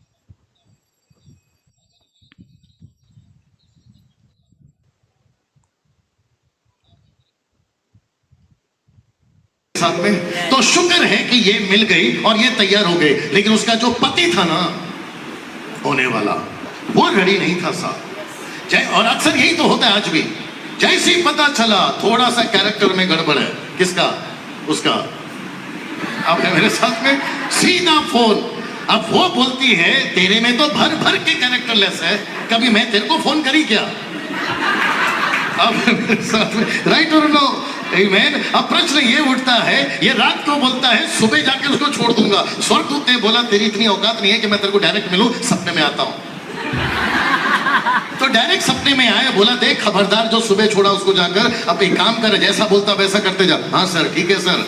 साथ में तो शुक्र है कि ये मिल गई और ये तैयार हो गए, लेकिन उसका जो पति था ना होने वाला, वो रेडी नहीं था साहब। और अक्सर यही तो होता है आज भी, जैसे ही पता चला थोड़ा सा कैरेक्टर में गड़बड़ है, किसका? उसका। अब है मेरे साथ में, सीधा फोन। अब वो बोलती है तेरे में तो भर भर के कैरेक्टरलेस है, कभी मैं तेरे को फोन करी क्या? अब मेरे साथ में, राइट और नो? आमीन। अब प्रश्न ये उठता है, ये रात को बोलता है, सुबह जाके उसको छोड़ दूंगा। स्वर्गदूत ने बोला तेरी इतनी औकात नहीं है कि मैं तेरे को डायरेक्ट मिलूं, सपने में आता हूं। तो डायरेक्ट सपने में आया, बोला देख खबरदार, जो सुबह छोड़ा उसको जाकर अब एक काम कर, जैसा बोलता वैसा करते जा। हाँ सर, ठीक है सर।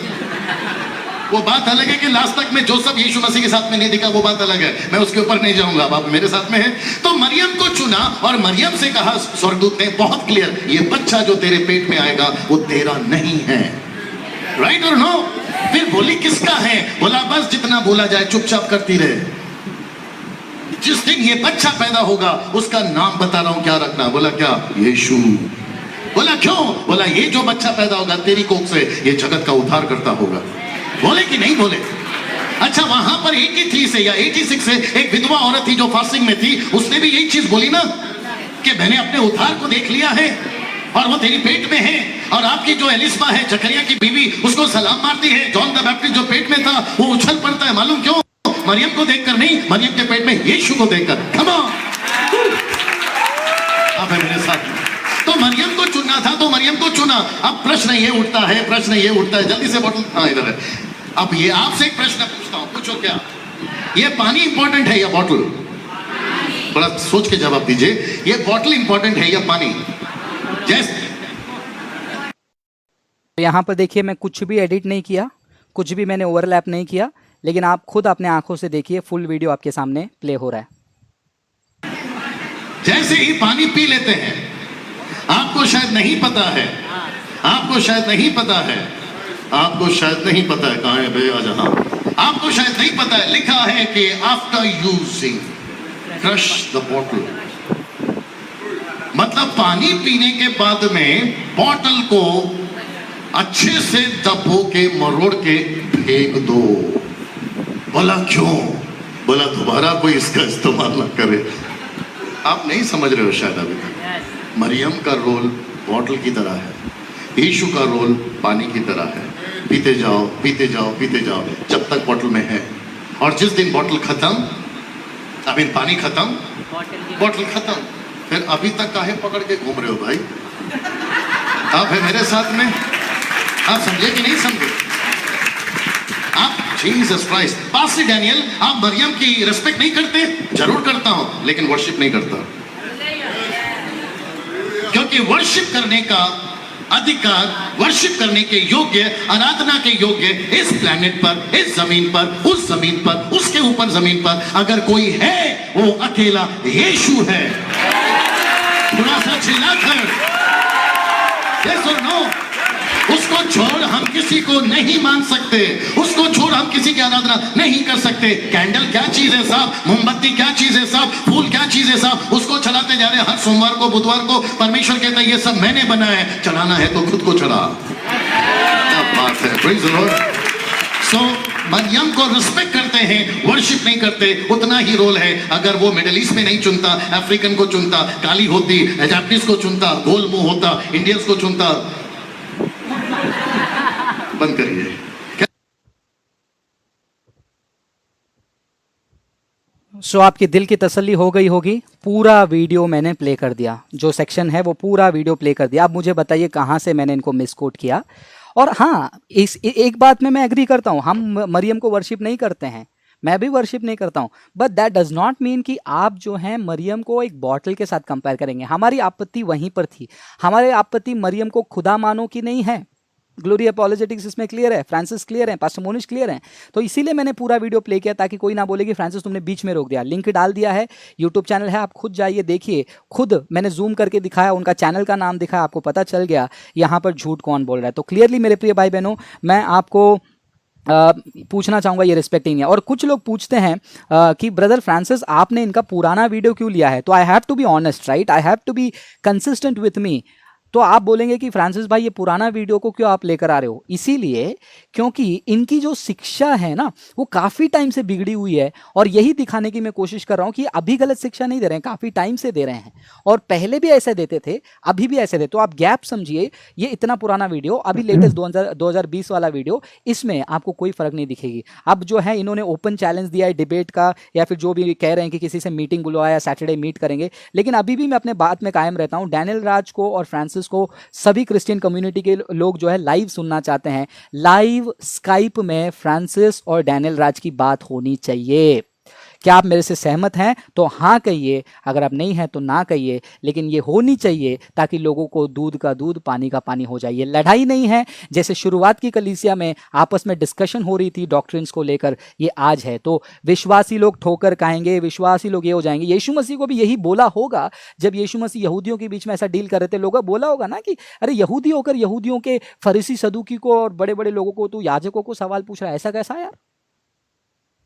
वो बात अलग है कि लास्ट तक में जोसेफ यीशु मसीह के साथ में नहीं दिखा, वो बात अलग है, मैं उसके ऊपर नहीं जाऊंगा। आप मेरे साथ में है। तो मरियम को चुना और मरियम से कहा स्वर्गदूत ने बहुत क्लियर, ये बच्चा जो तेरे पेट में आएगा वो तेरा नहीं है। राइट और नो? फिर बोली किसका है? बोला बस जितना बोला जाए चुपचाप करती रहे। जिस दिन ये बच्चा पैदा होगा उसका नाम बता रहा हूं क्या रखना। बोला क्या? यीशु। बोला क्यों? बोला ये जो बच्चा पैदा होगा तेरी कोख से, ये जगत का उद्धार करता होगा। बोले कि नहीं बोले? अच्छा, वहां पर 83 से या 86 से एक विधवा औरत थी जो फास्टिंग में थी, उसने भी यही चीज बोली ना कि मैंने अपने उद्धार को देख लिया है और वो तेरी पेट में है। और आपकी जो एलिस्बा है, जकरिया की बीवी, उसको सलाम मारती है। जॉन द बैप्टिस्ट जो पेट में था वो उछल पड़ता है, मालूम क्यों? मरियम को देखकर नहीं, मरियम के पेट में यीशु को देखकर। कम ऑन, आप है मेरे साथ। तो मरियम को चुनना था तो मरियम को चुना। अब प्रश्न ये उठता है, जल्दी से बॉटल, हाँ इधर है। अब ये आपसे एक प्रश्न पूछता हूं, पूछो क्या? ये पानी इंपॉर्टेंट है या बॉटल? बड़ा सोच के जवाब दीजिए, ये बॉटल इंपॉर्टेंट है या पानी? जैसे यहाँ पर देखिए, मैं कुछ भी एडिट नहीं किया, कुछ भी मैंने ओवरलैप नहीं किया, लेकिन आप खुद अपने आंखों से देखिए, फुल वीडियो आपके सामने प्ले हो रहा है। जैसे ही पानी पी लेते हैं, आपको शायद नहीं पता है, आपको शायद नहीं पता है, आपको शायद नहीं पता है, कहाँ है भैया? जहां आपको शायद नहीं पता है, लिखा है कि after using crush the bottle. मतलब पानी पीने के बाद में बॉटल को अच्छे से दबो के मरोड़ के फेंक दो। बोला क्यों? बोला दोबारा कोई इसका इस्तेमाल ना करे। आप नहीं समझ रहे हो शायद अभी तक। मरियम का रोल बॉटल की तरह है, यीशु का रोल पानी की तरह है। पीते जाओ, पीते जाओ, पीते जाओ जब तक बॉटल में है। और जिस दिन बॉटल खत्म, अभी पानी खत्म, बॉटल खत्म, फिर अभी तक काहे पकड़ के घूम रहे हो भाई? आप है मेरे साथ में? आप समझे कि नहीं समझे? आप जीसस क्राइस्ट, पास्टर डैनियल, आप मरियम की रिस्पेक्ट नहीं करते? जरूर करता हूं, लेकिन वर्शिप नहीं करता। क्योंकि वर्शिप करने का अधिकार, वर्शिप करने के योग्य, आराधना के योग्य इस प्लेनेट पर, इस जमीन पर, उस जमीन पर, उसके ऊपर जमीन पर अगर कोई है, वो अकेला यीशु है। थोड़ा सा चिल्लाकर, यस और नो? उसको छोड़ हम किसी को नहीं मान सकते, उसको छोड़ हम किसी की आराधना नहीं कर सकते। कैंडल क्या चीज है साहब? मोमबत्ती क्या चीज है साहब? फूल क्या चीज है साहब? उसको चलाते जा रहे हैं हर सोमवार को, बुधवार को। परमेश्वर कहता है ये सब मैंने बनाया है, चलाना है तो खुद को चला। क्या बात है, प्रेज़ द लॉर्ड। सो मरियम को रिस्पेक्ट करते हैं, वर्शिप नहीं करते। उतना ही रोल है। अगर वो मिडिल ईस्ट में नहीं चुनता, अफ्रीकन को चुनता, काली होती, जापानीज को चुनता, गोल मुंह होता, इंडियंस को चुनता। बंद करिए। सो आपके दिल की तसल्ली हो गई होगी। पूरा वीडियो मैंने प्ले कर दिया, जो सेक्शन है वो पूरा वीडियो प्ले कर दिया। अब मुझे बताइए कहाँ से मैंने इनको मिसकोट किया और हाँ, एक बात में मैं एग्री करता हूँ, हम मरियम को वर्शिप नहीं करते हैं, मैं भी वर्शिप नहीं करता हूँ, but that does not mean कि आप जो है मरियम को एक बॉटल के साथ कंपेयर करेंगे। हमारी आपत्ति वहीं पर थी, हमारी आपत्ति मरियम को खुदा मानो कि नहीं है। ग्लोरी अपॉलोजेटिक्स इसमें क्लियर है, फ्रांसिस क्लियर है, पास्टर मोनिश क्लियर है। तो इसीलिए मैंने पूरा वीडियो प्ले किया ताकि कोई ना बोले कि फ्रांसिस तुमने बीच में रोक दिया। लिंक डाल दिया है, यूट्यूब चैनल है, आप खुद जाइए देखिए, खुद मैंने जूम करके दिखाया, उनका चैनल का नाम दिखाया, आपको पता चल गया यहाँ पर झूठ कौन बोल रहा है। तो क्लियरली मेरे प्रिय भाई बहनों, मैं आपको पूछना चाहूंगा, ये रिस्पेक्टिंग है। और कुछ लोग पूछते हैं कि ब्रदर फ्रांसिस आपने इनका पुराना वीडियो क्यों लिया है? तो I have to be honest, right, I have to be consistent with me. तो आप बोलेंगे कि फ्रांसिस भाई ये पुराना वीडियो को क्यों आप लेकर आ रहे हो? इसीलिए क्योंकि इनकी जो शिक्षा है ना वो काफ़ी टाइम से बिगड़ी हुई है, और यही दिखाने की मैं कोशिश कर रहा हूँ कि अभी गलत शिक्षा नहीं दे रहे हैं, काफ़ी टाइम से दे रहे हैं, और पहले भी ऐसे देते थे, अभी भी ऐसे दे। तो आप गैप समझिए, ये इतना पुराना वीडियो, अभी लेटेस्ट 2020 वाला वीडियो, इसमें आपको कोई फर्क नहीं दिखेगी। अब जो है इन्होंने ओपन चैलेंज दिया है डिबेट का, या फिर जो भी कह रहे हैं कि किसी से मीटिंग बुलवाया, सैटरडे मीट करेंगे, लेकिन अभी भी मैं अपने बात में कायम रहता हूँ। डैनियल राज को और फ्रांसिस को सभी क्रिश्चियन कम्युनिटी के लोग जो है लाइव सुनना चाहते हैं। लाइव स्काइप में फ्रांसिस और डैनियल राज की बात होनी चाहिए। क्या आप मेरे से सहमत हैं? तो हाँ कहिए, अगर आप नहीं हैं तो ना कहिए, लेकिन ये होनी चाहिए ताकि लोगों को दूध का दूध पानी का पानी हो जाए। ये लड़ाई नहीं है जैसे शुरुआत की कलीसिया में आपस में डिस्कशन हो रही थी डॉक्ट्रिन्स को लेकर, ये आज है। तो विश्वासी लोग ठोकर खाएंगे, विश्वासी लोग ये हो जाएंगे। यीशु मसीह को भी यही बोला होगा जब यीशु मसीह यहूदियों के बीच में ऐसा डील कर रहे थे। लोगों बोला होगा ना कि अरे यहूदी होकर यहूदियों के फरीसी सदूकी को और बड़े बड़े लोगों को, तू याजकों को सवाल पूछ रहा है, ऐसा कैसा यार?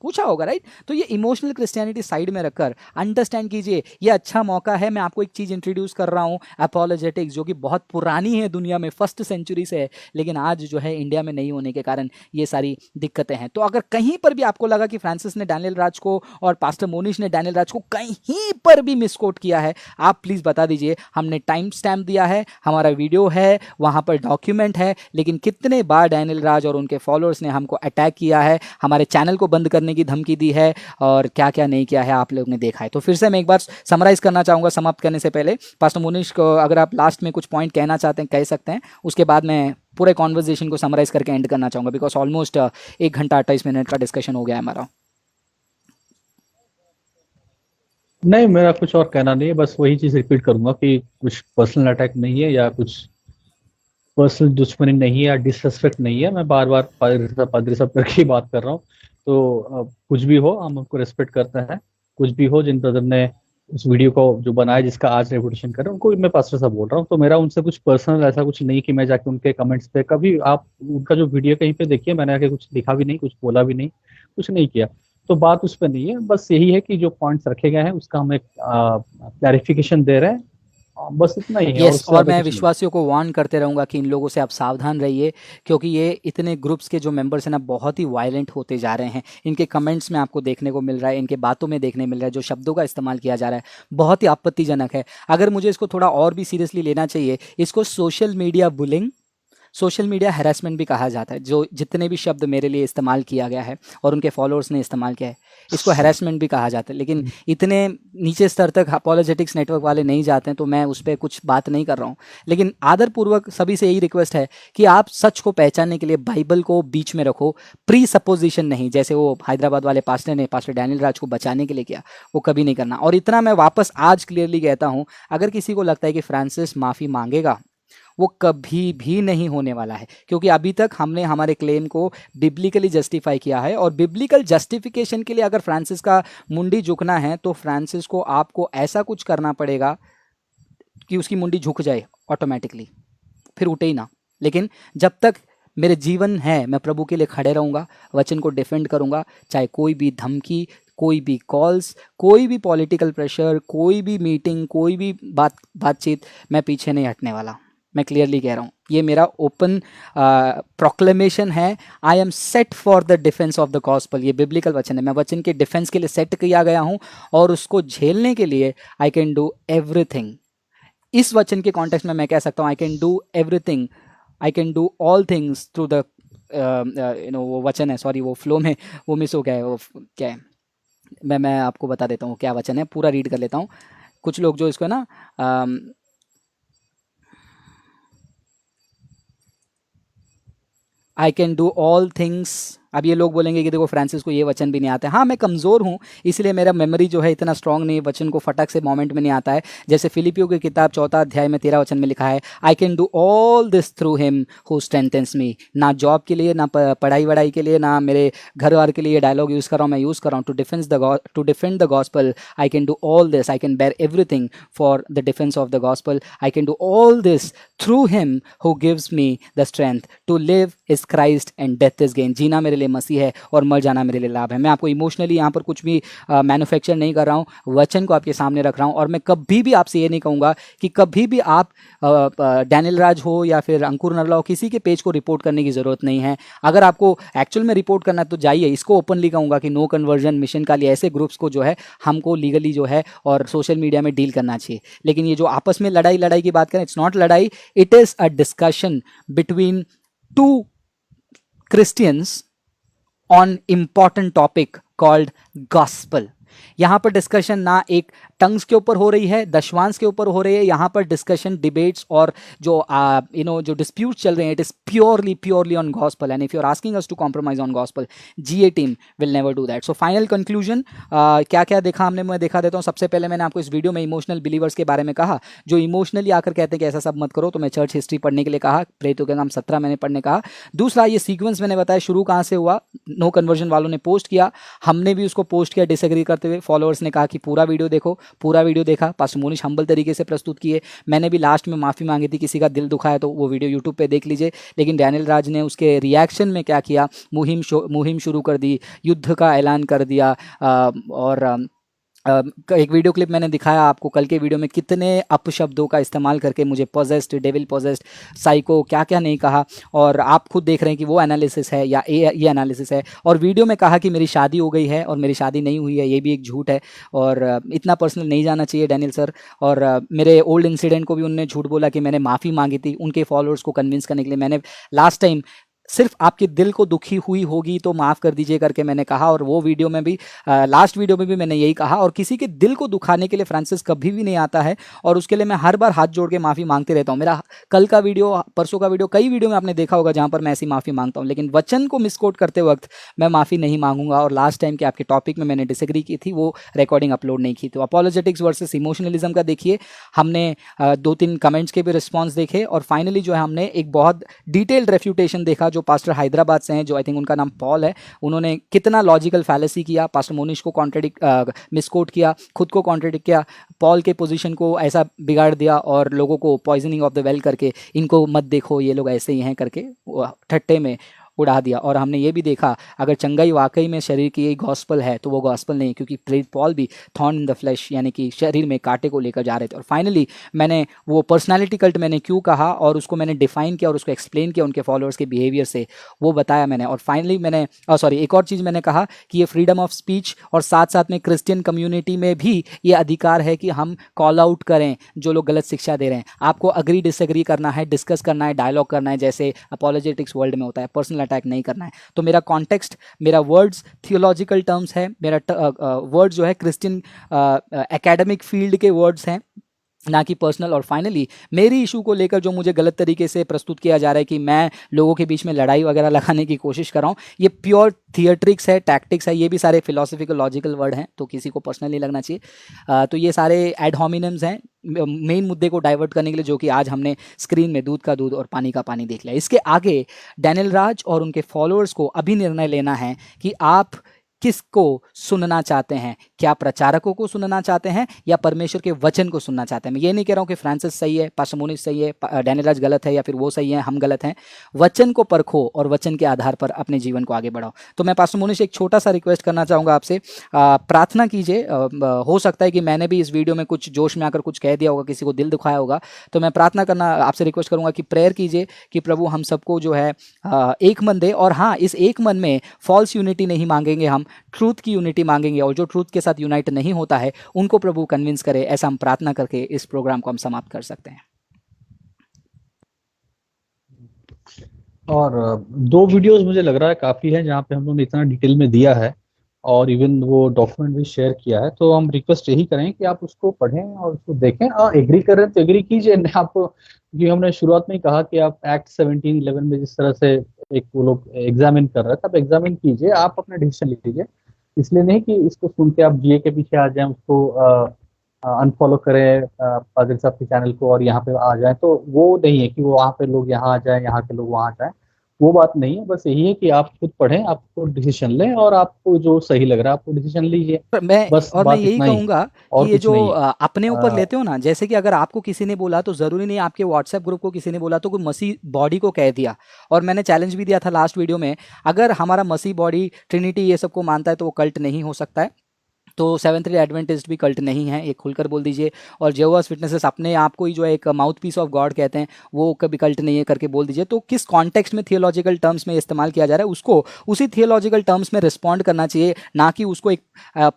पूछा होगा, राइट? तो ये इमोशनल क्रिश्चियनिटी साइड में रखकर अंडरस्टैंड कीजिए, ये अच्छा मौका है। मैं आपको एक चीज़ इंट्रोड्यूस कर रहा हूँ, अपोलोजेटिक्स, जो कि बहुत पुरानी है दुनिया में, फर्स्ट सेंचुरी से है, लेकिन आज जो है इंडिया में नहीं होने के कारण ये सारी दिक्कतें हैं। तो अगर कहीं पर भी आपको लगा कि फ्रांसिस ने डैनियल राज को और पास्टर मोनिश ने डैनियल राज को कहीं पर भी मिसकोट किया है, आप प्लीज़ बता दीजिए। हमने टाइम स्टैम्प दिया है, हमारा वीडियो है, वहाँ पर डॉक्यूमेंट है, लेकिन कितने बार डैनियल राज और उनके फॉलोअर्स ने हमको अटैक किया है, हमारे चैनल को बंद करने की धमकी दी है, और क्या क्या नहीं किया है आप लोग ने देखा है। तो फिर से मैं एक बार समराइज करना चाहूँगा समाप्त करने से पहले। पास्टर मोनिश को अगर आप लास्ट में कुछ पॉइंट कहना चाहते हैं कह सकते हैं, उसके बाद मैं पूरे कॉन्वर्जेशन को समराइज करके एंड करना चाहूँगा, बिकॉज ऑलमोस्ट 1 घंटा 28 मिनट का डिस्कशन हो गया है हमारा। नहीं, मेरा कुछ और कहना नहीं है, बस वही चीज़ रिपीट करूंगा कि कुछ पर्सनल अटैक नहीं है या कुछ पर्सनल दुश्मनी नहीं है या डिसरेस्पेक्ट नहीं है। मैं बार बार पादरी साहब करके बात कर रहा हूँ। तो कुछ भी हो, हम उनको रेस्पेक्ट करते हैं। कुछ भी हो, जिन ब्रदर ने उस वीडियो को जो बनाया जिसका आज रेपुटेशन कर रहे हैं, उनको मैं पास्टर साहब बोल रहा हूँ। तो मेरा उनसे कुछ पर्सनल ऐसा कुछ नहीं कि मैं जाके उनके कमेंट्स पे, कभी आप उनका जो वीडियो कहीं पे देखिए, मैंने आके कुछ लिखा भी नहीं, कुछ बोला भी नहीं, कुछ नहीं किया। तो बात उस पर नहीं है, बस यही है कि जो पॉइंट्स रखे गए हैं उसका हम एक क्लैरिफिकेशन दे रहे हैं, बस इतना ही है। और यस, उससे और ज्यादा मैं कुछ नहीं। विश्वासियों को वार्न करते रहूँगा कि इन लोगों से आप सावधान रहिए, क्योंकि ये इतने ग्रुप्स के जो मेंबर्स हैं ना बहुत ही वायलेंट होते जा रहे हैं। इनके कमेंट्स में आपको देखने को मिल रहा है, इनके बातों में देखने मिल रहा है, जो शब्दों का इस्तेमाल किया जा रहा है बहुत ही आपत्तिजनक है। अगर मुझे इसको थोड़ा और भी सीरियसली लेना चाहिए, इसको social media bullying, social media harassment भी कहा जाता है। जो जितने भी शब्द मेरे लिए इस्तेमाल किया गया है और उनके फॉलोअर्स ने इस्तेमाल किया है, इसको हैरेसमेंट भी कहा जाता है। लेकिन इतने नीचे स्तर तक अपॉलोजेटिक्स नेटवर्क वाले नहीं जाते हैं, तो मैं उस पर कुछ बात नहीं कर रहा हूँ। लेकिन आदरपूर्वक सभी से यही रिक्वेस्ट है कि आप सच को पहचानने के लिए बाइबल को बीच में रखो, प्री सपोजिशन नहीं, जैसे वो हैदराबाद वाले पास्टर ने पास्टर डैनियल राज को बचाने के लिए किया, वो कभी नहीं करना। और इतना मैं वापस आज क्लियरली कहता हूँ, अगर किसी को लगता है कि फ्रांसिस माफ़ी मांगेगा, वो कभी भी नहीं होने वाला है, क्योंकि अभी तक हमने हमारे क्लेम को बिब्लिकली जस्टिफाई किया है। और बिब्लिकल जस्टिफिकेशन के लिए अगर फ्रांसिस का मुंडी झुकना है, तो फ्रांसिस को आपको ऐसा कुछ करना पड़ेगा कि उसकी मुंडी झुक जाए ऑटोमेटिकली, फिर उठे ही ना। लेकिन जब तक मेरे जीवन है, मैं प्रभु के लिए खड़े रहूँगा, वचन को डिफेंड करूँगा, चाहे कोई भी धमकी, कोई भी कॉल्स, कोई भी पॉलिटिकल प्रेशर, कोई भी मीटिंग, कोई भी बातचीत, मैं पीछे नहीं हटने वाला। मैं क्लियरली कह रहा हूँ, ये मेरा ओपन प्रोक्लेमेशन है। I am set for the defence of the gospel. ये बिब्लिकल वचन है, मैं वचन के डिफेंस के लिए सेट किया गया हूँ, और उसको झेलने के लिए आई कैन डू एवरीथिंग। इस वचन के कॉन्टेक्स्ट में मैं कह सकता हूँ आई can do everything, I can do all things through the वो वचन है, सॉरी वो फ्लो में वो मिस हो गया है, वो क्या है, मैं आपको बता देता हूँ क्या वचन है, पूरा रीड कर लेता हूँ। कुछ लोग जो इसको ना आई कैन डू ऑल थिंग्स। अब ये लोग बोलेंगे कि देखो फ्रांसिस को ये वचन भी नहीं आता है। हाँ, मैं कमज़ोर हूँ, इसलिए मेरा मेमोरी जो है इतना स्ट्रांग नहीं है, वचन को फटक से मोमेंट में नहीं आता है। जैसे फिलिपियो की किताब 4 अध्याय में 13 वचन में लिखा है, I can do all this through him who strengthens me. ना जॉब के लिए, ना पढ़ाई वढ़ाई के लिए, ना मेरे घर वार के लिए डायलॉग यूज़ कर रहा हूँ, मैं यूज़ कर रहा हूँ to defend the gospel. I can do all this, I can bear everything for the defence of the gospel. I can do all this through him who gives me the strength. To live is Christ and death is gain. जीना मेरे लिए मसीह है और मर जाना मेरे लिए लाभ है। मैं आपको इमोशनली यहाँ पर कुछ भी मैन्युफैक्चर नहीं कर रहा हूँ, वचन को आपके सामने रख रहा हूँ। और मैं कभी भी आपसे ये नहीं कहूँगा कि कभी भी आप डैनियल राज हो या फिर अंकुर नरला हो, किसी के पेज को रिपोर्ट करने की ज़रूरत नहीं है। अगर आपको एक्चुअल में रिपोर्ट करना है तो जाइए, इसको ओपनली कहूँगा कि नो कन्वर्जन मिशन का लिए ऐसे ग्रुप्स को जो है हमको लीगली जो है और सोशल मीडिया में डील करना चाहिए। लेकिन ये जो आपस में लड़ाई की बात करें, इट्स नॉट लड़ाई, it is a discussion between two Christians on important topic called gospel। यहाँ पर डिस्कशन ना एक टंग्स के ऊपर हो रही है, दशवांश के ऊपर हो रही है। यहाँ पर डिस्कशन, डिबेट्स और जो जो डिस्प्यूट्स चल रहे हैं, it is purely on gospel. And if you are asking us to compromise on gospel, GA team will never do that. So final conclusion, क्या क्या देखा हमने, मैं देखा देता हूँ। सबसे पहले मैंने आपको इस वीडियो में इमोशनल बिलीवर्स के बारे में कहा, जो इमोशनली आकर कहते हैं कि ऐसा सब मत करो, तो मैं चर्च हिस्ट्री पढ़ने के लिए कहा, प्रेरितों के काम 17 मैंने पढ़ने कहा। दूसरा, ये सीक्वेंस मैंने बताया शुरू कहाँ से हुआ, नो कन्वर्जन वालों ने पोस्ट किया, हमने भी उसको पोस्ट किया डिसएग्री करते हुए। फॉलोअर्स ने कहा कि पूरा वीडियो देखो, पूरा वीडियो देखा, पास्टर मोनिश हम्बल तरीके से प्रस्तुत किए। मैंने भी लास्ट में माफ़ी मांगी थी, किसी का दिल दुखा है तो वो वीडियो यूट्यूब पे देख लीजिए। लेकिन डैनियल राज ने उसके रिएक्शन में क्या किया, मुहिम शुरू कर दी, युद्ध का ऐलान कर दिया। और एक वीडियो क्लिप मैंने दिखाया आपको कल के वीडियो में, कितने अपशब्दों का इस्तेमाल करके मुझे पोजेस्ड, डेविल पोजेस्ड, साइको, क्या क्या नहीं कहा। और आप खुद देख रहे हैं कि वो एनालिसिस है या ये एनालिसिस है। और वीडियो में कहा कि मेरी शादी हो गई है और मेरी शादी नहीं हुई है, ये भी एक झूठ है। और इतना पर्सनल नहीं जाना चाहिए डैनियल सर। और मेरे ओल्ड इंसिडेंट को भी उनने झूठ बोला कि मैंने माफ़ी मांगी थी उनके फॉलोअर्स को कन्विंस करने के लिए। मैंने लास्ट टाइम सिर्फ आपके दिल को दुखी हुई होगी तो माफ़ कर दीजिए करके मैंने कहा। और वो वीडियो में भी, लास्ट वीडियो में भी मैंने यही कहा। और किसी के दिल को दुखाने के लिए फ्रांसिस कभी भी नहीं आता है, और उसके लिए मैं हर बार हाथ जोड़ के माफ़ी मांगते रहता हूँ। मेरा कल का वीडियो, परसों का वीडियो, कई वीडियो में आपने देखा होगा जहाँ पर मैं ऐसी माफ़ी मांगता हूँ। लेकिन वचन को मिसकोट करते वक्त मैं माफ़ी नहीं मांगूंगा। और लास्ट टाइम के आपके टॉपिक में मैंने डिसएग्री की थी, वो रिकॉर्डिंग अपलोड नहीं की। तो अपोलोजेटिक्स वर्सेस इमोशनलिज्म का देखिए, हमने 2-3 कमेंट्स के भी रिस्पॉन्स देखे। और फाइनली जो है हमने एक बहुत डिटेल्ड रेफ्यूटेशन देखा, जो पास्टर हैदराबाद से हैं, जो आई थिंक उनका नाम पॉल है। उन्होंने कितना लॉजिकल फैलेसी किया, पास्टर मोनिश को मिसकोट किया, खुद को कॉन्ट्रडिक्ट किया, पॉल के पोजीशन को ऐसा बिगाड़ दिया और लोगों को पॉइजनिंग ऑफ द वेल करके, इनको मत देखो ये लोग ऐसे ही हैं करके ठट्टे में उड़ा दिया। और हमने ये भी देखा, अगर चंगाई वाकई में शरीर की यही गॉस्पल है तो वो गॉस्पल नहीं, क्योंकि प्रेरित पॉल भी थॉर्न इन द फ्लैश, यानी कि शरीर में कांटे को लेकर जा रहे थे। और फाइनली मैंने वो पर्सनालिटी कल्ट मैंने क्यों कहा और उसको मैंने डिफाइन किया और उसको एक्सप्लेन किया उनके फॉलोअर्स के बिहेवियर से, वो बताया मैंने। और फाइनली मैंने एक और चीज़ मैंने कहा कि ये फ्रीडम ऑफ स्पीच और साथ साथ में क्रिश्चियन कम्युनिटी में भी ये अधिकार है कि हम कॉल आउट करें जो लोग गलत शिक्षा दे रहे हैं। आपको अग्री डिसएग्री करना है, डिस्कस करना है, डायलॉग करना है, जैसे अपोलोजेटिक्स वर्ल्ड में होता है, पर्सनल अटैक नहीं करना है। तो मेरा कॉन्टेक्स्ट, मेरा वर्ड्स थियोलॉजिकल टर्म्स है, मेरा वर्ड्स जो है क्रिश्चियन एकेडमिक फील्ड के वर्ड्स हैं, ना कि पर्सनल। और फाइनली मेरी इशू को लेकर जो मुझे गलत तरीके से प्रस्तुत किया जा रहा है कि मैं लोगों के बीच में लड़ाई वगैरह लगाने की कोशिश कर रहा हूँ, ये प्योर थिएट्रिक्स है, टैक्टिक्स है। ये भी सारे फिलोसफिकल लॉजिकल वर्ड हैं, तो किसी को पर्सनल नहीं लगना चाहिए। तो ये सारे एड होमिनम्स हैं मेन मुद्दे को डाइवर्ट करने के लिए, जो कि आज हमने स्क्रीन में दूध का दूध और पानी का पानी देख लिया। इसके आगे डैनियल राज और उनके फॉलोअर्स को अभी निर्णय लेना है कि आप किसको सुनना चाहते हैं, क्या प्रचारकों को सुनना चाहते हैं या परमेश्वर के वचन को सुनना चाहते हैं। मैं ये नहीं कह रहा हूँ कि फ्रांसिस सही है, पास्टर मोनिश सही है, डैनियल राज गलत है या फिर वो सही है हम गलत हैं। वचन को परखो और वचन के आधार पर अपने जीवन को आगे बढ़ाओ। तो मैं पास्टर मोनिश एक छोटा सा रिक्वेस्ट करना चाहूँगा आपसे, प्रार्थना कीजिए। हो सकता है कि मैंने भी इस वीडियो में कुछ जोश में आकर कुछ कह दिया होगा, किसी को दिल दुखाया होगा, तो मैं प्रार्थना करना आपसे रिक्वेस्ट करूँगा कि प्रेयर कीजिए कि प्रभु हम सबको जो है एक मन दे। और हाँ, इस एक मन में फॉल्स यूनिटी नहीं मांगेंगे, हम ट्रूथ की यूनिटी मांगेंगे। और जो ट्रूथ के साथ यूनाइट नहीं होता है उनको प्रभु कन्विंस करे, ऐसा हम प्रार्थना करके इस प्रोग्राम को हम समाप्त कर सकते हैं। और 2 वीडियोस मुझे लग रहा है काफ़ी है, जहाँ पे हम लोगों ने इतना डिटेल में दिया है। और इवन वो डॉक्यूमेंट भी शेयर किया है। तो हम रिक्वेस्ट यही करें कि आप उसको पढ़ें और उसको देखें, और एग्री करें तो एग्री कीजिए। नहीं आपको, क्योंकि हमने शुरुआत में ही कहा कि आप एक्ट 1711 में जिस तरह से एक वो लोग एग्जामिन कर रहे हैं, तब एग्जामिन कीजिए, आप अपना डिसीजन लीजिए। इसलिए नहीं कि इसको सुन के आप जीए के पीछे आ जाएं, उसको अनफॉलो करें पादरी साहब के चैनल को और यहाँ पे आ जाएं। तो वो नहीं है कि वो वहाँ पे लोग यहाँ आ जाएं, यहाँ के लोग वहाँ जाएं, वो बात नहीं है। बस यही है कि आप खुद पढ़ें, आपको डिसीजन लें, और आपको जो सही लग रहा है आपको डिसीजन लीजिए। बस मैं बात यही इतना ही है, कहूंगा कि और ये कुछ जो नहीं है। अपने ऊपर अ, लेते हो ना, जैसे कि अगर आपको किसी ने बोला तो जरूरी नहीं आपके व्हाट्सएप ग्रुप को किसी ने बोला तो कोई मसीह बॉडी को कह दिया। और मैंने चैलेंज भी दिया था लास्ट वीडियो में, अगर हमारा मसीह बॉडी ट्रिनिटी ये सबको मानता है तो वो कल्ट नहीं हो सकता है। तो सेवंथ डे एडवेंटिस्ट भी कल्ट नहीं है, ये खुलकर बोल दीजिए। और जेहोवास विटनेसेस अपने आप को ही जो है एक माउथ पीस ऑफ गॉड कहते हैं, वो कभी कल्ट नहीं है करके बोल दीजिए। तो किस कॉन्टेक्स्ट में थियोलॉजिकल टर्म्स में इस्तेमाल किया जा रहा है उसको उसी थियोलॉजिकल टर्म्स में रिस्पॉन्ड करना चाहिए, ना कि उसको एक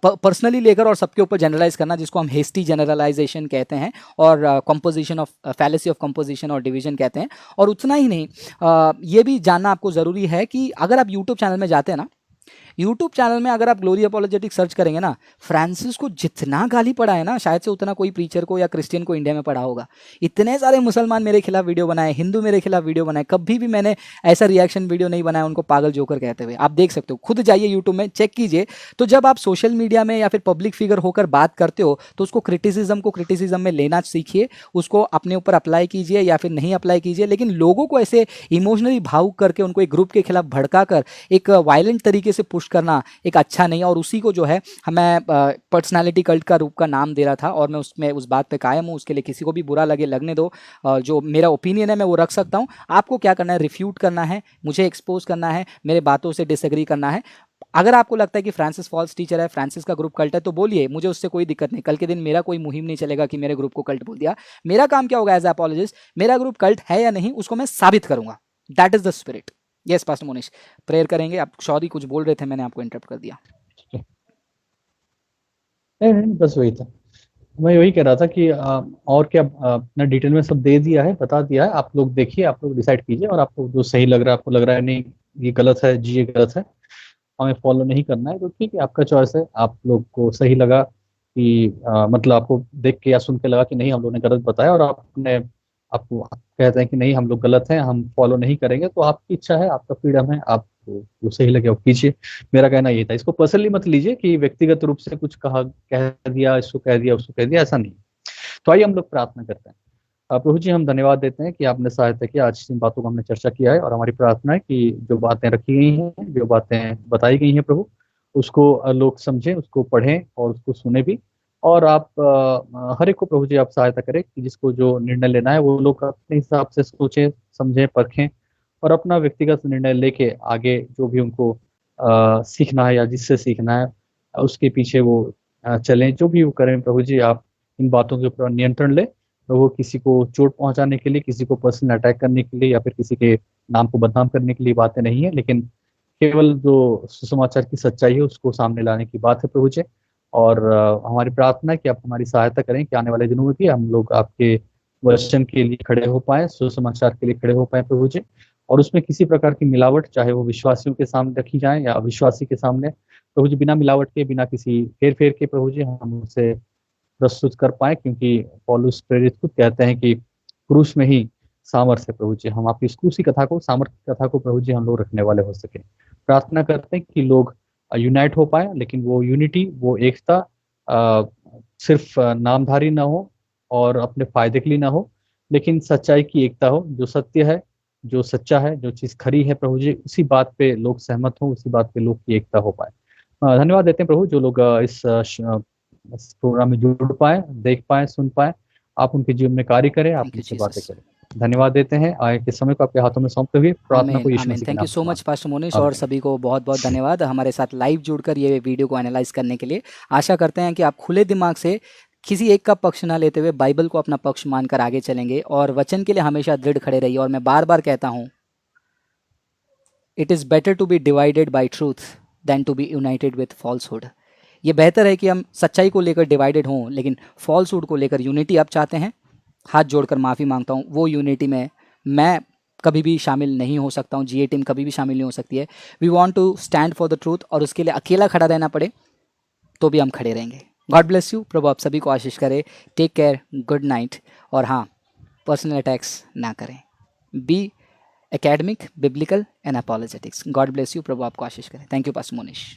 पर्सनली लेकर और सबके ऊपर जनरलाइज करना, जिसको हम हेस्टी जनरलाइजेशन कहते हैं और composition of fallacy of composition और डिवीजन कहते हैं। और उतना ही नहीं, ये भी जानना आपको ज़रूरी है कि अगर आप यूट्यूब चैनल में जाते हैं ना, यूट्यूब चैनल में अगर आप ग्लोरी अपोलोजेटिक सर्च करेंगे ना, फ्रांसिस को जितना गाली पड़ा है ना, शायद से उतना कोई प्रीचर को या क्रिश्चियन को इंडिया में पड़ा होगा। इतने सारे मुसलमान मेरे खिलाफ वीडियो बनाए, हिंदू मेरे खिलाफ वीडियो बनाए, कभी भी मैंने ऐसा रिएक्शन वीडियो नहीं बनाया उनको पागल जोकर कहते हुए। आप देख सकते हो, खुद जाइए यूट्यूब में चेक कीजिए। तो जब आप सोशल मीडिया में या फिर पब्लिक फिगर होकर बात करते हो तो उसको क्रिटिसिज्म में लेना सीखिए, उसको अपने ऊपर अप्लाई कीजिए या फिर नहीं अप्लाई कीजिए, लेकिन लोगों को ऐसे इमोशनली भावुक करके उनको एक ग्रुप के खिलाफ भड़का कर एक वायलेंट तरीके से पुश करना एक अच्छा नहीं है। और उसी को जो है मैं पर्सनालिटी कल्ट का रूप का नाम दे रहा था, और मैं उसमें उस बात पे कायम हूँ। उसके लिए किसी को भी बुरा लगे लगने दो, जो मेरा ओपिनियन है मैं वो रख सकता हूँ। आपको क्या करना है, रिफ्यूट करना है, मुझे एक्सपोज करना है, मेरे बातों से डिसएग्री करना है। अगर आपको लगता है कि फ्रांसिस फॉल्स टीचर है, फ्रांसिस का ग्रुप कल्ट है, तो बोलिए, मुझे उससे कोई दिक्कत नहीं। कल के दिन मेरा कोई मुहिम नहीं चलेगा कि मेरे ग्रुप को कल्ट बोल दिया। मेरा काम क्या होगा एज अपोलॉजिस्ट, मेरा ग्रुप कल्ट है या नहीं उसको मैं साबित करूंगा। That is the spirit. Yes pastor Monish, prayer करेंगे। आप सॉरी कुछ बोल रहे थे, मैंने आपको इंटरप्ट कर दिया। नहीं नहीं, बस वही था। मैं वही कह रहा था कि और क्या, अपना डिटेल में सब दे दिया है, बता दिया है। आप लोग देखिए, आप लोग डिसाइड कीजिए, और आपको जो सही लग रहा है, आपको लग रहा है नहीं ये गलत है जी, ये गलत है, हमें फॉलो नहीं करना है, तो ठीक है, आपका चॉइस है। आप लोग को सही लगा कि मतलब आपको देख के या सुन के लगा कि नहीं हम लोग ने गलत बताया, और आपने आपको कहते हैं कि नहीं हम लोग गलत हैं, हम फॉलो नहीं करेंगे, तो आपकी इच्छा है, आपका फ्रीडम है, आप जो सही लगे वो कीजिए। मेरा कहना ये था, इसको पर्सनली मत लीजिए कि व्यक्तिगत रूप से कुछ कहा, कह दिया, इसको कह दिया, उसको कह दिया, ऐसा नहीं। तो आइए हम लोग प्रार्थना करते हैं। प्रभु जी, हम धन्यवाद देते हैं कि आपने सहायता किया, आज जिन बातों को हमने चर्चा किया है, और हमारी प्रार्थना है कि जो बातें रखी गई हैं, जो बातें बताई गई हैं प्रभु, उसको लोग समझें, उसको पढ़ें और उसको सुने भी। और आप हर एक को प्रभु जी आप सहायता करें कि जिसको जो निर्णय लेना है वो लोग अपने हिसाब से सोचें, समझें, परखें, और अपना व्यक्तिगत निर्णय लेके आगे जो भी उनको सीखना है या जिससे सीखना है उसके पीछे वो चलें। जो भी वो करें प्रभु जी, आप इन बातों के ऊपर नियंत्रण लें। तो वो किसी को चोट पहुंचाने के लिए, किसी को पर्सनल अटैक करने के लिए, या फिर किसी के नाम को बदनाम करने के लिए बातें नहीं है, लेकिन केवल जो सुसमाचार की सच्चाई है उसको सामने लाने की बात है प्रभु जी। और हमारी प्रार्थना है कि आप हमारी सहायता करें कि आने वाले दिनों में भी हम लोग आपके वचन के लिए खड़े हो पाए, सुसमाचार के लिए खड़े हो पाए प्रभु जी। और उसमें किसी प्रकार की मिलावट, चाहे वो विश्वासियों के सामने रखी जाए या अविश्वासी के सामने, प्रभु जी बिना मिलावट के, बिना किसी हेर फेर के प्रभु जी हम उसे प्रस्तुत कर पाए। क्योंकि पौलुस प्रेरित खुद कहते हैं कि क्रूस में ही सामर्थ्य है प्रभु जी। हम आपकी इस क्रूसी कथा को, सामर्थ्य कथा को प्रभु जी हम लोग रखने वाले हो सके। प्रार्थना करते हैं कि लोग यूनाइट हो पाए, लेकिन वो यूनिटी, वो एकता सिर्फ नामधारी ना हो और अपने फायदे के लिए ना हो, लेकिन सच्चाई की एकता हो। जो सत्य है, जो सच्चा है, जो चीज खरी है प्रभु जी, उसी बात पे लोग सहमत हो, उसी बात पे लोग की एकता हो पाए। धन्यवाद देते हैं प्रभु, जो लोग इस प्रोग्राम में जुड़ पाए, देख पाए, सुन पाए, आप उनके जीवन में कार्य करें, आप थैंक यू उनसे बातें जीसस। करें। धन्यवाद देते हैं। आगे के समय को आपके हाथों में सौंपते हुए प्रार्थना को आमीन यीशु आमीन। मसीह के थैंक यू नाम सो से मच मांगते पास्टर मोनिश, हैं, और आमीन। सभी को बहुत बहुत धन्यवाद हमारे साथ लाइव जुड़कर ये वीडियो को एनालाइज करने के लिए। आशा करते हैं कि आप खुले दिमाग से किसी एक का पक्ष ना लेते हुए बाइबल को अपना पक्ष मानकर आगे चलेंगे, और वचन के लिए हमेशा दृढ़ खड़े रहिए। और मैं बार बार कहता हूँ, it is better to be divided by truth than to be united with falsehood. ये बेहतर है कि हम सच्चाई को लेकर डिवाइडेड हों, लेकिन फॉल्सहुड को लेकर यूनिटी आप चाहते हैं। हाथ जोड़कर माफ़ी मांगता हूँ, वो यूनिटी में मैं कभी भी शामिल नहीं हो सकता हूँ, GA टीम कभी भी शामिल नहीं हो सकती है। We want to stand for the truth, और उसके लिए अकेला खड़ा रहना पड़े तो भी हम खड़े रहेंगे। गॉड ब्लेस यू, प्रभु आप सभी को आशीष करे। Take care, good night. और हाँ, पर्सनल अटैक्स ना करें। Be academic, biblical and apologetics. God bless you, प्रभु आपको आशीष करे। Thank you pastor Monish.